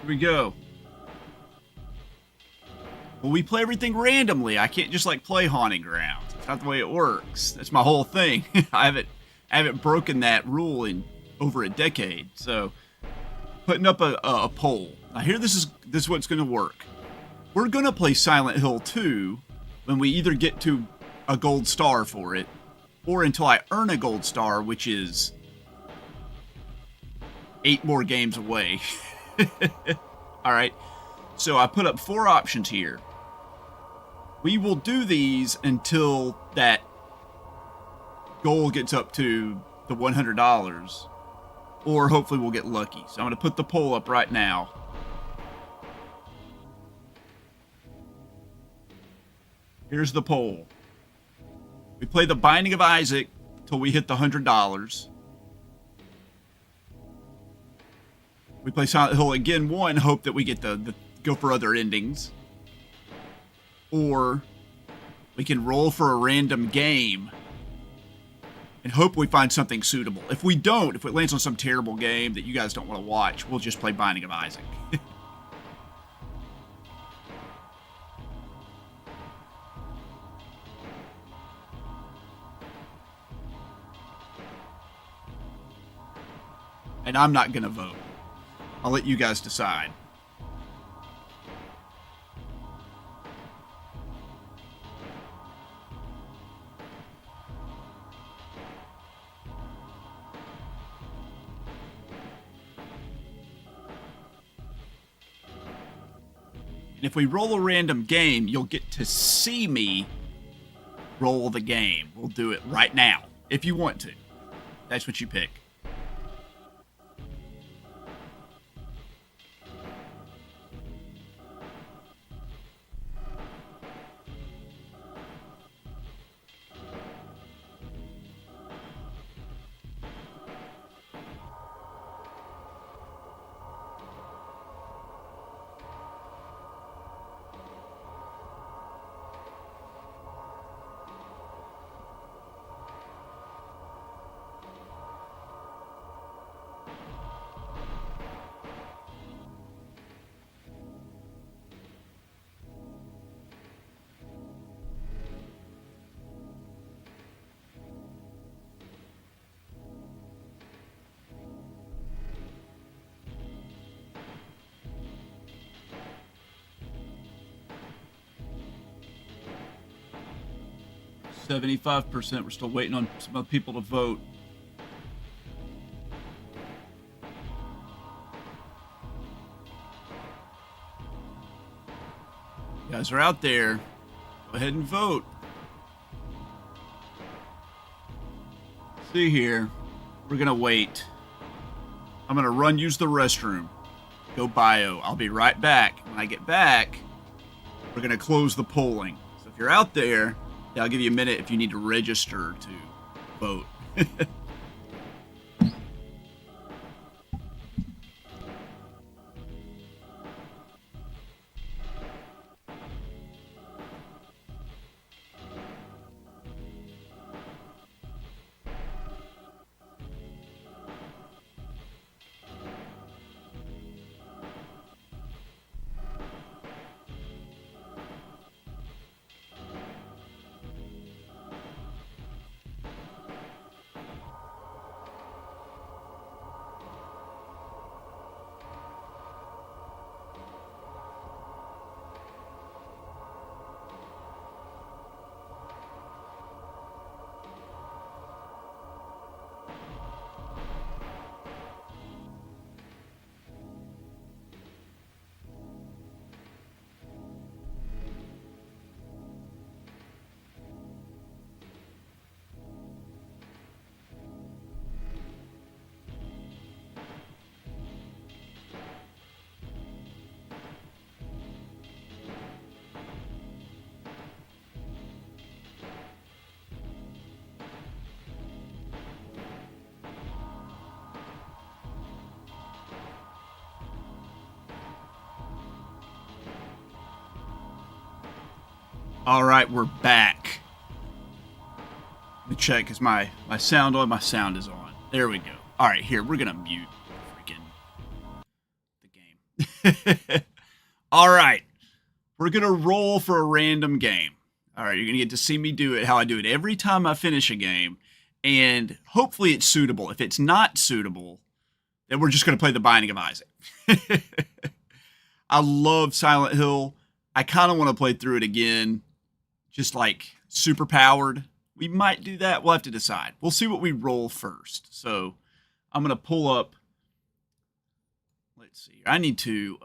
we go. Well, we play everything randomly. I can't just like play Haunting Grounds. It's not the way it works. That's my whole thing. I haven't broken that rule in over a decade. So, putting up a poll. Now here, this is what's going to work. We're going to play Silent Hill 2 when we either get to a gold star for it, or until I earn a gold star, which is 8 more games away. All right. So I put up 4 options here. We will do these until that goal gets up to the $100, or hopefully we'll get lucky. So I'm going to put the poll up right now. Here's the poll. We play The Binding of Isaac till we hit the $100. We play Silent Hill again 1, hope that we get the go for other endings. Or we can roll for a random game and hope we find something suitable. If we don't, if it lands on some terrible game that you guys don't want to watch, we'll just play Binding of Isaac. And I'm not going to vote. I'll let you guys decide. And if we roll a random game, you'll get to see me roll the game. We'll do it right now, if you want to. That's what you pick. %. We're still waiting on some other people to vote. You guys are out there. Go ahead and vote. See here. We're going to wait. I'm going to use the restroom. Go bio. I'll be right back. When I get back, we're going to close the polling. So if you're out there, I'll give you a minute if you need to register to vote. All right, we're back. Let me check, is my sound on? My sound is on. There we go. All right, here, we're going to mute the game. All right, we're going to roll for a random game. All right, you're going to get to see me do it, how I do it every time I finish a game, and hopefully it's suitable. If it's not suitable, then we're just going to play The Binding of Isaac. I love Silent Hill. I kind of want to play through it again. Just like super powered. We might do that. We'll have to decide. We'll see what we roll first. So I'm going to pull up. Let's see. I need to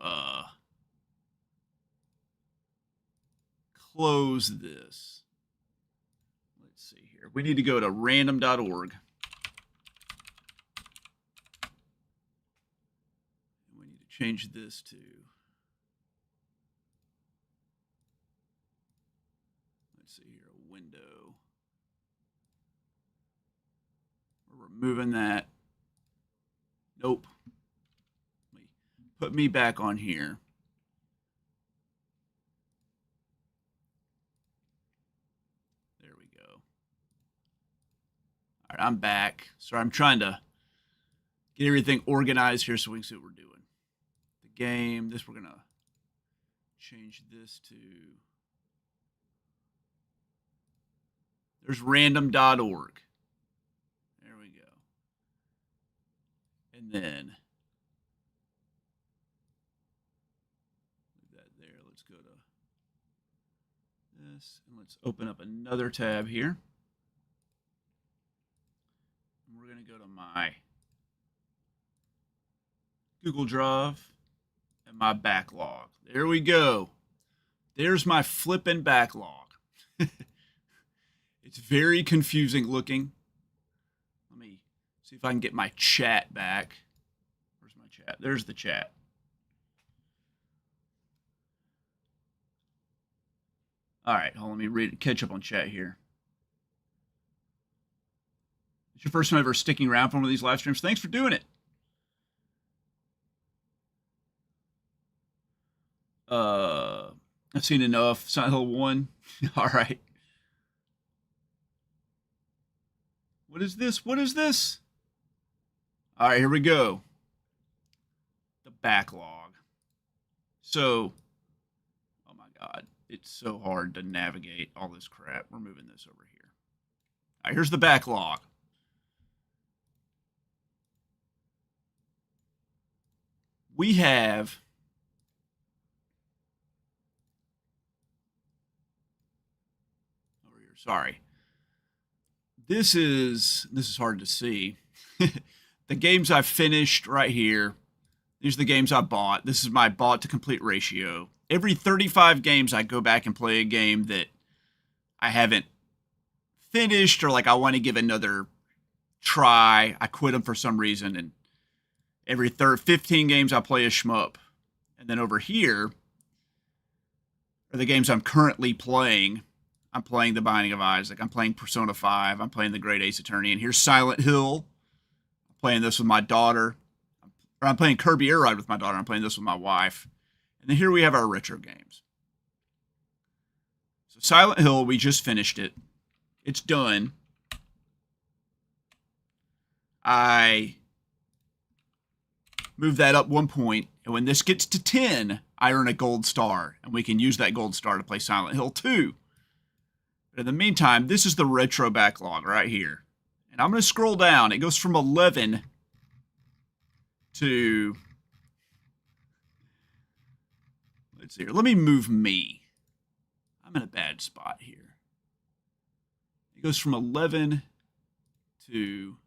close this. Let's see here. We need to go to random.org. We need to change this to. let's see here, a window. We're removing that. Nope. Put me back on here. There we go. All right, I'm back. Sorry, I'm trying to get everything organized here so we can see what we're doing. The game, this we're going to change this to... There's random.org. There we go. And then... that there. Let's go to this. And let's open up another tab here. And we're going to go to my Google Drive and my backlog. There we go. There's my flipping backlog. It's very confusing looking. Let me see if I can get my chat back. Where's my chat? There's the chat. All right, hold on, let me catch up on chat here. It's your first time ever sticking around for one of these live streams. Thanks for doing it. I've seen enough. Silent Hill 1. All right. What is this? What is this? All right, here we go. The backlog. So, oh my God. It's so hard to navigate all this crap. We're moving this over here. All right, here's the backlog. We have over here. Sorry. This is hard to see. The games I've finished right here. These are the games I bought. This is my bought to complete ratio. Every 35 games, I go back and play a game that I haven't finished or like I want to give another try. I quit them for some reason. And every 15 games, I play a shmup. And then over here are the games I'm currently playing. I'm playing The Binding of Isaac. I'm playing Persona 5. I'm playing The Great Ace Attorney. And here's Silent Hill. I'm playing this with my daughter. Or I'm playing Kirby Air Ride with my daughter. I'm playing this with my wife. And then here we have our retro games. So Silent Hill, we just finished it. It's done. I move that up 1 point. And when this gets to 10, I earn a gold star. And we can use that gold star to play Silent Hill 2. But in the meantime, this is the retro backlog right here. And I'm going to scroll down. It goes from 11 to... Let's see here. Let me move me. I'm in a bad spot here. It goes from 11 to...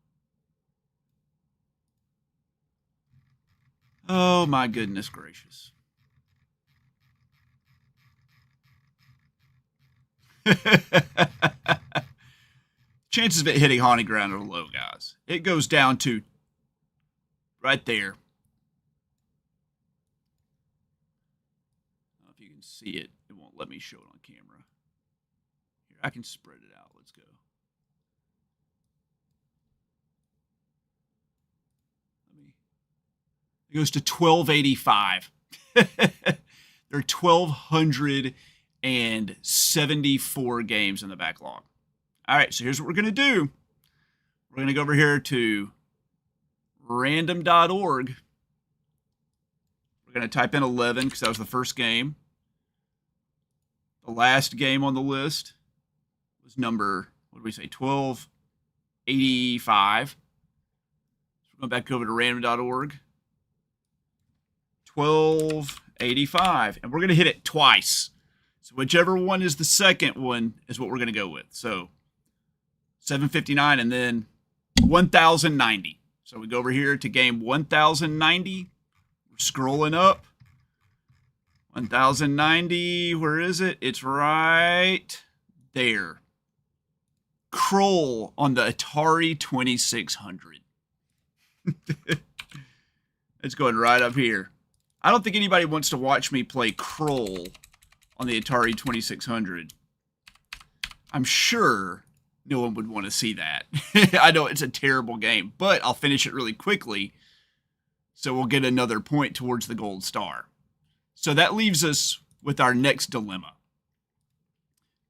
Oh, my goodness gracious. Chances of it hitting haunted ground are low, guys. It goes down to right there. I don't know if you can see it. It won't let me show it on camera. Here, I can spread it out. Let's go. It goes to 1285. There are 1,274 games in the backlog. All right, so here's what we're going to do. We're going to go over here to random.org. We're going to type in 11 because that was the first game. The last game on the list was number, what did we say, 1285. So we're going back over to random.org. 1285. And we're going to hit it twice. So whichever one is the second one is what we're going to go with. So 759 and then 1090. So we go over here to game 1090. We're scrolling up. 1090. Where is it? It's right there. Kroll on the Atari 2600. It's going right up here. I don't think anybody wants to watch me play Kroll on the Atari 2600. I'm sure no one would want to see that. I know it's a terrible game, but I'll finish it really quickly, so we'll get another point towards the gold star. So that leaves us with our next dilemma.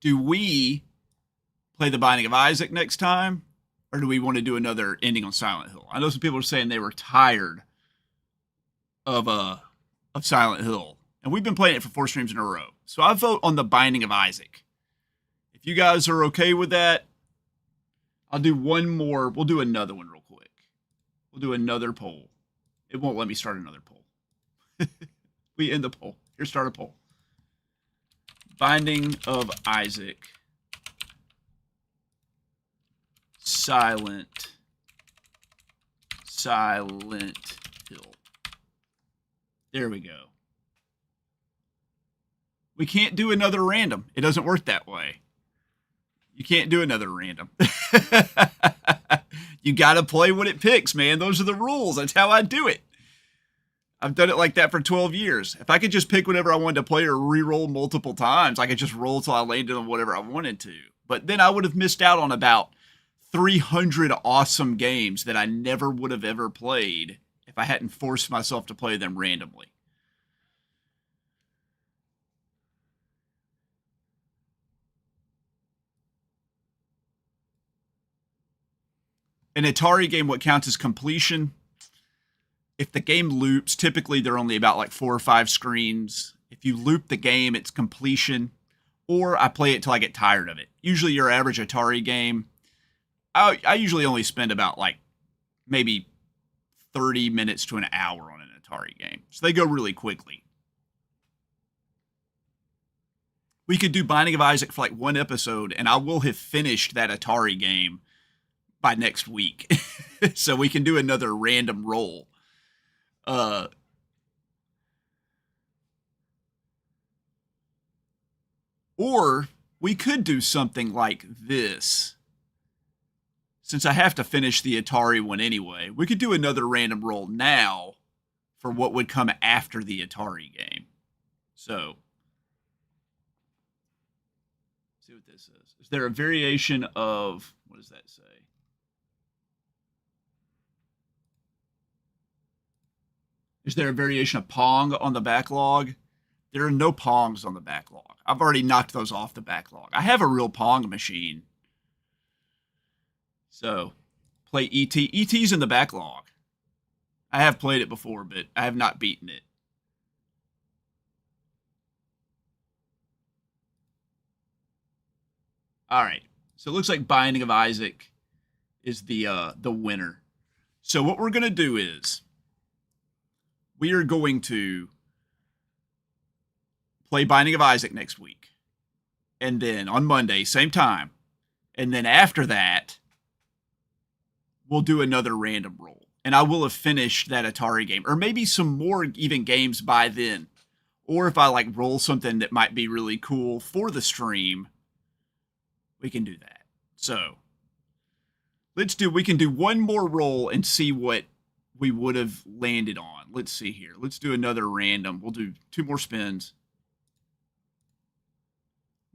Do we play The Binding of Isaac next time, or do we want to do another ending on Silent Hill? I know some people are saying they were tired of Silent Hill, and we've been playing it for 4 streams in a row. So I vote on The Binding of Isaac. If you guys are okay with that, I'll do one more. We'll do another one real quick. We'll do another poll. It won't let me start another poll. We end the poll. Here, start a poll. Binding of Isaac. Silent Hill. There we go. We can't do another random. It doesn't work that way. You can't do another random. You got to play what it picks, man. Those are the rules. That's how I do it. I've done it like that for 12 years. If I could just pick whatever I wanted to play or re-roll multiple times, I could just roll till I landed on whatever I wanted to. But then I would have missed out on about 300 awesome games that I never would have ever played if I hadn't forced myself to play them randomly. An Atari game, what counts as completion? If the game loops, typically they're only about like 4 or 5 screens. If you loop the game, it's completion. Or I play it till I get tired of it. Usually your average Atari game, I usually only spend about like maybe 30 minutes to an hour on an Atari game. So they go really quickly. We could do Binding of Isaac for like 1 episode, and I will have finished that Atari game by next week. So we can do another random roll. Or we could do something like this. Since I have to finish the Atari one anyway, we could do another random roll now for what would come after the Atari game. So, let's see what this is. Is there a variation of, what does that say? Is there a variation of Pong on the backlog? There are no Pongs on the backlog. I've already knocked those off the backlog. I have a real Pong machine. So, play E.T. E.T.'s in the backlog. I have played it before, but I have not beaten it. All right. So it looks like Binding of Isaac is the winner. So what we're going to do is we are going to play Binding of Isaac next week. And then on Monday, same time. And then after that, we'll do another random roll. And I will have finished that Atari game. Or maybe some more even games by then. Or if I like roll something that might be really cool for the stream, we can do that. So, we can do one more roll and see what we would have landed on. Let's see here. Let's do another random. We'll do 2 more spins.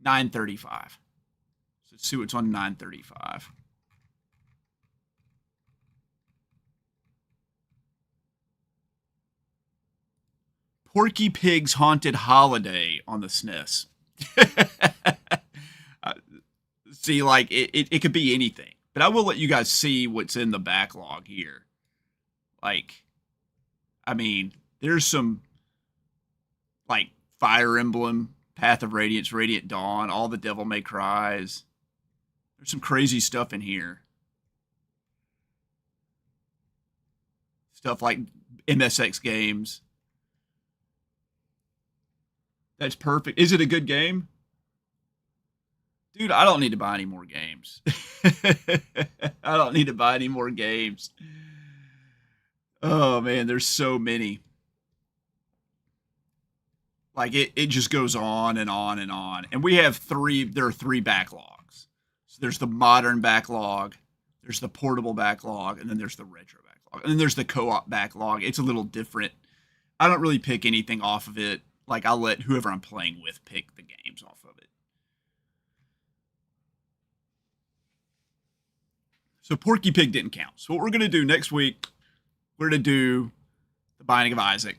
935. So let's see what's on 935. Porky Pig's Haunted Holiday on the SNES. See, like, it could be anything. But I will let you guys see what's in the backlog here. Like, I mean, there's some, like, Fire Emblem, Path of Radiance, Radiant Dawn, all the Devil May Cries. There's some crazy stuff in here. Stuff like MSX games. That's perfect. Is it a good game? Dude, I don't need to buy any more games. I don't need to buy any more games. Oh, man, there's so many. Like, it just goes on and on and on. And we have there are 3 backlogs. So there's the modern backlog, there's the portable backlog, and then there's the retro backlog. And then there's the co-op backlog. It's a little different. I don't really pick anything off of it. Like, I'll let whoever I'm playing with pick the games off of it. So Porky Pig didn't count. So what we're going to do next week, we're going to do The Binding of Isaac.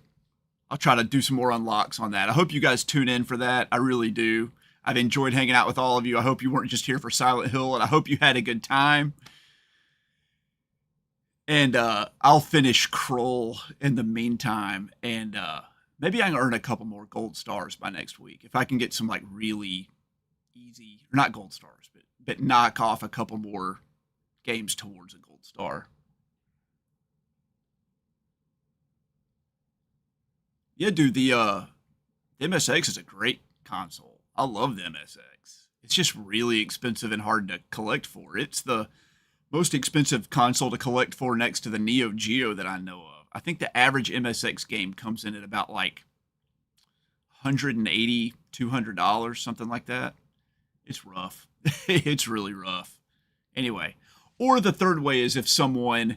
I'll try to do some more unlocks on that. I hope you guys tune in for that. I really do. I've enjoyed hanging out with all of you. I hope you weren't just here for Silent Hill, and I hope you had a good time. And I'll finish Kroll in the meantime, and maybe I can earn a couple more gold stars by next week. If I can get some like really easy, or not gold stars, but knock off a couple more games towards a gold star. Yeah, dude, the MSX is a great console. I love the MSX. It's just really expensive and hard to collect for. It's the most expensive console to collect for next to the Neo Geo that I know of. I think the average MSX game comes in at about like $180, $200, something like that. It's rough. It's really rough. Anyway, or the third way is if someone,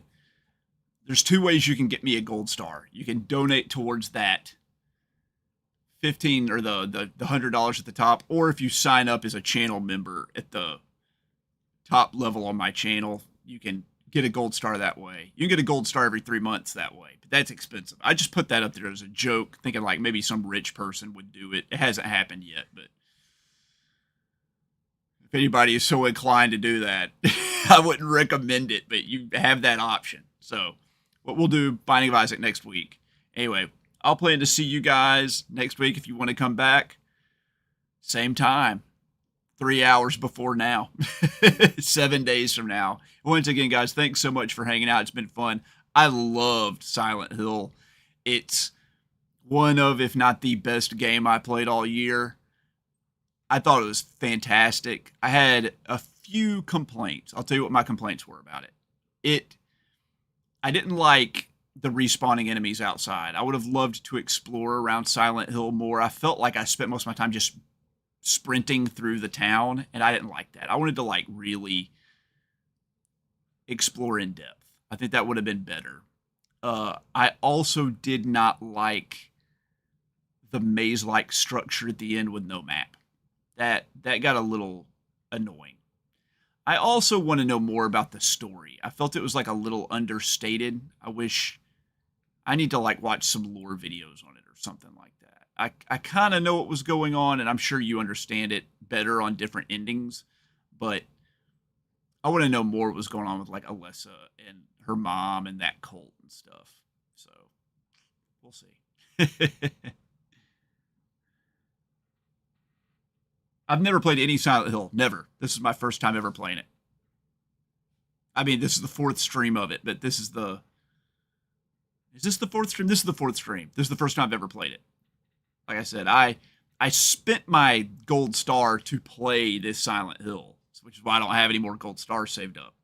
there's two ways you can get me a gold star. You can donate towards that 15 or the $100 at the top, or if you sign up as a channel member at the top level on my channel, you can get a gold star that way. You can get a gold star every 3 months that way, but that's expensive. I just put that up there as a joke, thinking like maybe some rich person would do it. It hasn't happened yet, but if anybody is so inclined to do that, I wouldn't recommend it, but you have that option. So what we'll do, Binding of Isaac next week. Anyway, I'll plan to see you guys next week if you want to come back. Same time. 3 hours before now. 7 days from now. Once again, guys, thanks so much for hanging out. It's been fun. I loved Silent Hill. It's one of, if not the best game I played all year. I thought it was fantastic. I had a few complaints. I'll tell you what my complaints were about it. I didn't like the respawning enemies outside. I would have loved to explore around Silent Hill more. I felt like I spent most of my time just sprinting through the town, and I didn't like that. I wanted to like really explore in depth. I think that would have been better. I also did not like the maze-like structure at the end with no map. That got a little annoying. I also want to know more about the story. I felt it was like a little understated. I need to like watch some lore videos on it or something like that. I kind of know what was going on, and I'm sure you understand it better on different endings, but I want to know more what was going on with like Alessa and her mom and that cult and stuff. So we'll see. I've never played any Silent Hill. Never. This is my first time ever playing it. I mean, this is the fourth stream of it, but this is the... Is this the fourth stream? This is the fourth stream. This is the first time I've ever played it. Like I said, I spent my gold star to play this Silent Hill, which is why I don't have any more gold stars saved up.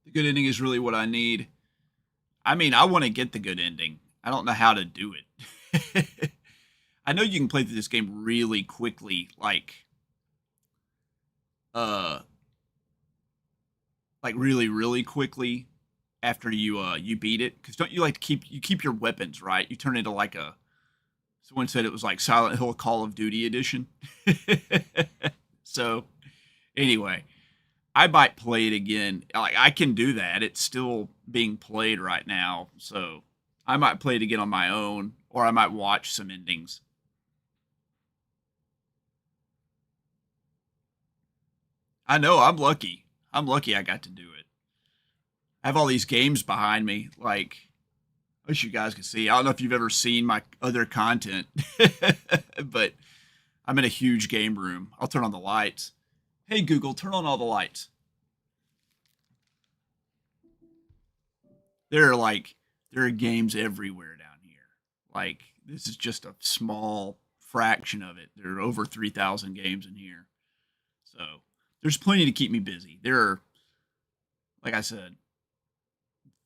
The good ending is really what I need. I mean, I want to get the good ending. I don't know how to do it. I know you can play through this game really quickly, like really, really quickly after you beat it. Because don't you like to keep your weapons, right? You turn into like someone said it was like Silent Hill Call of Duty edition. So anyway, I might play it again. Like I can do that. It's still being played right now. So I might play it again on my own, or I might watch some endings. I know, I'm lucky. I'm lucky I got to do it. I have all these games behind me. Like, I wish you guys could see. I don't know if you've ever seen my other content, but I'm in a huge game room. I'll turn on the lights. Hey, Google, turn on all the lights. There are games everywhere down here. Like, this is just a small fraction of it. There are over 3,000 games in here. So there's plenty to keep me busy. There are, like I said,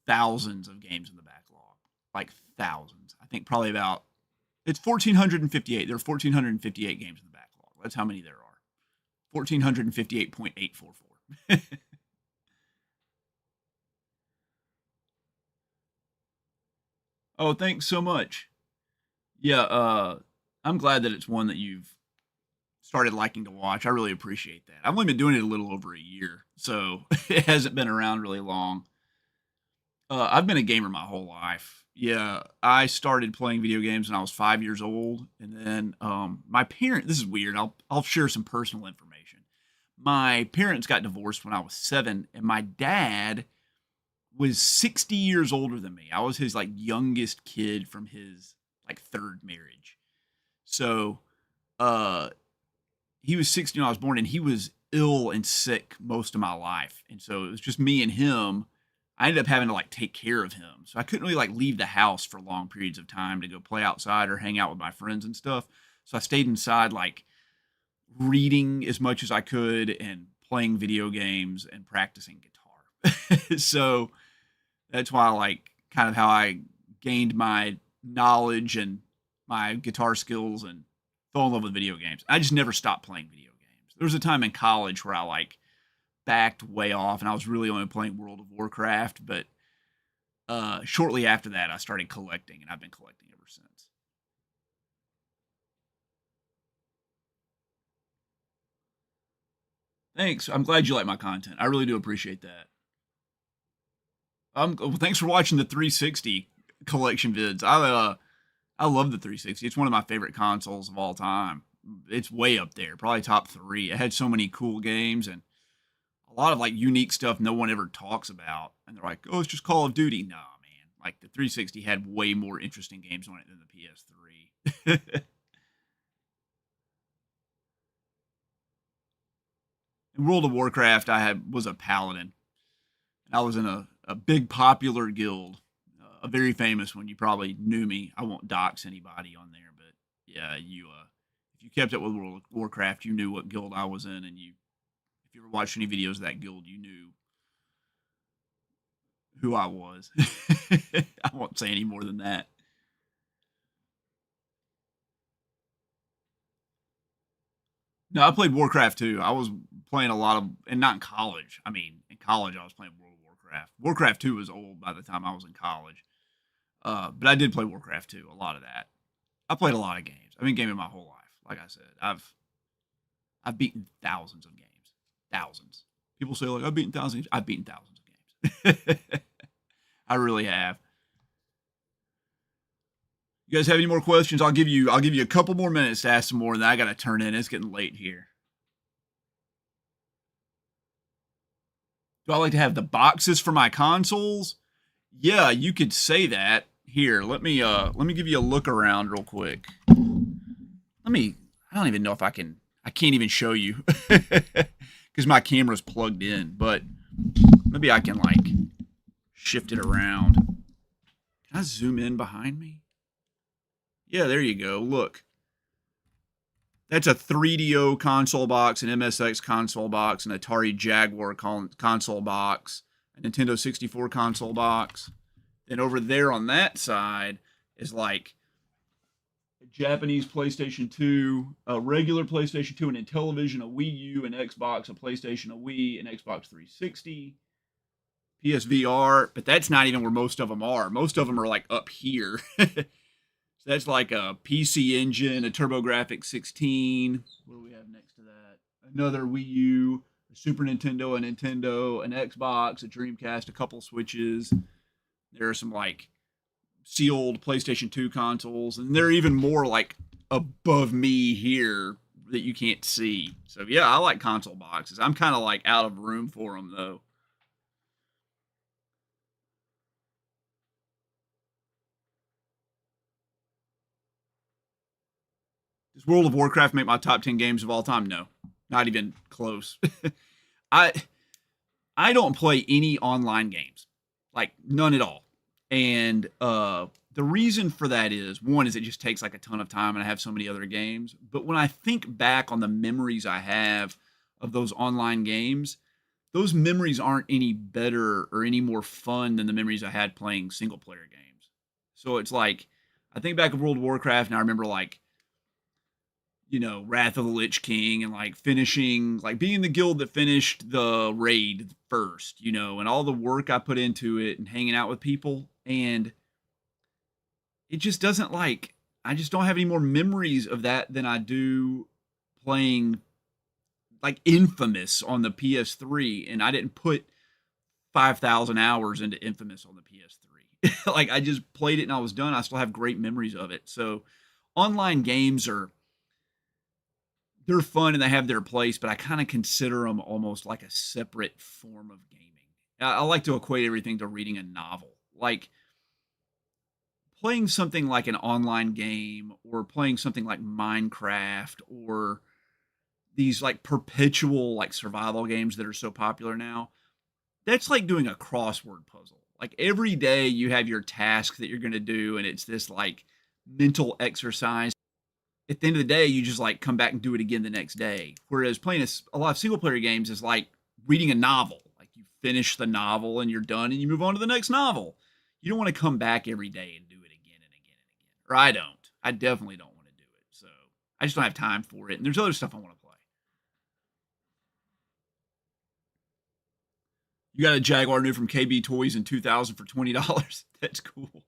thousands of games in the backlog. Like thousands. I think probably it's 1,458. There are 1,458 games in the backlog. That's how many there are. 1,458.844. Oh, thanks so much. Yeah, I'm glad that it's one that you've started liking to watch. I really appreciate that. I've only been doing it a little over a year, so it hasn't been around really long. I've been a gamer my whole life. Yeah, I started playing video games when I was 5 years old, and then my parent. This is weird. I'll share some personal information. My parents got divorced when I was 7, and my dad was 60 years older than me. I was his like youngest kid from his like third marriage. So, uh, he was 60 when I was born, and he was ill and sick most of my life. And so it was just me and him. I ended up having to like take care of him. So I couldn't really like leave the house for long periods of time to go play outside or hang out with my friends and stuff. So I stayed inside like reading as much as I could and playing video games and practicing guitar. So that's why like kind of how I gained my knowledge and my guitar skills and fell in love with video games. I just never stopped playing video games. There was a time in college where I like backed way off and I was really only playing World of Warcraft, but shortly after that I started collecting and I've been collecting ever since. Thanks. I'm glad you like my content. I really do appreciate that. Well, thanks for watching the 360 collection vids. I love the 360. It's one of my favorite consoles of all time. It's way up there, probably top 3. It had so many cool games and a lot of like unique stuff no one ever talks about. And they're like, "Oh, it's just Call of Duty." Nah, man. Like the 360 had way more interesting games on it than the PS3. In World of Warcraft, was a paladin. I was in a big popular guild, a very famous one. You probably knew me. I won't dox anybody on there, but yeah, if you kept up with World of Warcraft, you knew what guild I was in, and if you ever watched any videos of that guild, you knew who I was. I won't say any more than that. No, I played Warcraft too. I was playing a lot of, and not in college. I mean, in college, I was playing World of Warcraft. Warcraft 2 was old by the time I was in college. But I did play Warcraft 2, a lot of that. I played a lot of games. I've been gaming my whole life. Like I said, I've beaten thousands of games. Thousands. People say, like, I've beaten thousands. I've beaten thousands of games. I really have. You guys have any more questions? I'll give you a couple more minutes to ask some more, and then I gotta turn in. It's getting late here. Do I like to have the boxes for my consoles? Yeah, you could say that. Here, let me give you a look around real quick. I don't even know if I can't even show you because my camera's plugged in, but maybe I can like shift it around. Can I zoom in behind me? Yeah, there you go. Look. That's a 3DO console box, an MSX console box, an Atari Jaguar console box, a Nintendo 64 console box. Then over there on that side is like a Japanese PlayStation 2, a regular PlayStation 2, and a Intellivision, a Wii U, an Xbox, a PlayStation, a Wii, an Xbox 360, PSVR. But that's not even where most of them are. Most of them are like up here. So that's like a PC Engine, a TurboGrafx 16. What do we have next to that? Another Wii U, a Super Nintendo, a Nintendo, an Xbox, a Dreamcast, a couple Switches. There are some like sealed PlayStation 2 consoles, and there are even more like above me here that you can't see. So yeah, I like console boxes. I'm kind of like out of room for them though. Does World of Warcraft make my top 10 games of all time? No, not even close. I I don't play any online games, like none at all. And the reason for that is one is it just takes like a ton of time, and I have so many other games. But when I think back on the memories I have of those online games, those memories aren't any better or any more fun than the memories I had playing single player games. So it's like I think back of World of Warcraft, and I remember like Wrath of the Lich King and like finishing, like being the guild that finished the raid first, and all the work I put into it and hanging out with people. And it just doesn't like, I just don't have any more memories of that than I do playing like Infamous on the PS3, and I didn't put 5,000 hours into Infamous on the PS3. Like I just played it and I was done. I still have great memories of it. So online games are, they're fun and they have their place, but I kind of consider them almost like a separate form of gaming. I like to equate everything to reading a novel. Like playing something like an online game or playing something like Minecraft or these like perpetual like survival games that are so popular now. That's like doing a crossword puzzle. Like every day you have your task that you're going to do and it's this like mental exercise. At the end of the day, you just like come back and do it again the next day. Whereas playing a lot of single player games is like reading a novel. Like you finish the novel and you're done and you move on to the next novel. You don't want to come back every day and do it again and again and again. Or I don't. I definitely don't want to do it. So I just don't have time for it. And there's other stuff I want to play. You got a Jaguar new from KB Toys in 2000 for $20. That's cool.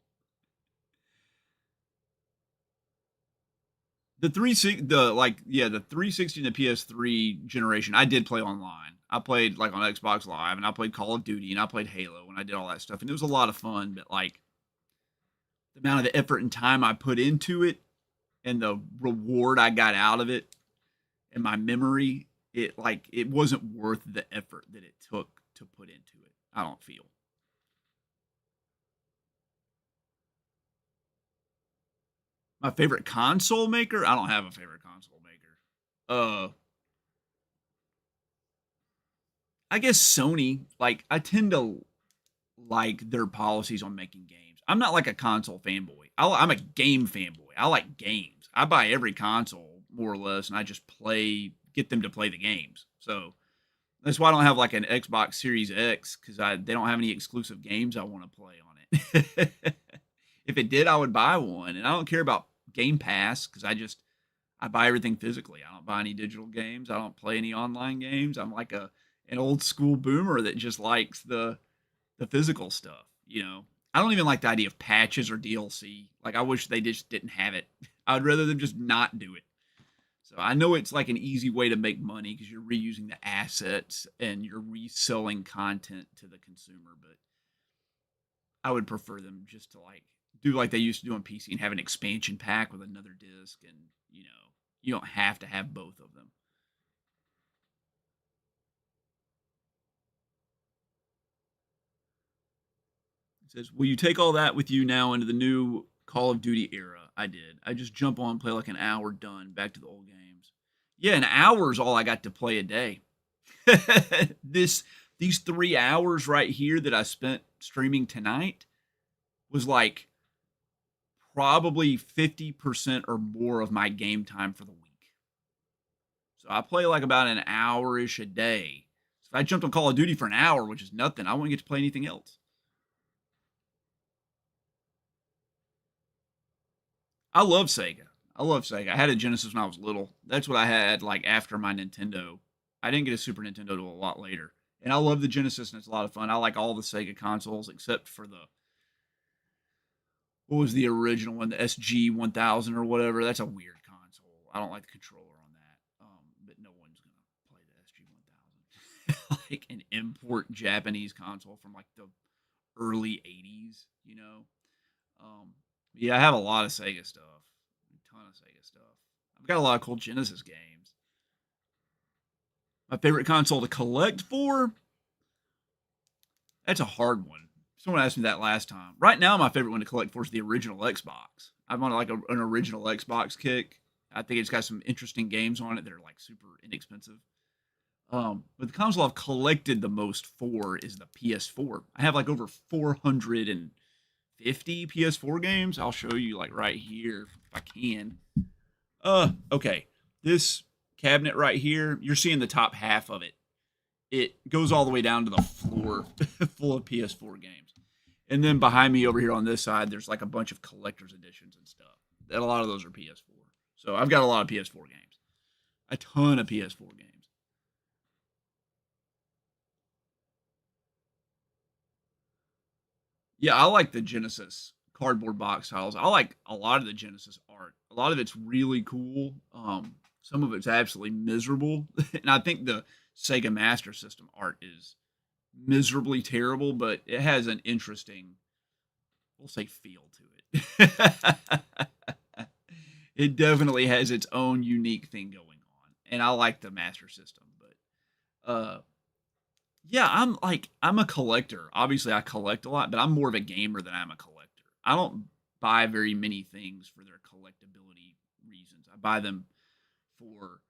The 360 and the PS3 generation, I did play online. I played like on Xbox Live and I played Call of Duty and I played Halo and I did all that stuff and it was a lot of fun, but like the amount of effort and time I put into it and the reward I got out of it and my memory, it wasn't worth the effort that it took to put into it. I don't feel. My favorite console maker? I don't have a favorite console maker. I guess Sony. Like I tend to like their policies on making games. I'm not like a console fanboy. I'm a game fanboy. I like games. I buy every console more or less, and I just get them to play the games. So that's why I don't have like an Xbox Series X because they don't have any exclusive games I want to play on it. If it did, I would buy one, and I don't care about Game Pass because I buy everything physically. I don't buy any digital games. I don't play any online games. I'm like an old school boomer that just likes the physical stuff. You know, I don't even like the idea of patches or DLC. Like I wish they just didn't have it. I'd rather them just not do it. So I know it's like an easy way to make money because you're reusing the assets and you're reselling content to the consumer, but I would prefer them just to like do like they used to do on PC and have an expansion pack with another disc, and you don't have to have both of them. It says, will you take all that with you now into the new Call of Duty era? I did. I just jump on, play like an hour, done, back to the old games. Yeah, an hour is all I got to play a day. These 3 hours right here that I spent streaming tonight was like probably 50% or more of my game time for the week. So I play like about an hour-ish a day. So if I jumped on Call of Duty for an hour, which is nothing, I wouldn't get to play anything else. I love Sega. I had a Genesis when I was little. That's what I had like after my Nintendo. I didn't get a Super Nintendo till a lot later. And I love the Genesis and it's a lot of fun. I like all the Sega consoles except for what was the original one, the SG-1000 or whatever. That's a weird console. I don't like the controller on that. But no one's going to play the SG-1000. Like an import Japanese console from like the early 80s, Yeah, I have a lot of Sega stuff. A ton of Sega stuff. I've got a lot of cool Genesis games. My favorite console to collect for? That's a hard one. Someone asked me that last time. Right now, my favorite one to collect for is the original Xbox. I'm on like an original Xbox kick. I think it's got some interesting games on it that are like super inexpensive. But the console I've collected the most for is the PS4. I have like over 450 PS4 games. I'll show you like right here if I can. Okay. This cabinet right here, you're seeing the top half of it. It goes all the way down to the floor full of PS4 games. And then behind me over here on this side, there's like a bunch of collector's editions and stuff. And a lot of those are PS4. So I've got a lot of PS4 games. A ton of PS4 games. Yeah, I like the Genesis cardboard box tiles. I like a lot of the Genesis art. A lot of it's really cool. Some of it's absolutely miserable, and I think the Sega Master System art is miserably terrible, but it has an interesting, we'll say, feel to it. It definitely has its own unique thing going on, and I like the Master System. But yeah, I'm a collector. Obviously, I collect a lot, but I'm more of a gamer than I'm a collector. I don't buy very many things for their collectability reasons. I buy them for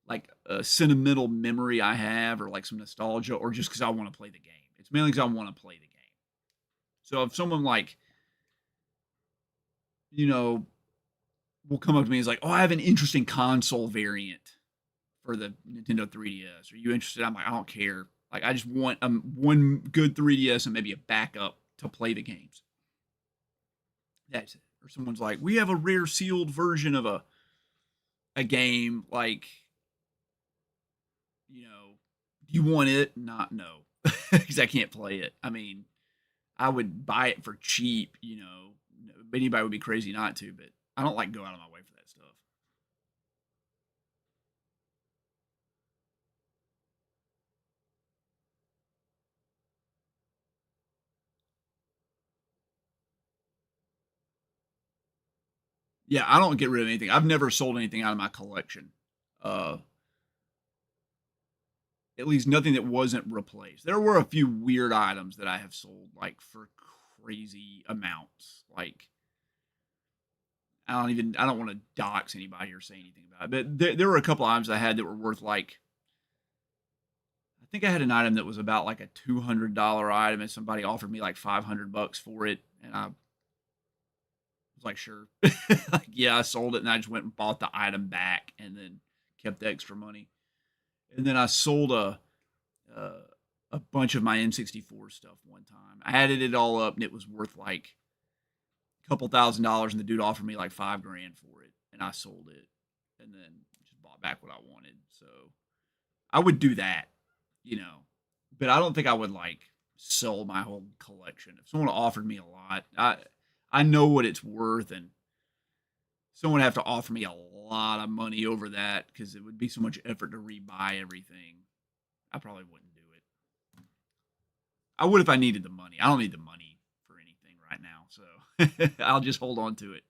like a sentimental memory I have, or like some nostalgia, or just because I want to play the game. It's mainly because I want to play the game. So if someone like, you know, will come up to me and is like, "Oh, I have an interesting console variant for the Nintendo 3DS. Are you interested?" I'm like, "I don't care. Like, I just want one good 3DS and maybe a backup to play the games." That's it. Or someone's like, "We have a rare sealed version of a game. Like, you know, do you want it?" Not no, because I can't play it. I mean, I would buy it for cheap. You know, anybody would be crazy not to, but I don't like go out of my way for that stuff. Yeah, I don't get rid of anything. I've never sold anything out of my collection. Uh, at least nothing that wasn't replaced. There were a few weird items that I have sold, like for crazy amounts. Like, I don't want to dox anybody or say anything about it, but there were a couple items I had that were worth like, I think I had an item that was about like a $200 item, and somebody offered me like $500 for it, and I was like, sure. Like, yeah, I sold it, and I just went and bought the item back, and then kept the extra money. And then I sold uh, a bunch of my N64 stuff one time. I added it all up, and it was worth like a couple $1,000s, and the dude offered me like $5,000 for it, and I sold it, and then just bought back what I wanted. So I would do that, you know, but I don't think I would like sell my whole collection. If someone offered me a lot, I know what it's worth, and someone would have to offer me a lot of money over that because it would be so much effort to rebuy everything. I probably wouldn't do it. I would if I needed the money. I don't need the money for anything right now, so I'll just hold on to it.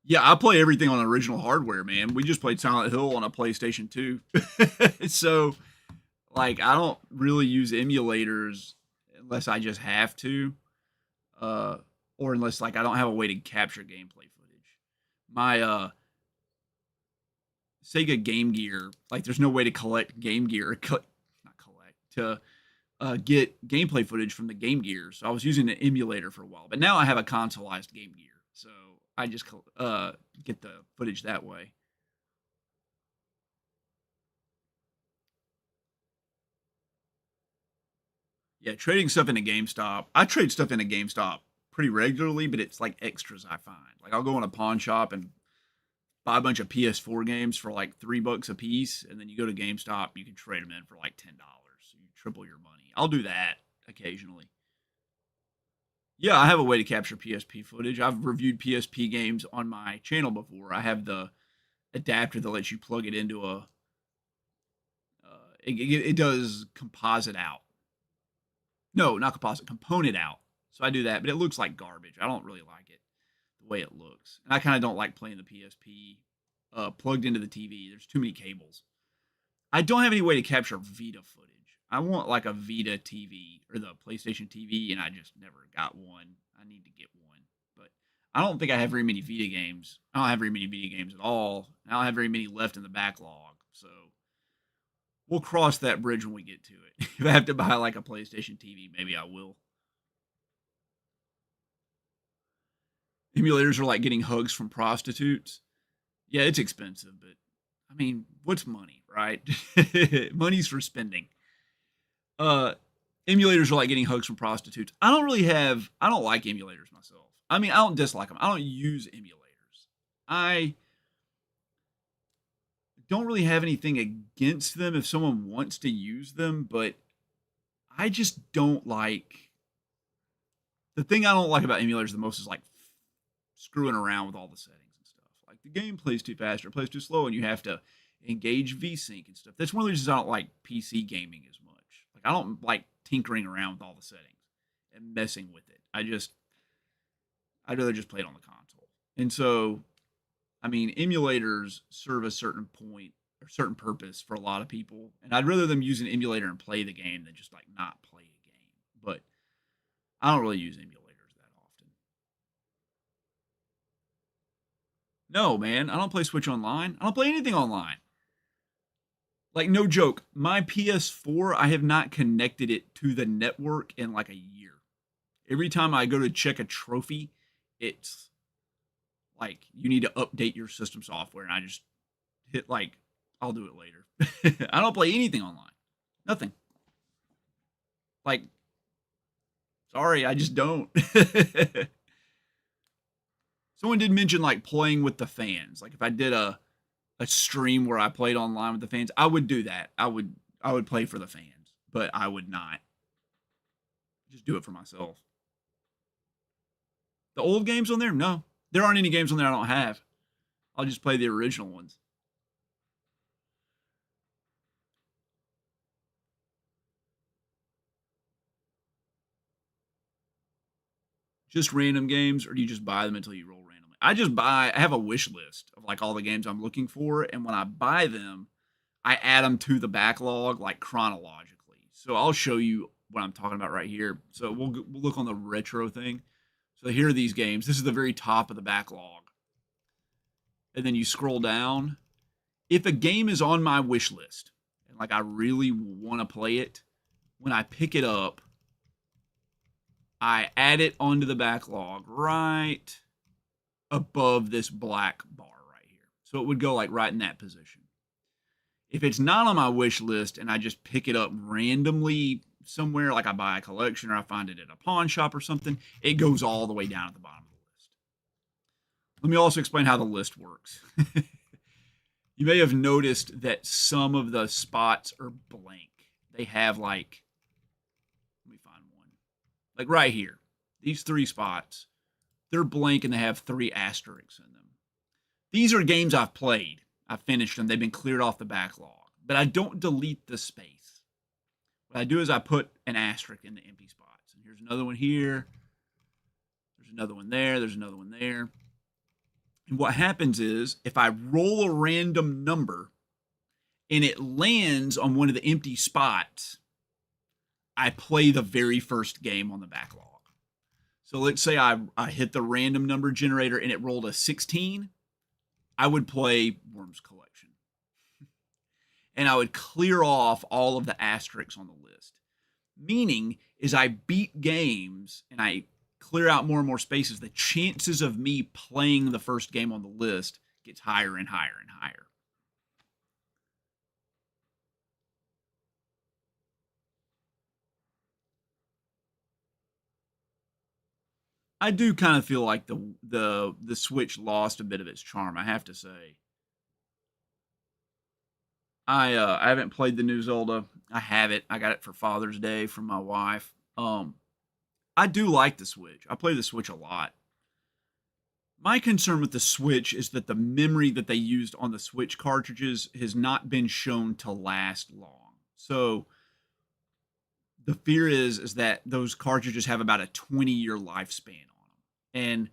Yeah, I play everything on original hardware, man. We just played Silent Hill on a PlayStation 2. So, like, I don't really use emulators unless I just have to, or unless, like, I don't have a way to capture gameplay footage. My Sega Game Gear, like, there's no way to collect Game Gear, not collect, to get gameplay footage from the Game Gear. So I was using an emulator for a while, but now I have a consoleized Game Gear. So I just get the footage that way. Yeah, trading stuff into GameStop. I trade stuff into GameStop pretty regularly, but it's like extras I find. Like, I'll go in a pawn shop and buy a bunch of PS4 games for like $3 a piece, and then you go to GameStop, you can trade them in for like $10. So you triple your money. I'll do that occasionally. Yeah, I have a way to capture PSP footage. I've reviewed PSP games on my channel before. I have the adapter that lets you plug it into it does composite out. No, not composite, component out. So I do that, but it looks like garbage. I don't really like it the way it looks. And I kind of don't like playing the PSP plugged into the TV. There's too many cables. I don't have any way to capture Vita footage. I want like a Vita TV or the PlayStation TV, and I just never got one. I need to get one. But I don't think I have very many Vita games. I don't have very many Vita games at all. I don't have very many left in the backlog. So we'll cross that bridge when we get to it. If I have to buy like a PlayStation TV, maybe I will. Emulators are like getting hugs from prostitutes. Yeah, it's expensive, but I mean, what's money, right? Money's for spending. Uh, Emulators are like getting hugs from prostitutes. I don't like emulators myself. I mean, I don't dislike them. I don't use emulators. I don't really have anything against them if someone wants to use them, but I just don't like the thing I don't like about emulators the most is like screwing around with all the settings and stuff. Like the game plays too fast or plays too slow, and you have to engage VSync and stuff. That's one of the reasons I don't like PC gaming as much. Like I don't like tinkering around with all the settings and messing with it. I'd rather just play it on the console. And so, I mean, emulators serve a certain point or certain purpose for a lot of people, and I'd rather them use an emulator and play the game than just like not play a game. But I don't really use emulators that often. No, man, I don't play Switch Online. I don't play anything online. Like, no joke, my PS4, I have not connected it to the network in like a year. Every time I go to check a trophy, it's like, you need to update your system software, and I just hit like, I'll do it later. I don't play anything online. Nothing. Like, sorry, I just don't. Someone did mention like playing with the fans. Like if I did a stream where I played online with the fans, I would do that. I would play for the fans, but I would not just do it for myself. The old games on there? No. There aren't any games on there I don't have. I'll just play the original ones. Just random games, or do you just buy them until you roll randomly? I have a wish list of like all the games I'm looking for, and when I buy them, I add them to the backlog like chronologically. So I'll show you what I'm talking about right here. So we'll look on the retro thing. So here are these games. This is the very top of the backlog. And then you scroll down. If a game is on my wish list, and like I really want to play it, when I pick it up, I add it onto the backlog right above this black bar right here. So it would go like right in that position. If it's not on my wish list and I just pick it up randomly somewhere, like I buy a collection or I find it at a pawn shop or something, it goes all the way down at the bottom of the list. Let me also explain how the list works. You may have noticed that some of the spots are blank. They have like, let me find one. Like right here, these 3 spots, they're blank and they have 3 asterisks in them. These are games I've played. I've finished them. They've been cleared off the backlog. But I don't delete the space. What I do is I put an asterisk in the empty spots. And here's another one here. There's another one there. There's another one there. And what happens is if I roll a random number and it lands on one of the empty spots, I play the very first game on the backlog. So let's say I hit the random number generator and it rolled a 16. I would play Worms Collection. And I would clear off all of the asterisks on the list. Meaning, as I beat games and I clear out more and more spaces, the chances of me playing the first game on the list gets higher and higher and higher. I do kind of feel like the Switch lost a bit of its charm, I have to say. I haven't played the new Zelda. I have it. I got it for Father's Day from my wife. I do like the Switch. I play the Switch a lot. My concern with the Switch is that the memory that they used on the Switch cartridges has not been shown to last long. So the fear is that those cartridges have about a 20-year lifespan on them. And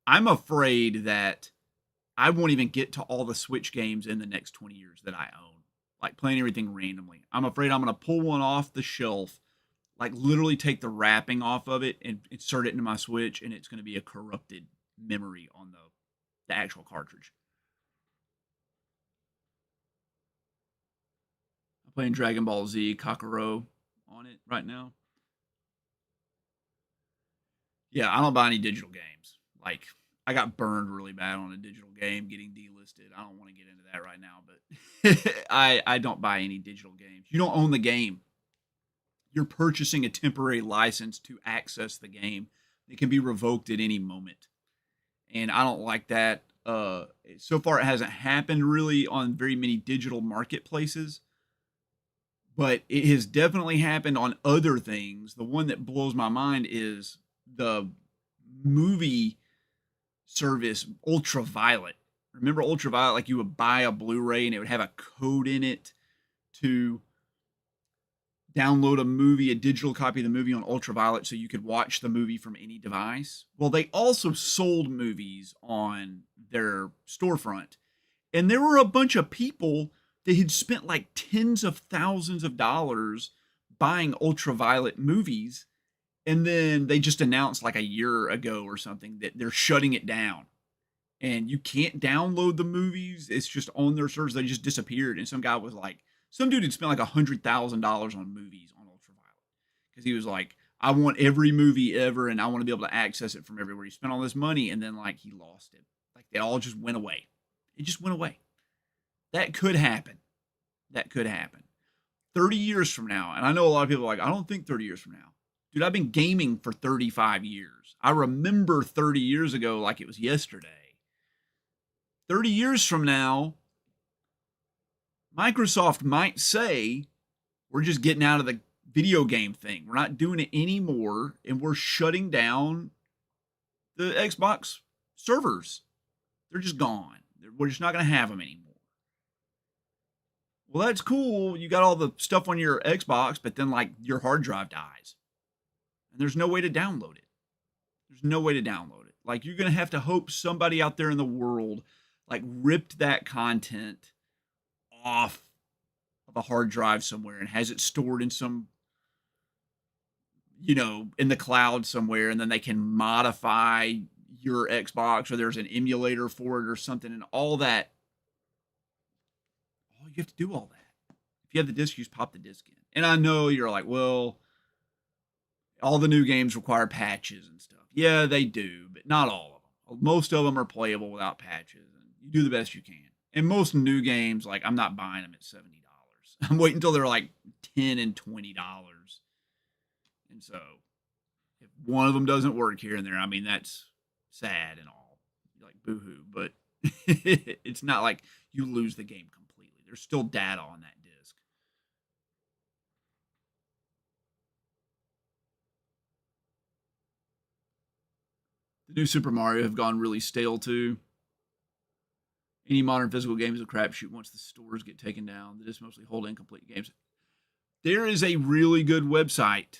I'm afraid that I won't even get to all the Switch games in the next 20 years that I own. Like playing everything randomly. I'm afraid I'm going to pull one off the shelf, like literally take the wrapping off of it and insert it into my Switch, and it's going to be a corrupted memory on the actual cartridge. I'm playing Dragon Ball Z Kakarot on it right now. Yeah, I don't buy any digital games. Like, I got burned really bad on a digital game getting delisted. I don't want to get into that right now, but I don't buy any digital games. You don't own the game. You're purchasing a temporary license to access the game. It can be revoked at any moment. And I don't like that. So far, it hasn't happened really on very many digital marketplaces. But it has definitely happened on other things. The one that blows my mind is the movie service Ultraviolet. Remember Ultraviolet? Like you would buy a Blu-ray and it would have a code in it to download a movie, a digital copy of the movie on Ultraviolet so you could watch the movie from any device. Well, they also sold movies on their storefront. And there were a bunch of people that had spent like tens of thousands of dollars buying Ultraviolet movies. And then they just announced like a year ago or something that they're shutting it down. And you can't download the movies. It's just on their servers. They just disappeared. And some guy was like, some dude had spent like $100,000 on movies on Ultraviolet. Because he was like, I want every movie ever and I want to be able to access it from everywhere. He spent all this money and then like he lost it. Like they all just went away. It just went away. That could happen. That could happen. 30 years from now, and I know a lot of people are like, I don't think 30 years from now. Dude, I've been gaming for 35 years. I remember 30 years ago like it was yesterday. 30 years from now, Microsoft might say, we're just getting out of the video game thing. We're not doing it anymore, and we're shutting down the Xbox servers. They're just gone. We're just not going to have them anymore. Well, that's cool. You got all the stuff on your Xbox, but then like your hard drive dies. And there's no way to download it. There's no way to download it. Like you're going to have to hope somebody out there in the world like ripped that content off of a hard drive somewhere and has it stored in some, you know, in the cloud somewhere, and then they can modify your Xbox or there's an emulator for it or something, and all that. Oh, you have to do all that. If you have the disc, you just pop the disc in. And I know you're like, well, all the new games require patches and stuff. Yeah, they do, but not all of them. Most of them are playable without patches, and you do the best you can. And most new games, like I'm not buying them at $70. I'm waiting until they're like $10 and $20. And so if one of them doesn't work here and there, I mean, that's sad and all. Like boohoo, but it's not like you lose the game completely. There's still data on that disc. The new Super Mario have gone really stale too. Any modern physical game is a crapshoot once the stores get taken down. They just mostly hold incomplete games. There is a really good website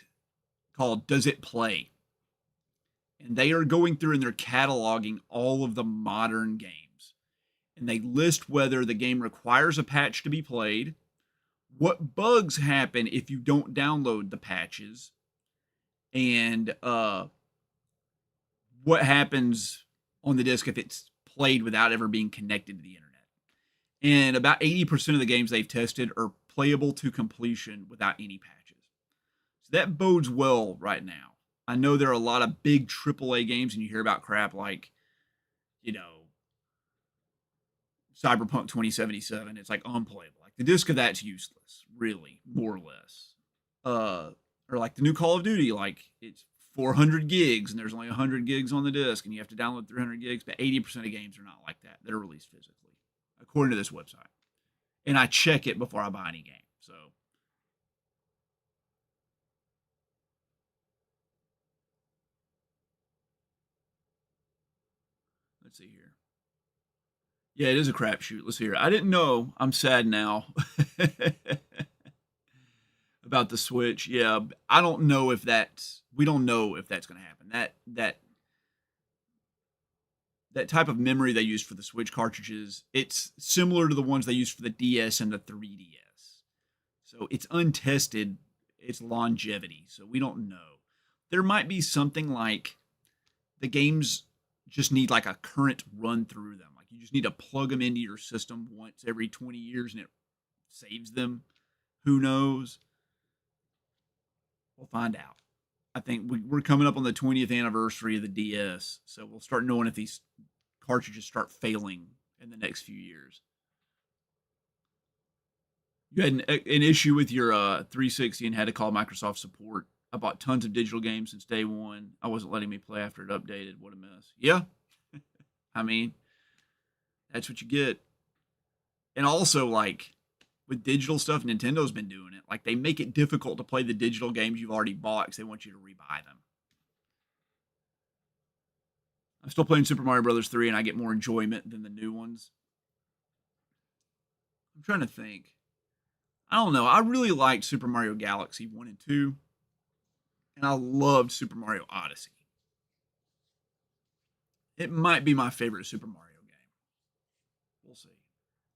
called Does It Play? And they are going through and they're cataloging all of the modern games. And they list whether the game requires a patch to be played, what bugs happen if you don't download the patches, and what happens on the disc if it's played without ever being connected to the internet. And about 80% of the games they've tested are playable to completion without any patches. So that bodes well right now. I know there are a lot of big AAA games, and you hear about crap like, you know, Cyberpunk 2077. It's like unplayable. Like the disc of that's useless, really, more or less. Or like the new Call of Duty, like it's 400 gigs and there's only 100 gigs on the disc and you have to download 300 gigs, but 80% of games are not like that. They're released physically, according to this website. And I check it before I buy any game. So let's see here. Yeah, it is a crapshoot. Let's see here. I didn't know. I'm sad now about the Switch. Yeah, I don't know if that's. We don't know if that's going to happen. That type of memory they use for the Switch cartridges, it's similar to the ones they use for the DS and the 3DS. So it's untested. Its longevity. So we don't know. There might be something like the games just need like a current run through them. Like you just need to plug them into your system once every 20 years and it saves them. Who knows? We'll find out. I think we're coming up on the 20th anniversary of the DS, so we'll start knowing if these cartridges start failing in the next few years. You had an issue with your 360 and had to call Microsoft support. I bought tons of digital games since day one. I wasn't letting me play after it updated. What a mess. Yeah. I mean, that's what you get. And also, like, with digital stuff, Nintendo's been doing it. Like, they make it difficult to play the digital games you've already bought because they want you to rebuy them. I'm still playing Super Mario Brothers 3, and I get more enjoyment than the new ones. I'm trying to think. I don't know. I really liked Super Mario Galaxy 1 and 2, and I loved Super Mario Odyssey. It might be my favorite Super Mario game. We'll see.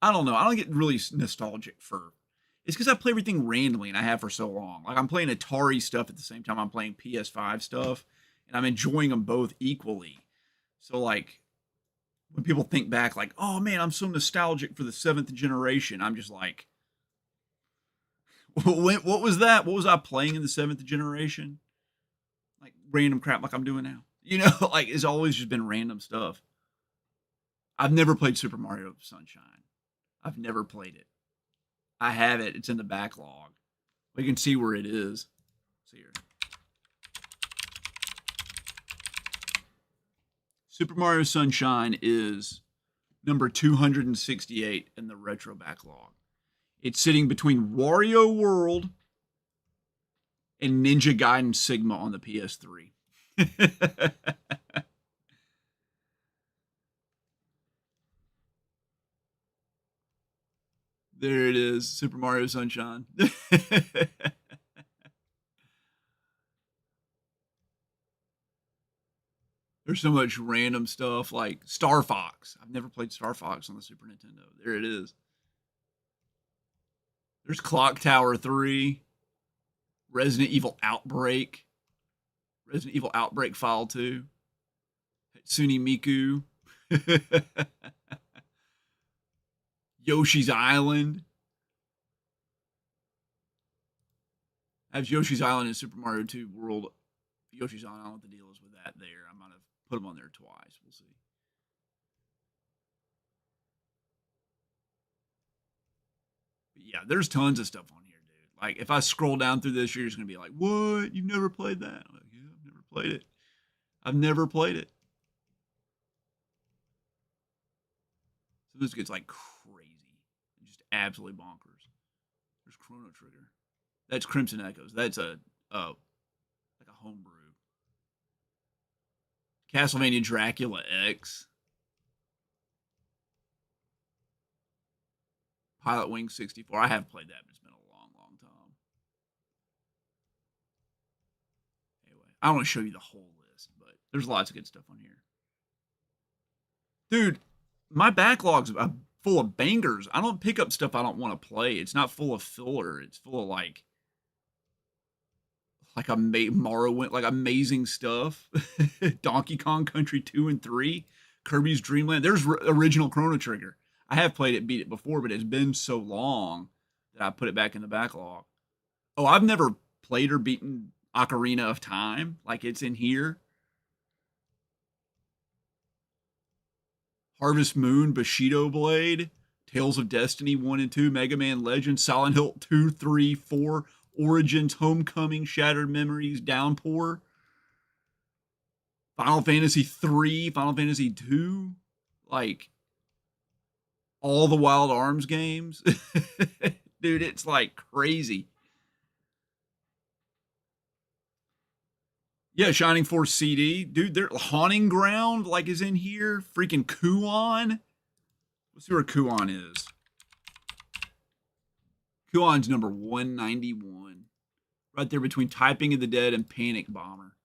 I don't know. I don't get really nostalgic for. It's because I play everything randomly, and I have for so long. Like, I'm playing Atari stuff at the same time I'm playing PS5 stuff, and I'm enjoying them both equally. So, like, when people think back, like, oh man, I'm so nostalgic for the 7th generation, I'm just like, what was that? What was I playing in the 7th generation? Like, random crap like I'm doing now. You know, like, it's always just been random stuff. I've never played Super Mario Sunshine. I've never played it. I have it. It's in the backlog. We can see where it is. See here. Super Mario Sunshine is number 268 in the retro backlog. It's sitting between Wario World and Ninja Gaiden Sigma on the PS3. There it is, Super Mario Sunshine. There's so much random stuff like Star Fox. I've never played Star Fox on the Super Nintendo. There it is. There's Clock Tower 3, Resident Evil Outbreak, Resident Evil Outbreak File 2, Hatsune Miku, Yoshi's Island. I have Yoshi's Island and Super Mario 2 World. Yoshi's Island, I don't know what the deal is with that there. I might have put them on there twice. We'll see. But yeah, there's tons of stuff on here, dude. Like, if I scroll down through this, you're just going to be like, what? You've never played that? I'm like, yeah, I've never played it. I've never played it. So this gets like crazy. Just absolutely bonkers. There's Chrono Trigger. That's Crimson Echoes. That's like a homebrew. Castlevania Dracula X. Pilot Wing 64. I have played that, but it's been a long, long time. Anyway, I don't want to show you the whole list, but there's lots of good stuff on here. Dude, my backlog's full of bangers. I don't pick up stuff I don't want to play. It's not full of filler. It's full of like Morrowind, like amazing stuff. Donkey Kong Country 2 and 3, Kirby's Dream Land. There's original Chrono Trigger. I have played it, beat it before, but it's been so long that I put it back in the backlog. Oh, I've never played or beaten Ocarina of Time. Like, it's in here. Harvest Moon, Bushido Blade, Tales of Destiny 1 and 2, Mega Man Legends, Silent Hill 2, 3, 4, Origins, Homecoming, Shattered Memories, Downpour, Final Fantasy 3, Final Fantasy 2, like all the Wild Arms games. Dude, it's like crazy. Yeah, Shining Force CD. Dude, their Haunting Ground like is in here. Freaking Kuon. Let's see where Kuon is. Kuon's number 191. Right there between Typing of the Dead and Panic Bomber.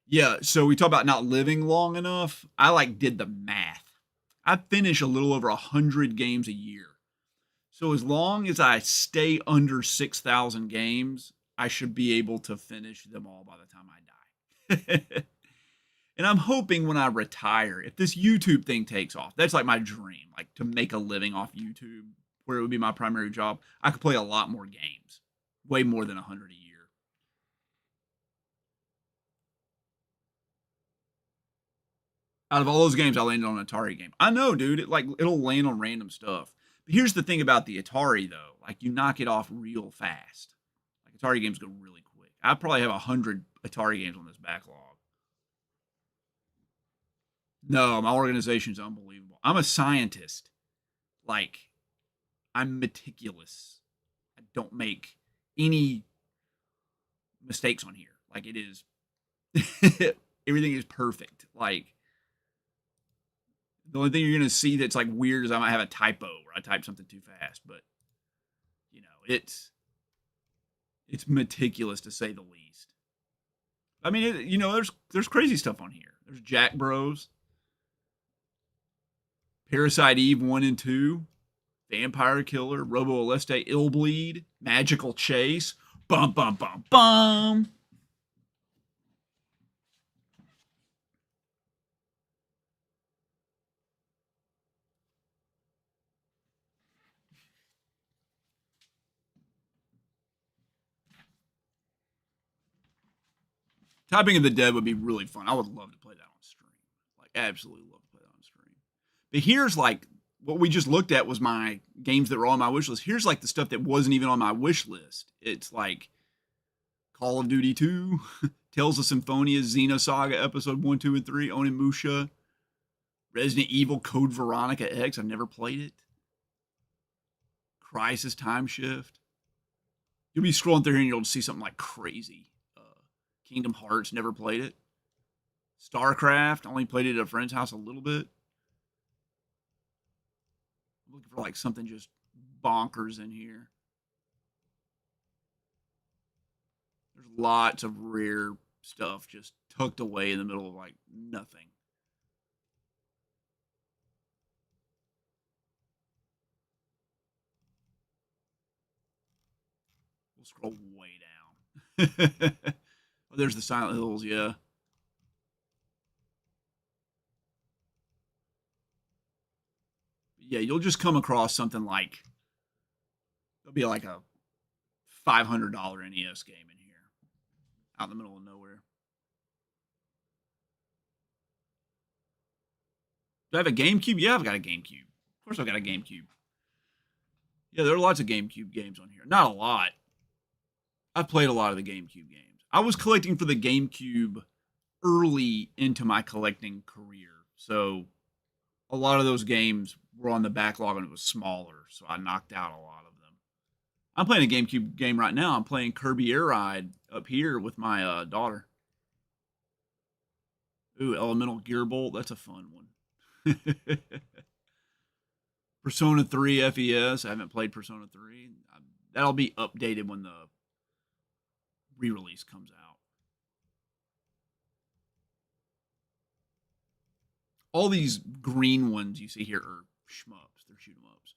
Yeah, so we talk about not living long enough. I did the math. I finish a little over 100 games a year. So as long as I stay under 6,000 games, I should be able to finish them all by the time I die. And I'm hoping when I retire, if this YouTube thing takes off, that's like my dream, like to make a living off YouTube, where it would be my primary job. I could play a lot more games, way more than 100 a year. Out of all those games, I landed on an Atari game. I know, dude. It'll land on random stuff. But here's the thing about the Atari, though. Like, you knock it off real fast. Like, Atari games go really quick. I probably have 100 Atari games on this backlog. No, my organization's unbelievable. I'm a scientist. Like, I'm meticulous. I don't make any mistakes on here. Like, it is... everything is perfect. Like, the only thing you're gonna see that's like weird is I might have a typo or I type something too fast, but you know, it's meticulous to say the least. I mean, you know, there's crazy stuff on here. There's Jack Bros, Parasite Eve 1 and 2, Vampire Killer, Robo Aleste, Illbleed, Magical Chase, bum bum bum bum. Typing of the Dead would be really fun. I would love to play that on stream. Like, absolutely love to play that on stream. But here's like what we just looked at was my games that were on my wish list. Here's like the stuff that wasn't even on my wish list. It's like Call of Duty 2, Tales of Symphonia, Xenosaga Episode 1, 2, and 3, Onimusha, Resident Evil Code Veronica X. I've never played it. Crisis Time Shift. You'll be scrolling through here and you'll see something like crazy. Kingdom Hearts, never played it. StarCraft, only played it at a friend's house a little bit. I'm looking for like something just bonkers in here. There's lots of rare stuff just tucked away in the middle of like nothing. We'll scroll way down. Oh, there's the Silent Hills, yeah. Yeah, you'll just come across something like, there'll be like a $500 NES game in here, out in the middle of nowhere. Do I have a GameCube? Yeah, I've got a GameCube. Of course I've got a GameCube. Yeah, there are lots of GameCube games on here. Not a lot. I've played a lot of the GameCube games. I was collecting for the GameCube early into my collecting career. So a lot of those games were on the backlog and it was smaller. So I knocked out a lot of them. I'm playing a GameCube game right now. I'm playing Kirby Air Ride up here with my daughter. Ooh, Elemental Gearbolt. That's a fun one. Persona 3 FES. I haven't played Persona 3. That'll be updated when the re-release comes out. All these green ones you see here are shmups. They're shoot 'em ups.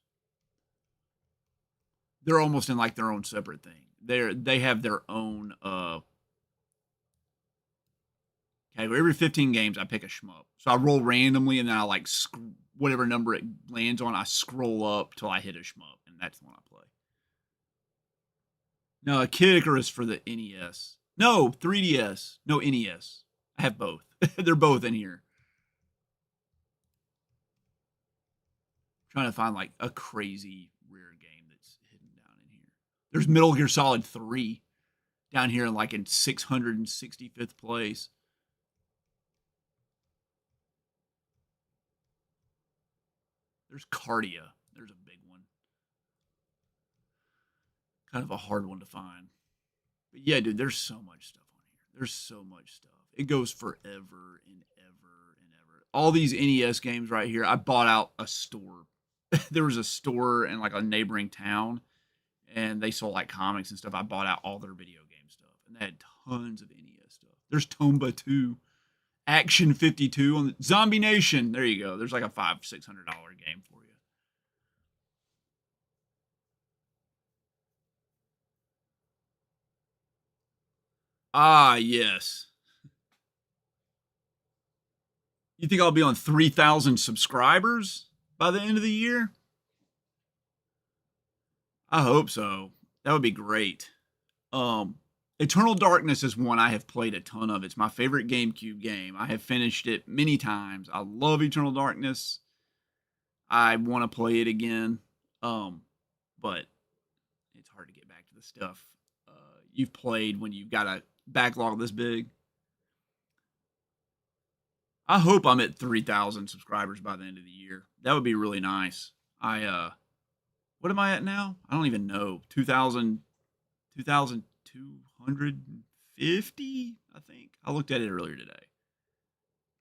They're almost in like their own separate thing. They have their own category. Every 15 games I pick a shmup. So I roll randomly and then I like whatever number it lands on, I scroll up till I hit a shmup, and that's the one I play. No, Kid Icarus for the NES. No, 3DS. No, NES. I have both. They're both in here. I'm trying to find like a crazy rare game that's hidden down in here. There's Metal Gear Solid 3 down here in like in 665th place. There's Cardia. There's a big one. Kind of a hard one to find. But yeah, dude, there's so much stuff on here. There's so much stuff. It goes forever and ever and ever. All these NES games right here, I bought out a store. There was a store in like a neighboring town, and they sold like comics and stuff. I bought out all their video game stuff, and they had tons of NES stuff. There's Tomba 2, Action 52 on the Zombie Nation. There you go. There's like a $500-600 game for you. Ah, yes. You think I'll be on 3,000 subscribers by the end of the year? I hope so. That would be great. Eternal Darkness is one I have played a ton of. It's my favorite GameCube game. I have finished it many times. I love Eternal Darkness. I want to play it again. But it's hard to get back to the stuff you've played when you've got a backlog this big. I hope I'm at 3,000 subscribers by the end of the year. That would be really nice. What am I at now? I don't even know. 2,250, I think. I looked at it earlier today.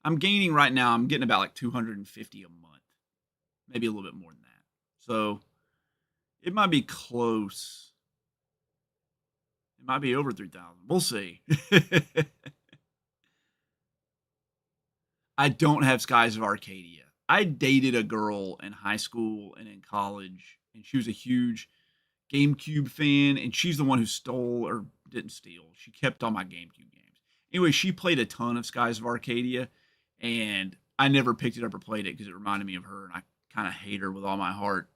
I'm gaining right now. I'm getting about like 250 a month, maybe a little bit more than that. So it might be close. It might be over 3,000. We'll see. I don't have Skies of Arcadia. I dated a girl in high school and in college, and she was a huge GameCube fan, and she's the one who stole, or didn't steal. She kept all my GameCube games. Anyway, she played a ton of Skies of Arcadia, and I never picked it up or played it because it reminded me of her, and I kind of hate her with all my heart.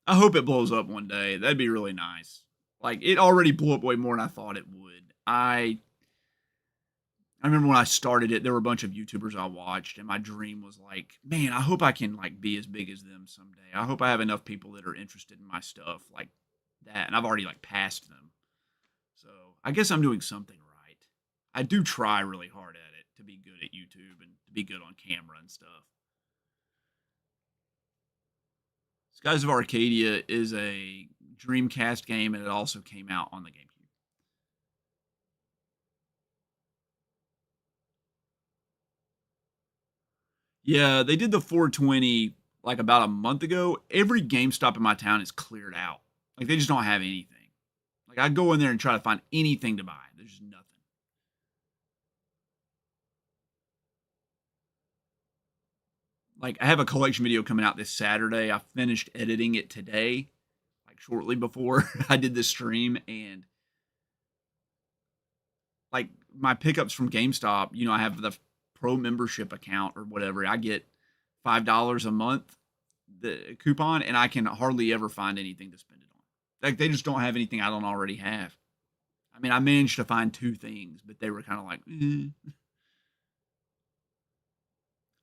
I hope it blows up one day. That'd be really nice. Like, it already blew up way more than I thought it would. I remember when I started it, there were a bunch of YouTubers I watched, and my dream was like, man, I hope I can like be as big as them someday. I hope I have enough people that are interested in my stuff like that, and I've already like passed them. So I guess I'm doing something right. I do try really hard at it to be good at YouTube and to be good on camera and stuff. Skies of Arcadia is a Dreamcast game, and it also came out on the GameCube. Yeah, they did the 420 like about a month ago. Every GameStop in my town is cleared out. Like they just don't have anything. Like I go in there and try to find anything to buy. There's just nothing. Like I have a collection video coming out this Saturday. I finished editing it today, like shortly before I did this stream, and like my pickups from GameStop, you know, I have the pro membership account or whatever. I get $5 a month, the coupon, and I can hardly ever find anything to spend it on. Like they just don't have anything I don't already have. I mean, I managed to find 2 things, but they were kind of like,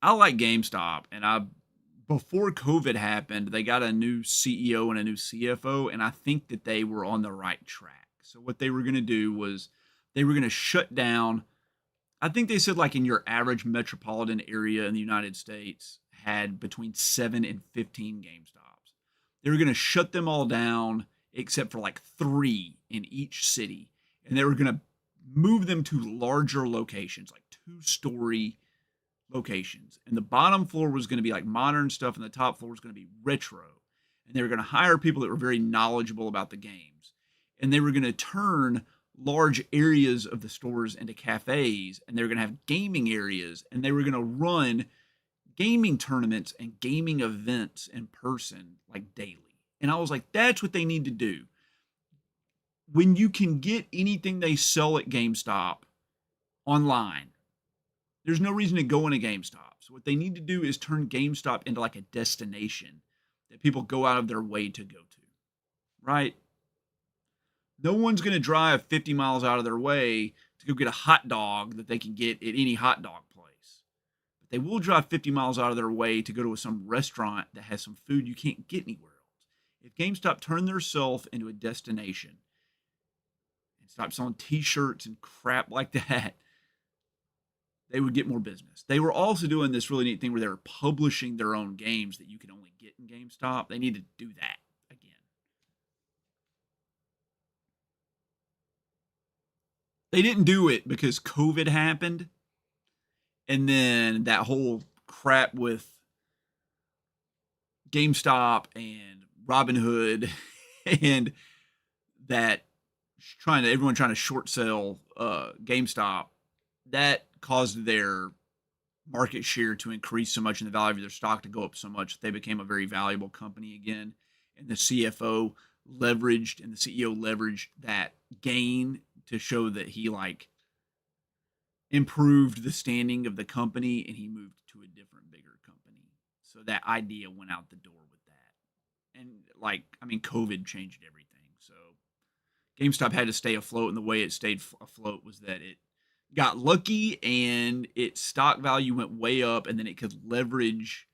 I like GameStop, and before COVID happened, they got a new CEO and a new CFO, and I think that they were on the right track. So what they were going to do was they were going to shut down. I think they said like in your average metropolitan area in the United States had between 7 and 15 GameStops. They were going to shut them all down except for like 3 in each city. And they were going to move them to larger locations, like 2-story locations. And the bottom floor was going to be like modern stuff, and the top floor was going to be retro. And they were going to hire people that were very knowledgeable about the games. And they were going to turn large areas of the stores into cafes, and they were going to have gaming areas, and they were going to run gaming tournaments and gaming events in person like daily. And I was like, that's what they need to do. When you can get anything they sell at GameStop online, there's no reason to go in a GameStop. So what they need to do is turn GameStop into like a destination that people go out of their way to go to, right? No one's going to drive 50 miles out of their way to go get a hot dog that they can get at any hot dog place. But they will drive 50 miles out of their way to go to some restaurant that has some food you can't get anywhere else. If GameStop turned themselves into a destination and stopped selling t-shirts and crap like that, they would get more business. They were also doing this really neat thing where they were publishing their own games that you can only get in GameStop. They need to do that again. They didn't do it because COVID happened. And then that whole crap with GameStop and Robinhood and that everyone trying to short sell GameStop, that caused their market share to increase so much and the value of their stock to go up so much that they became a very valuable company again. And the CFO leveraged and the CEO leveraged that gain to show that he like improved the standing of the company, and he moved to a different, bigger company. So that idea went out the door with that. And like, I mean, COVID changed everything. So GameStop had to stay afloat, and the way it stayed afloat was that it got lucky and its stock value went way up, and then it could leverage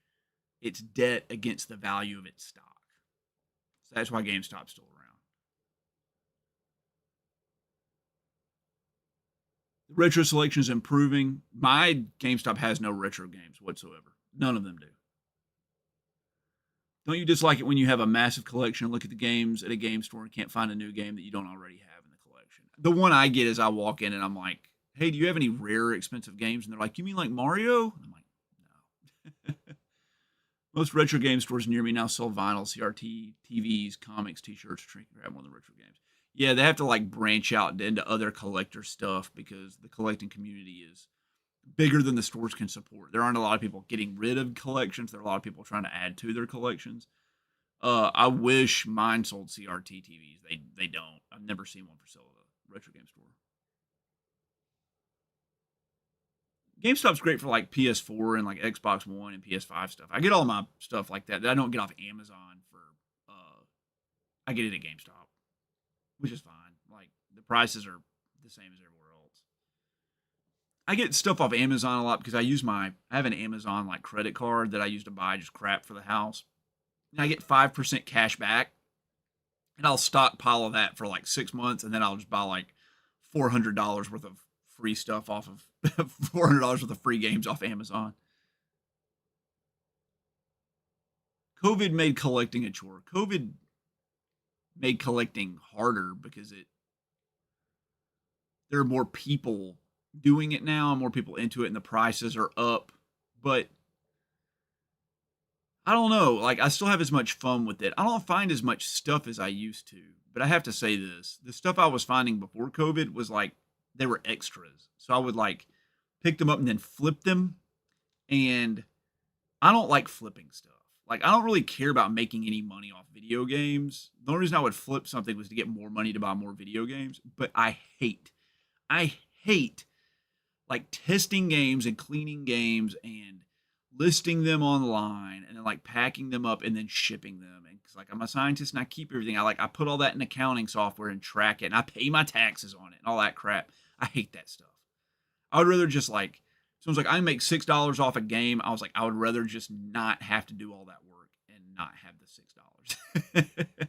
its debt against the value of its stock. So that's why GameStop's still around. The retro selection is improving. My GameStop has no retro games whatsoever. None of them do. Don't you dislike it when you have a massive collection and look at the games at a game store and can't find a new game that you don't already have in the collection? The one I get is I walk in and I'm like, hey, do you have any rare, expensive games? And they're like, you mean like Mario? And I'm like, no. Most retro game stores near me now sell vinyl, CRT, TVs, comics, T-shirts, grab one of the retro games. Yeah, they have to like branch out into other collector stuff because the collecting community is bigger than the stores can support. There aren't a lot of people getting rid of collections. There are a lot of people trying to add to their collections. I wish mine sold CRT TVs. They don't. I've never seen one for sale at a retro game store. GameStop's great for like PS4 and like Xbox One and PS5 stuff. I get all my stuff like that I don't get off Amazon for. I get it at GameStop, which is fine. Like the prices are the same as everywhere else. I get stuff off Amazon a lot because I have an Amazon like credit card that I use to buy just crap for the house. And I get 5% cash back, and I'll stockpile that for like 6 months, and then I'll just buy like $400 worth of free stuff off of $400 worth of free games off Amazon. COVID made collecting a chore. COVID made collecting harder because there are more people doing it now, more people into it, and the prices are up. But I don't know. Like, I still have as much fun with it. I don't find as much stuff as I used to. But I have to say this. The stuff I was finding before COVID was like, they were extras. So I would like pick them up and then flip them. And I don't like flipping stuff. Like, I don't really care about making any money off video games. The only reason I would flip something was to get more money to buy more video games. But I hate like testing games and cleaning games and listing them online and then like packing them up and then shipping them. And cause like I'm a scientist and I keep everything. I put all that in accounting software and track it and I pay my taxes on it and all that crap. I hate that stuff. I would rather just like, someone's like, I make $6 off a game. I was like, I would rather just not have to do all that work and not have the $6.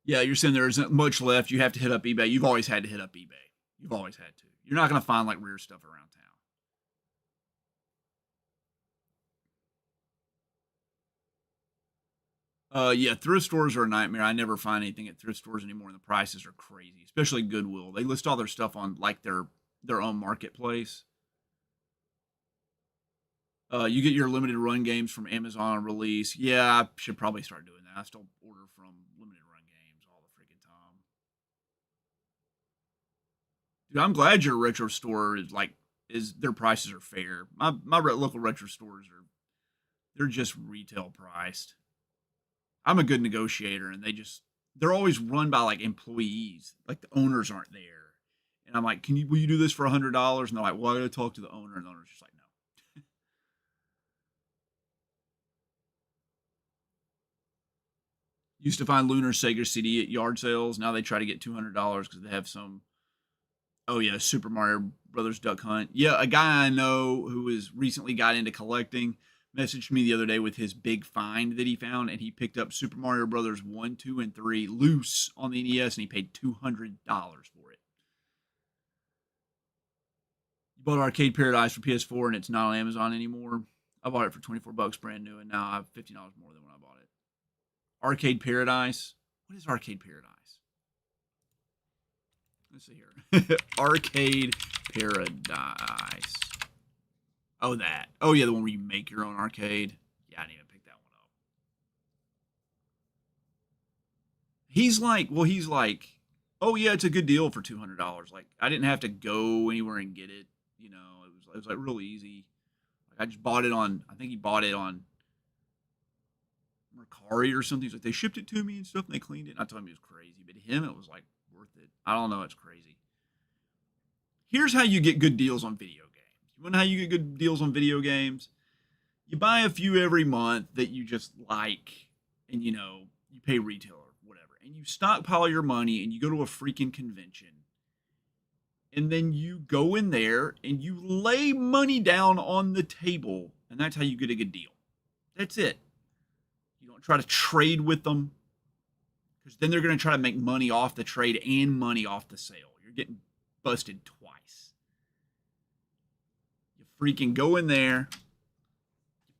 Yeah, you're saying there isn't much left. You have to hit up eBay. You've always had to hit up eBay. You've always had to. You're not going to find like rare stuff around town. Yeah, thrift stores are a nightmare. I never find anything at thrift stores anymore, and the prices are crazy, especially Goodwill. They list all their stuff on like their own marketplace. You get your limited run games from Amazon on release. Yeah, I should probably start doing that. I still order from limited run games all the freaking time. Dude, I'm glad your retro store is their prices are fair. My local retro stores they're just retail priced. I'm a good negotiator, and they're always run by like employees. Like the owners aren't there, and I'm like, will you do this for $100? And they're like, well, I got to talk to the owner, and the owner's just like, no. Used to find Lunar Sega CD at yard sales. Now they try to get $200 because they have some. Oh yeah, Super Mario Brothers Duck Hunt. Yeah, a guy I know who has recently got into collecting messaged me the other day with his big find that he found, and he picked up Super Mario Brothers 1, 2, and 3 loose on the NES, and he paid $200 for it. You bought Arcade Paradise for PS4, and it's not on Amazon anymore. I bought it for $24 brand new, and now I have $50 more than when I bought it. Arcade Paradise. What is Arcade Paradise? Let's see here. Arcade Paradise. Oh, that. Oh, yeah, the one where you make your own arcade. Yeah, I didn't even pick that one up. He's like, oh, yeah, it's a good deal for $200. Like, I didn't have to go anywhere and get it. You know, it was like real easy. Like, I just bought it on, I think he bought it on Mercari or something. He's like, they shipped it to me and stuff, and they cleaned it. And I told him it was crazy. But to him, it was like worth it. I don't know. It's crazy. Here's how you get good deals on video games. You want to know how you get good deals on video games? You buy a few every month that you just like, and you pay retail or whatever, and you stockpile your money and you go to a freaking convention, and then you go in there and you lay money down on the table, and that's how you get a good deal. That's it. You don't try to trade with them, because then they're going to try to make money off the trade and money off the sale. You're getting busted twice. Freaking go in there,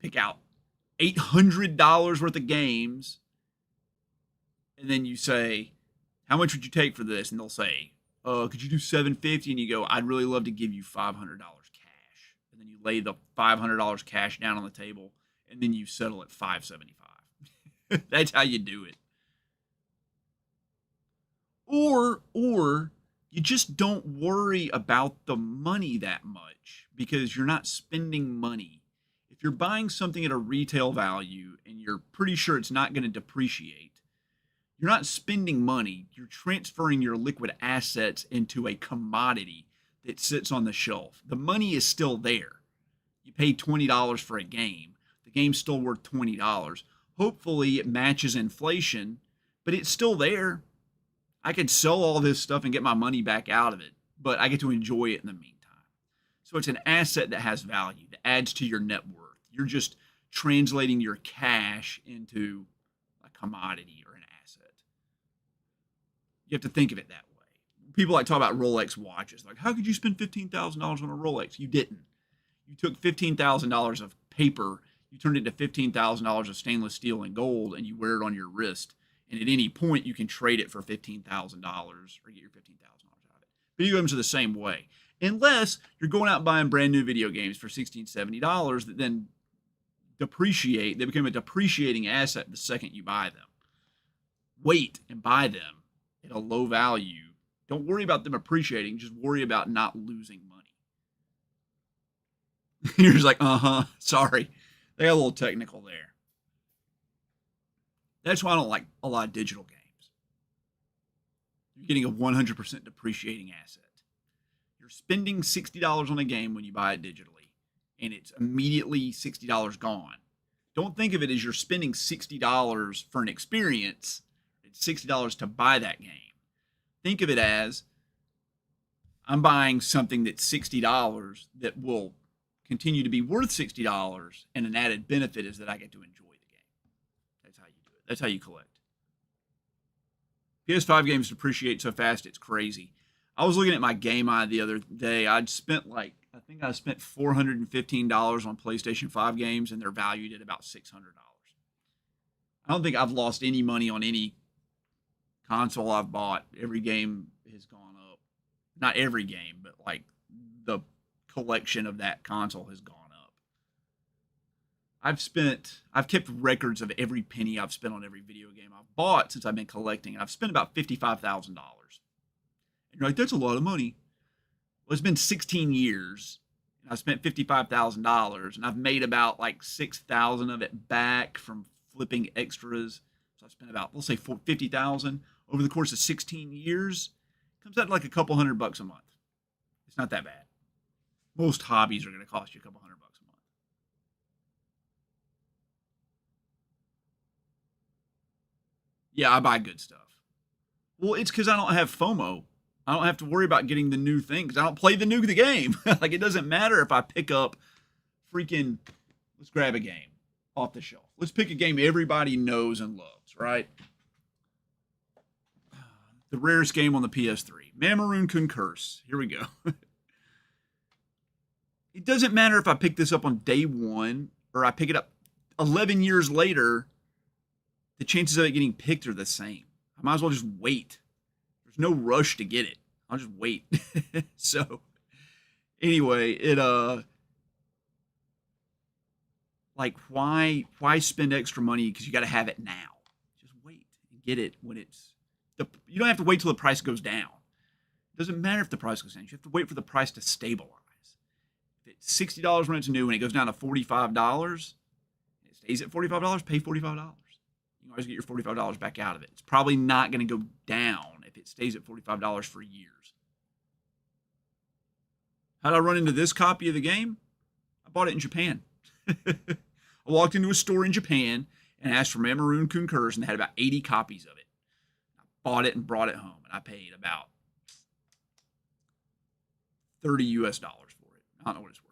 pick out $800 worth of games, and then you say, how much would you take for this? And they'll say, could you do $750? And you go, I'd really love to give you $500 cash. And then you lay the $500 cash down on the table, and then you settle at $575. That's how you do it. Or you just don't worry about the money that much because you're not spending money. If you're buying something at a retail value and you're pretty sure it's not going to depreciate, you're not spending money. You're transferring your liquid assets into a commodity that sits on the shelf. The money is still there. You paid $20 for a game. The game's still worth $20. Hopefully it matches inflation, but it's still there. I could sell all this stuff and get my money back out of it, but I get to enjoy it in the meantime. So it's an asset that has value, that adds to your net worth. You're just translating your cash into a commodity or an asset. You have to think of it that way. People like talk about Rolex watches. Like, how could you spend $15,000 on a Rolex? You didn't. You took $15,000 of paper, you turned it into $15,000 of stainless steel and gold, and you wear it on your wrist. And at any point, you can trade it for $15,000 or get your $15,000 out of it. Video games are the same way. Unless you're going out buying brand new video games for $16, $70 that then depreciate. They become a depreciating asset the second you buy them. Wait and buy them at a low value. Don't worry about them appreciating. Just worry about not losing money. You're just like, sorry. They got a little technical there. That's why I don't like a lot of digital games. You're getting a 100% depreciating asset. You're spending $60 on a game when you buy it digitally, and it's immediately $60 gone. Don't think of it as you're spending $60 for an experience. It's $60 to buy that game. Think of it as I'm buying something that's $60 that will continue to be worth $60, and an added benefit is that I get to enjoy the game. That's how you do it. That's how you collect. PS5 games depreciate so fast, it's crazy. I was looking at my GameEye the other day. I spent $415 on PlayStation 5 games, and they're valued at about $600. I don't think I've lost any money on any console I've bought. Every game has gone up. Not every game, but like the collection of that console has gone up. I've kept records of every penny I've spent on every video game I've bought since I've been collecting. I've spent about $55,000. And you're like, that's a lot of money. Well, it's been 16 years. And I've spent $55,000, and I've made about like 6,000 of it back from flipping extras. So I spent about, we'll say $50,000 over the course of 16 years. Comes out to like a couple $100 a month. It's not that bad. Most hobbies are going to cost you a couple $100 a month. Yeah, I buy good stuff. Well, it's because I don't have FOMO. I don't have to worry about getting the new thing because I don't play the game. Like, it doesn't matter if I pick up freaking, let's grab a game off the shelf. Let's pick a game everybody knows and loves, right? The rarest game on the PS3. Mamoru Concurse. Here we go. It doesn't matter if I pick this up on day one or I pick it up 11 years later. The chances of it getting picked are the same. I might as well just wait. There's no rush to get it. I'll just wait. So, anyway, like, why spend extra money? Because you got to have it now. Just wait and get it when you don't have to wait till the price goes down. It doesn't matter if the price goes down. You have to wait for the price to stabilize. If it's $60 when it's new and it goes down to $45, it stays at $45, pay $45. You can always get your $45 back out of it. It's probably not going to go down if it stays at $45 for years. How did I run into this copy of the game? I bought it in Japan. I walked into a store in Japan and asked for Mamoru Concurse, and they had about 80 copies of it. I bought it and brought it home, and I paid about $30 US for it. I don't know what it's worth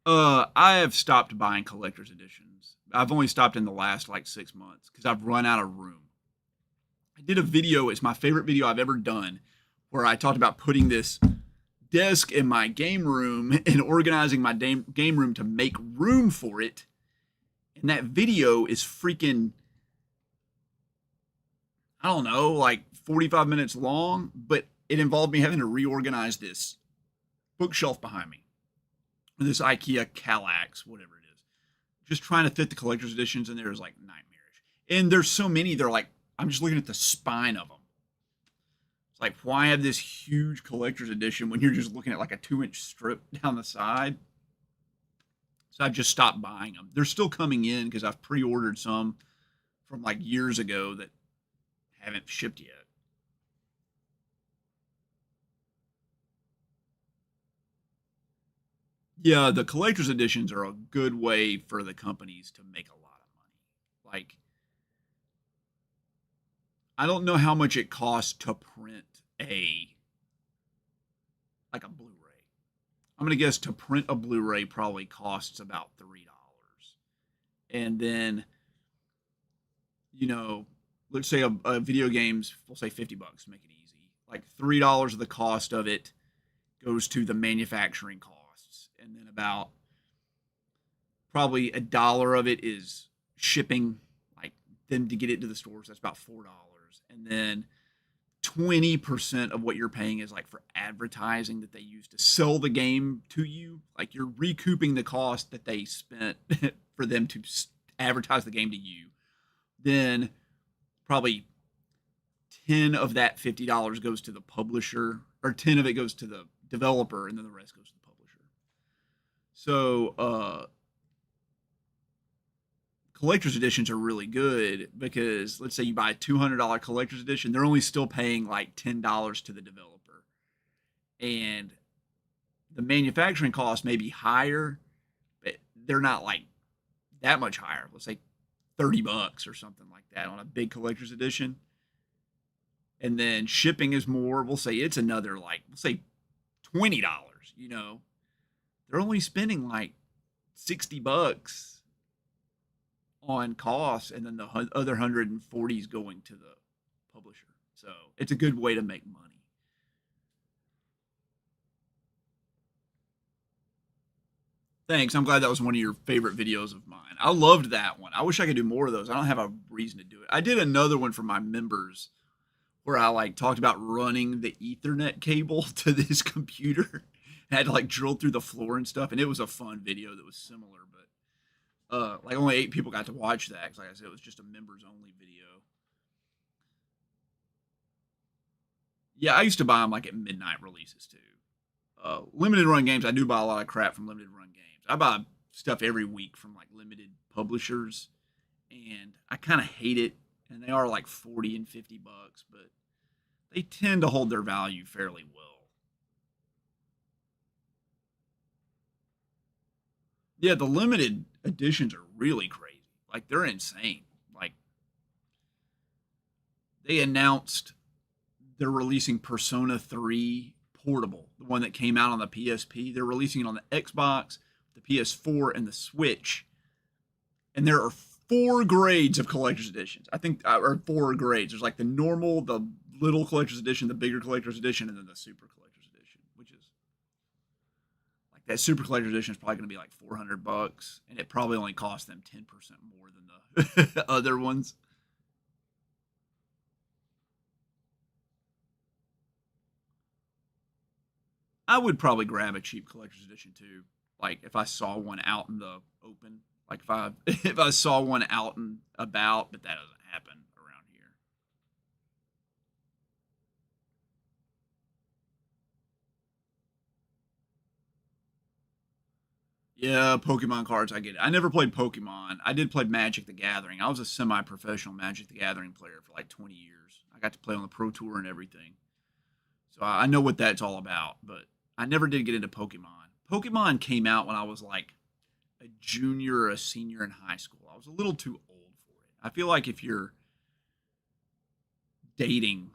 now. I have stopped buying collector's editions. I've only stopped in the last like 6 months because I've run out of room. I did a video. It's my favorite video I've ever done, where I talked about putting this desk in my game room and organizing my game room to make room for it. And that video is freaking, I don't know, like 45 minutes long, but it involved me having to reorganize this bookshelf behind me. This IKEA Kallax, whatever it is. Just trying to fit the collector's editions in there is like nightmarish. And there's so many, they're like, I'm just looking at the spine of them. It's like, why have this huge collector's edition when you're just looking at like a 2-inch strip down the side? So I've just stopped buying them. They're still coming in because I've pre-ordered some from like years ago that haven't shipped yet. Yeah, the collector's editions are a good way for the companies to make a lot of money. Like, I don't know how much it costs to print like a Blu-ray. I'm gonna guess to print a Blu-ray probably costs about $3. And then, let's say a video game's, we'll say $50, make it easy. Like $3 of the cost of it goes to the manufacturing costs. And then about probably $1 of it is shipping, like them to get it to the stores. That's about $4. And then 20% of what you're paying is like for advertising that they use to sell the game to you. Like you're recouping the cost that they spent for them to advertise the game to you. Then probably 10 of that $50 goes to the publisher, or 10 of it goes to the developer, and then the rest goes to the publisher. So, collector's editions are really good because let's say you buy a $200 collector's edition, they're only still paying like $10 to the developer. And the manufacturing cost may be higher, but they're not like that much higher. Let's say $30 or something like that on a big collector's edition. And then shipping is more. We'll say it's another like, we'll say $20, They're only spending like $60 on costs, and then the other 140 is going to the publisher. So it's a good way to make money. Thanks. I'm glad that was one of your favorite videos of mine. I loved that one. I wish I could do more of those. I don't have a reason to do it. I did another one for my members where I like talked about running the Ethernet cable to this computer. I had to like drill through the floor and stuff, and it was a fun video that was similar, but like only 8 people got to watch that. 'Cause like I said, it was just a members only video. Yeah, I used to buy them like at midnight releases too. Limited run games, I do buy a lot of crap from limited run games. I buy stuff every week from like limited publishers, and I kind of hate it. And they are like 40 and $50, but they tend to hold their value fairly well. Yeah, the limited editions are really crazy. Like they're insane. Like they announced they're releasing Persona 3 Portable, the one that came out on the PSP. They're releasing it on the Xbox, the PS4, and the Switch. And there are 4 grades of collector's editions. I think, or 4 grades. There's like the normal, the little collector's edition, the bigger collector's edition, and then the super collector's edition, which is like that super collector's edition is probably going to be like $400, and it probably only costs them 10% more than the other ones. I would probably grab a cheap collector's edition too. Like if I saw one out in the open. Like if I saw one out and about, but that doesn't happen around here. Yeah, Pokemon cards, I get it. I never played Pokemon. I did play Magic the Gathering. I was a semi-professional Magic the Gathering player for like 20 years. I got to play on the Pro Tour and everything. So I know what that's all about, but I never did get into Pokemon. Pokemon came out when I was like a junior or a senior in high school. I was a little too old for it. I feel like if you're dating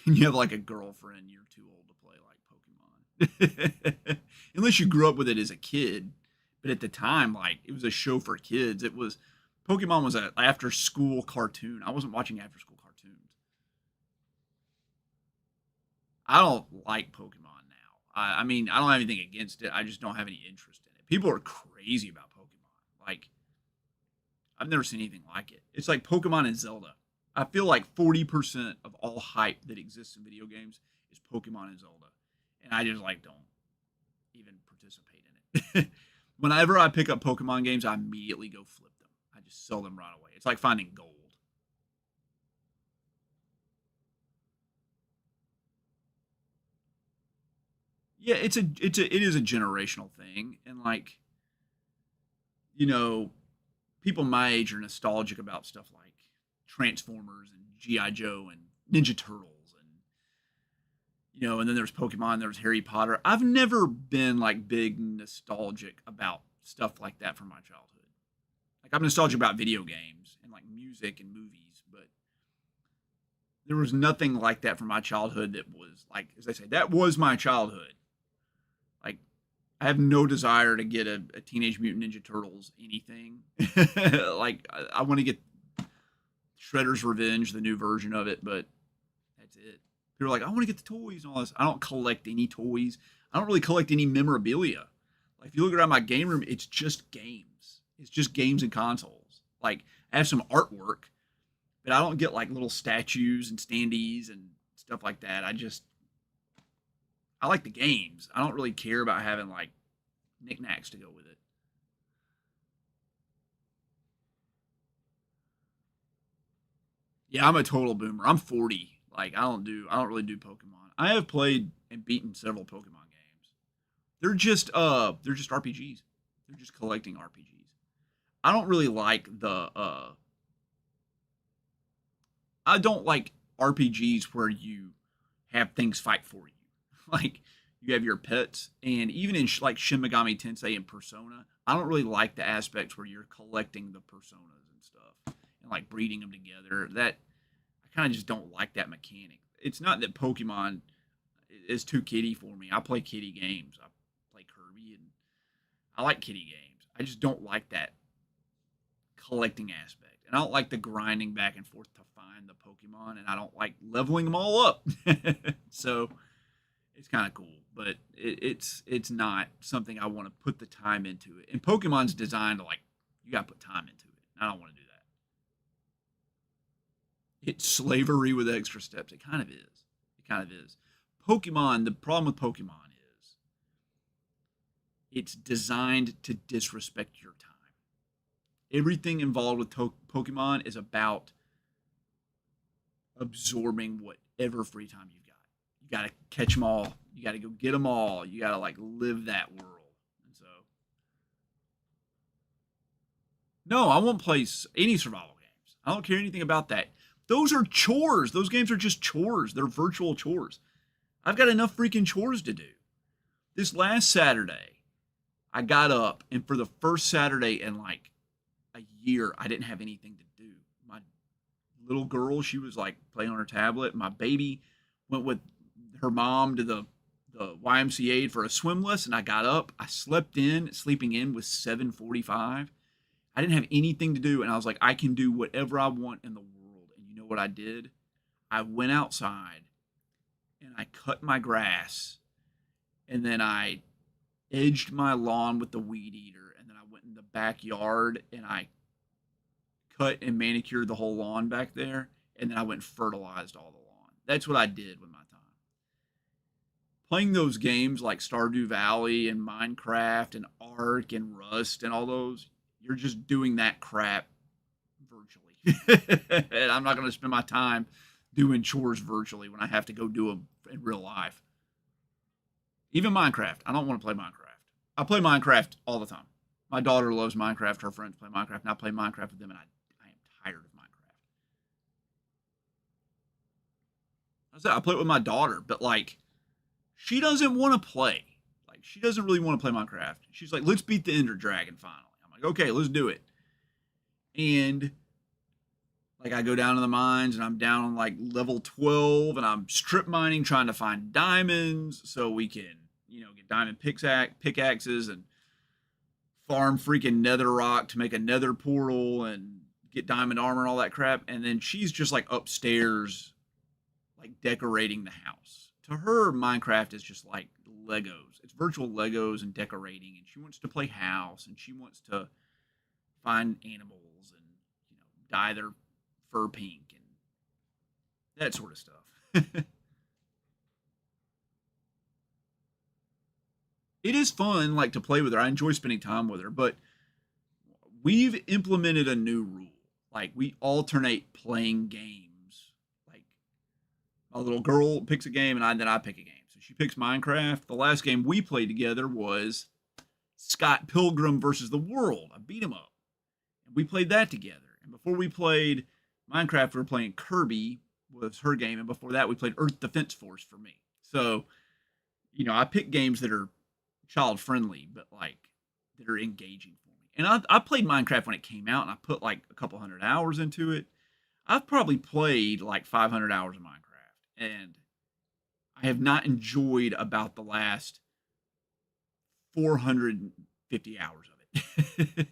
and you have like a girlfriend, you're too old to play like Pokemon. Unless you grew up with it as a kid. But at the time, like it was a show for kids. Pokemon was an after school cartoon. I wasn't watching after school cartoons. I don't like Pokemon now. I mean, I don't have anything against it. I just don't have any interest in it. People are crazy about Pokemon. Like, I've never seen anything like it. It's like Pokemon and Zelda. I feel like 40% of all hype that exists in video games is Pokemon and Zelda. And I just like don't even participate in it. Whenever I pick up Pokemon games, I immediately go flip them. I just sell them right away. It's like finding gold. Yeah, it is a generational thing, and like, you know, people my age are nostalgic about stuff like Transformers and GI Joe and Ninja Turtles, and and then there's Pokemon, there's Harry Potter. I've never been like big nostalgic about stuff like that from my childhood. Like, I'm nostalgic about video games and like music and movies, but there was nothing like that from my childhood that was like, as I say, that was my childhood. Like, I have no desire to get a Teenage Mutant Ninja Turtles anything. Like, I want to get Shredder's Revenge, the new version of it, but that's it. People are like, I want to get the toys and all this. I don't collect any toys. I don't really collect any memorabilia. Like, if you look around my game room, it's just games. It's just games and consoles. Like, I have some artwork, but I don't get like little statues and standees and stuff like that. I like the games. I don't really care about having like knickknacks to go with it. Yeah, I'm a total boomer. I'm 40. Like, I don't really do Pokemon. I have played and beaten several Pokemon games. They're just RPGs. They're just collecting RPGs. I don't really like I don't like RPGs where you have things fight for you. Like, you have your pets, and even in like Shin Megami Tensei and Persona, I don't really like the aspects where you're collecting the personas and stuff and like breeding them together. That I kind of just don't like that mechanic. It's not that Pokemon is too kiddie for me. I play kiddie games. I play Kirby, and I like kiddie games. I just don't like that collecting aspect. And I don't like the grinding back and forth to find the Pokemon, and I don't like leveling them all up. So it's kind of cool, but it's not something I want to put the time into it. And Pokemon's designed to, like, you got to put time into it. I don't want to do that. It's slavery with extra steps. It kind of is. It kind of is. Pokemon, the problem with Pokemon is it's designed to disrespect your time. Everything involved with Pokemon is about absorbing whatever free time you've got. You got to catch them all. You got to go get them all. You got to like live that world. And so, no, I won't play any survival games. I don't care anything about that. Those are chores. Those games are just chores. They're virtual chores. I've got enough freaking chores to do. This last Saturday, I got up, and for the first Saturday in like a year, I didn't have anything to do. My little girl, she was like playing on her tablet. My baby went with her mom to the YMCA for a swim lesson. I got up, I sleeping in was 7:45. I didn't have anything to do, and I was like, I can do whatever I want in the world. And you know what I did? I went outside and I cut my grass, and then I edged my lawn with the weed eater, and then I went in the backyard and I cut and manicured the whole lawn back there, and then I went and fertilized all the lawn. That's what I did with my time. Playing those games like Stardew Valley and Minecraft and Ark and Rust and all those, you're just doing that crap virtually. And I'm not going to spend my time doing chores virtually when I have to go do them in real life. Even Minecraft. I don't want to play Minecraft. I play Minecraft all the time. My daughter loves Minecraft. Her friends play Minecraft. And I play Minecraft with them, and I am tired of Minecraft. I play it with my daughter, but like, she doesn't want to play. Like, she doesn't really want to play Minecraft. She's like, let's beat the Ender Dragon finally. I'm like, okay, let's do it. And like, I go down to the mines, and I'm down on like level 12, and I'm strip mining, trying to find diamonds so we can, get diamond pickaxes and farm freaking nether rock to make a nether portal and get diamond armor and all that crap. And then she's just like upstairs, like decorating the house to her, Minecraft is just like Legos. It's virtual Legos and decorating, and she wants to play house, and she wants to find animals and dye their fur pink and that sort of stuff. It is fun, like to play with her. I enjoy spending time with her, but we've implemented a new rule. Like we alternate playing games. Like a little girl picks a game, and then I pick a game. So she picks Minecraft. The last game we played together was Scott Pilgrim versus the World. I beat him up, and we played that together. And before we played Minecraft, we were playing Kirby was her game, and before that, we played Earth Defense Force for me. So, I pick games that are child friendly, but like that are engaging for me. And I played Minecraft when it came out, and I put like a couple hundred hours into it. I've probably played like 500 hours of Minecraft, and I have not enjoyed about the last 450 hours of it.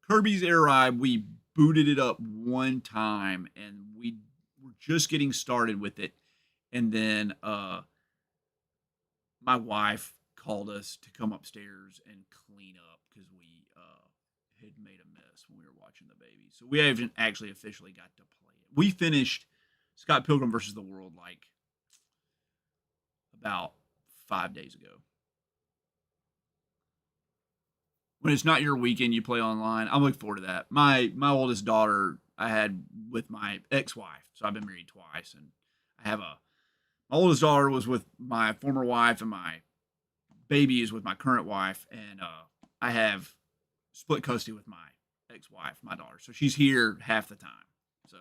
Kirby's Air Ride, we booted it up one time, and we were just getting started with it. And then my wife called us to come upstairs and clean up because we had made a mess when we were watching the baby. So we haven't actually officially got to play it. We finished Scott Pilgrim versus the World like about 5 days ago. When it's not your weekend, you play online. I'm looking forward to that. My oldest daughter I had with my ex-wife, so I've been married twice, and I have my oldest daughter was with my former wife, and my baby is with my current wife, and I have split custody with my ex-wife, my daughter. So she's here half the time. So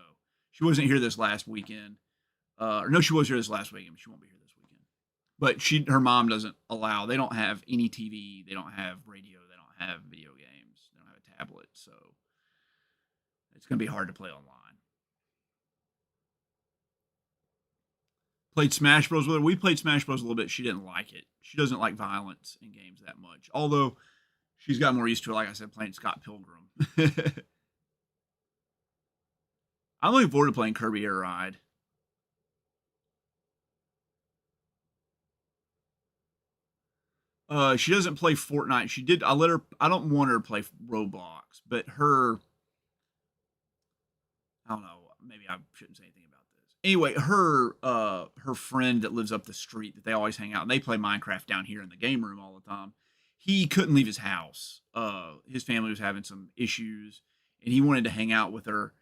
she wasn't here this last weekend. Or no, she was here this last weekend, but she won't be here this weekend. But her mom doesn't allow. They don't have any TV. They don't have radio. They don't have video games. They don't have a tablet. So it's going to be hard to play online. Played Smash Bros. With her. We played Smash Bros. A little bit. She didn't like it. She doesn't like violence in games that much. Although she's got more used to it, like I said, playing Scott Pilgrim. I'm looking forward to playing Kirby Air Ride. She doesn't play Fortnite. She did. I don't want her to play Roblox, but I don't know. Maybe I shouldn't say anything about this. Anyway, her friend that lives up the street that they always hang out, and they play Minecraft down here in the game room all the time. He couldn't leave his house. His family was having some issues, and he wanted to hang out with her.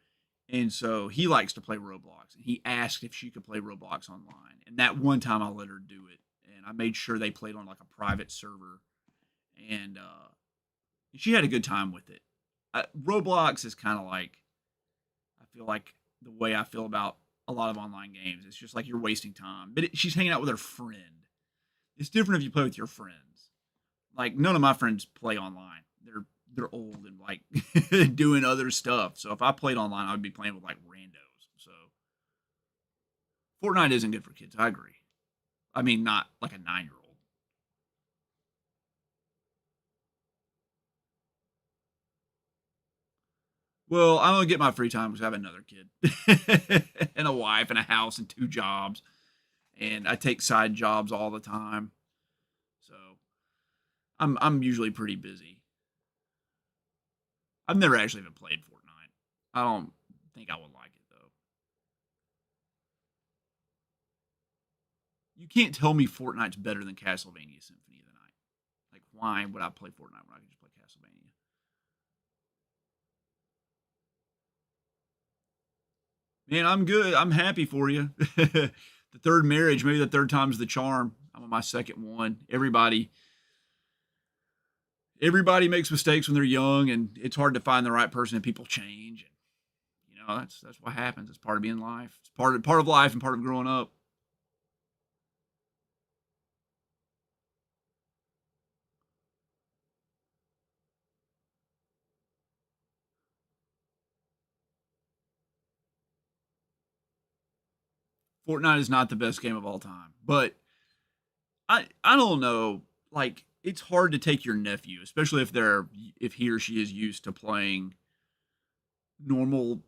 And so he likes to play Roblox. And he asked if she could play Roblox online. And that one time I let her do it. And I made sure they played on like a private server. And she had a good time with it. Roblox is kind of like, I feel like the way I feel about a lot of online games. It's just like you're wasting time. But she's hanging out with her friend. It's different if you play with your friends. Like none of my friends play online. They're old and like doing other stuff. So if I played online, I would be playing with like randos. So Fortnite isn't good for kids. I agree. I mean, not like a 9-year-old. Well, I'm gonna get my free time because I have another kid and a wife and a house and 2 jobs, and I take side jobs all the time. So I'm usually pretty busy. I've never actually even played Fortnite. I don't think I would like it, though. You can't tell me Fortnite's better than Castlevania Symphony of the Night. Like, why would I play Fortnite when I could just play Castlevania? Man, I'm good. I'm happy for you. The third marriage, maybe the third time's the charm. I'm on my second one. Everybody makes mistakes when they're young, and it's hard to find the right person, and people change. And that's what happens. It's part of being life. It's part of life and part of growing up. Fortnite is not the best game of all time, but I don't know. Like, it's hard to take your nephew, especially if he or she is used to playing normal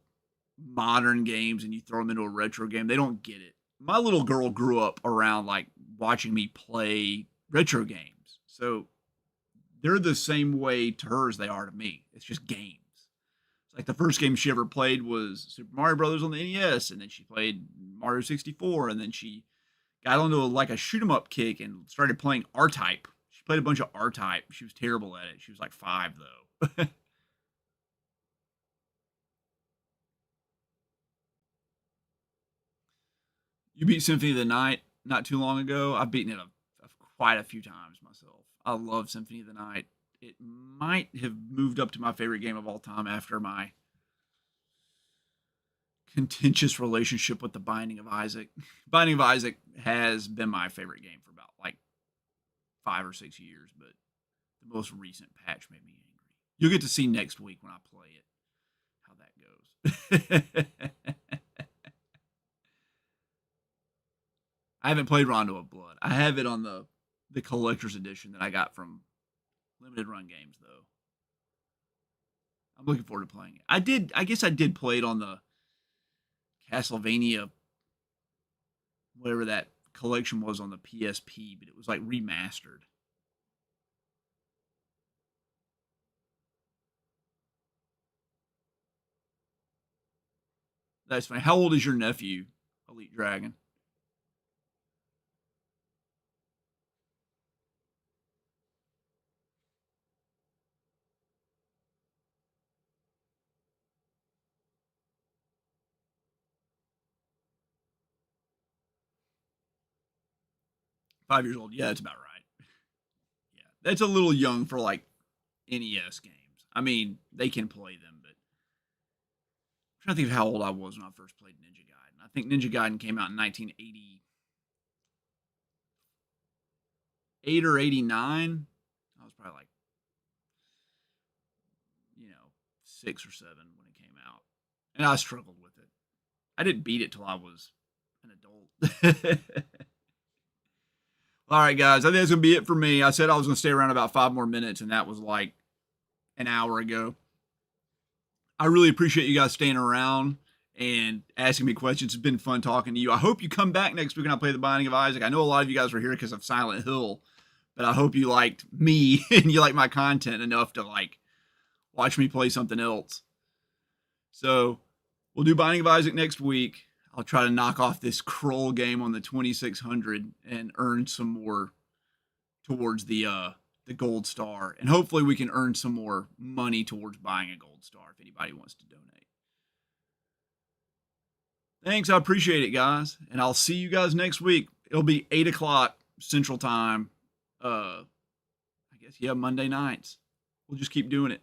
modern games and you throw them into a retro game, they don't get it. My little girl grew up around like watching me play retro games. So they're the same way to her as they are to me. It's just games. It's like the first game she ever played was Super Mario Brothers on the NES, and then she played Mario 64, and then she got onto like a shoot 'em up kick and started playing R-Type. She played a bunch of R-Type. She was terrible at it. She was like 5 though. You beat Symphony of the Night not too long ago. I've beaten it quite a few times myself. I love Symphony of the Night. It might have moved up to my favorite game of all time after my contentious relationship with The Binding of Isaac. Binding of Isaac has been my favorite game for about like 5 or 6 years, but the most recent patch made me angry. You'll get to see next week when I play it how that goes. I haven't played Rondo of Blood. I have it on the collector's edition that I got from Limited Run Games, though. I'm looking forward to playing it. I guess I did play it on the Castlevania, whatever that collection was on the PSP, but it was like remastered. That's funny. How old is your nephew, Elite Dragon? Five years old. Yeah, that's about right. Yeah, that's a little young for like NES games. I mean, they can play them, but I'm trying to think of how old I was when I first played Ninja Gaiden. I think Ninja Gaiden came out in 1988 or 89. I was probably like, 6 or 7 when it came out, and I struggled with it. I didn't beat it till I was an adult. All right, guys, I think that's going to be it for me. I said I was going to stay around about 5 more minutes, and that was like an hour ago. I really appreciate you guys staying around and asking me questions. It's been fun talking to you. I hope you come back next week when I play The Binding of Isaac. I know a lot of you guys were here because of Silent Hill, but I hope you liked me and you like my content enough to like watch me play something else. So we'll do Binding of Isaac next week. I'll try to knock off this Kroll game on the 2600 and earn some more towards the gold star. And hopefully we can earn some more money towards buying a gold star if anybody wants to donate. Thanks. I appreciate it, guys. And I'll see you guys next week. It'll be 8 o'clock Central Time. I guess, Monday nights. We'll just keep doing it.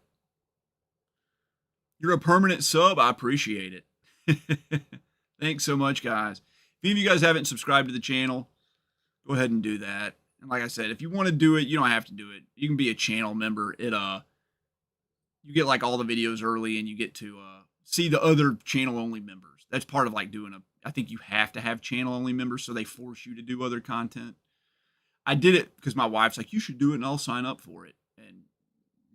You're a permanent sub. I appreciate it. Thanks so much, guys. If any of you guys haven't subscribed to the channel, go ahead and do that. And like I said, if you want to do it, you don't have to do it. You can be a channel member. You get like all the videos early, and you get to see the other channel only members. That's part of like I think you have to have channel only members, so they force you to do other content. I did it because my wife's like, you should do it and I'll sign up for it. And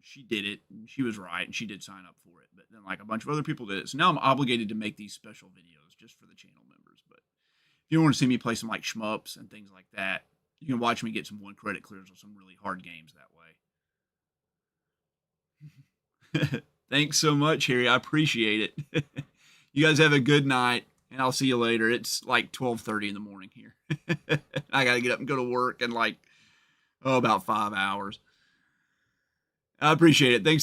she did it, and she was right, and she did sign up for it. But then like a bunch of other people did it. So now I'm obligated to make these special videos just for the channel members. But if you want to see me play some like shmups and things like that, you can watch me get some 1 credit clears on some really hard games that way. Thanks so much, Harry. I appreciate it. You guys have a good night, and I'll see you later. It's like 12:30 in the morning here. I got to get up and go to work in like, about 5 hours. I appreciate it. Thanks again.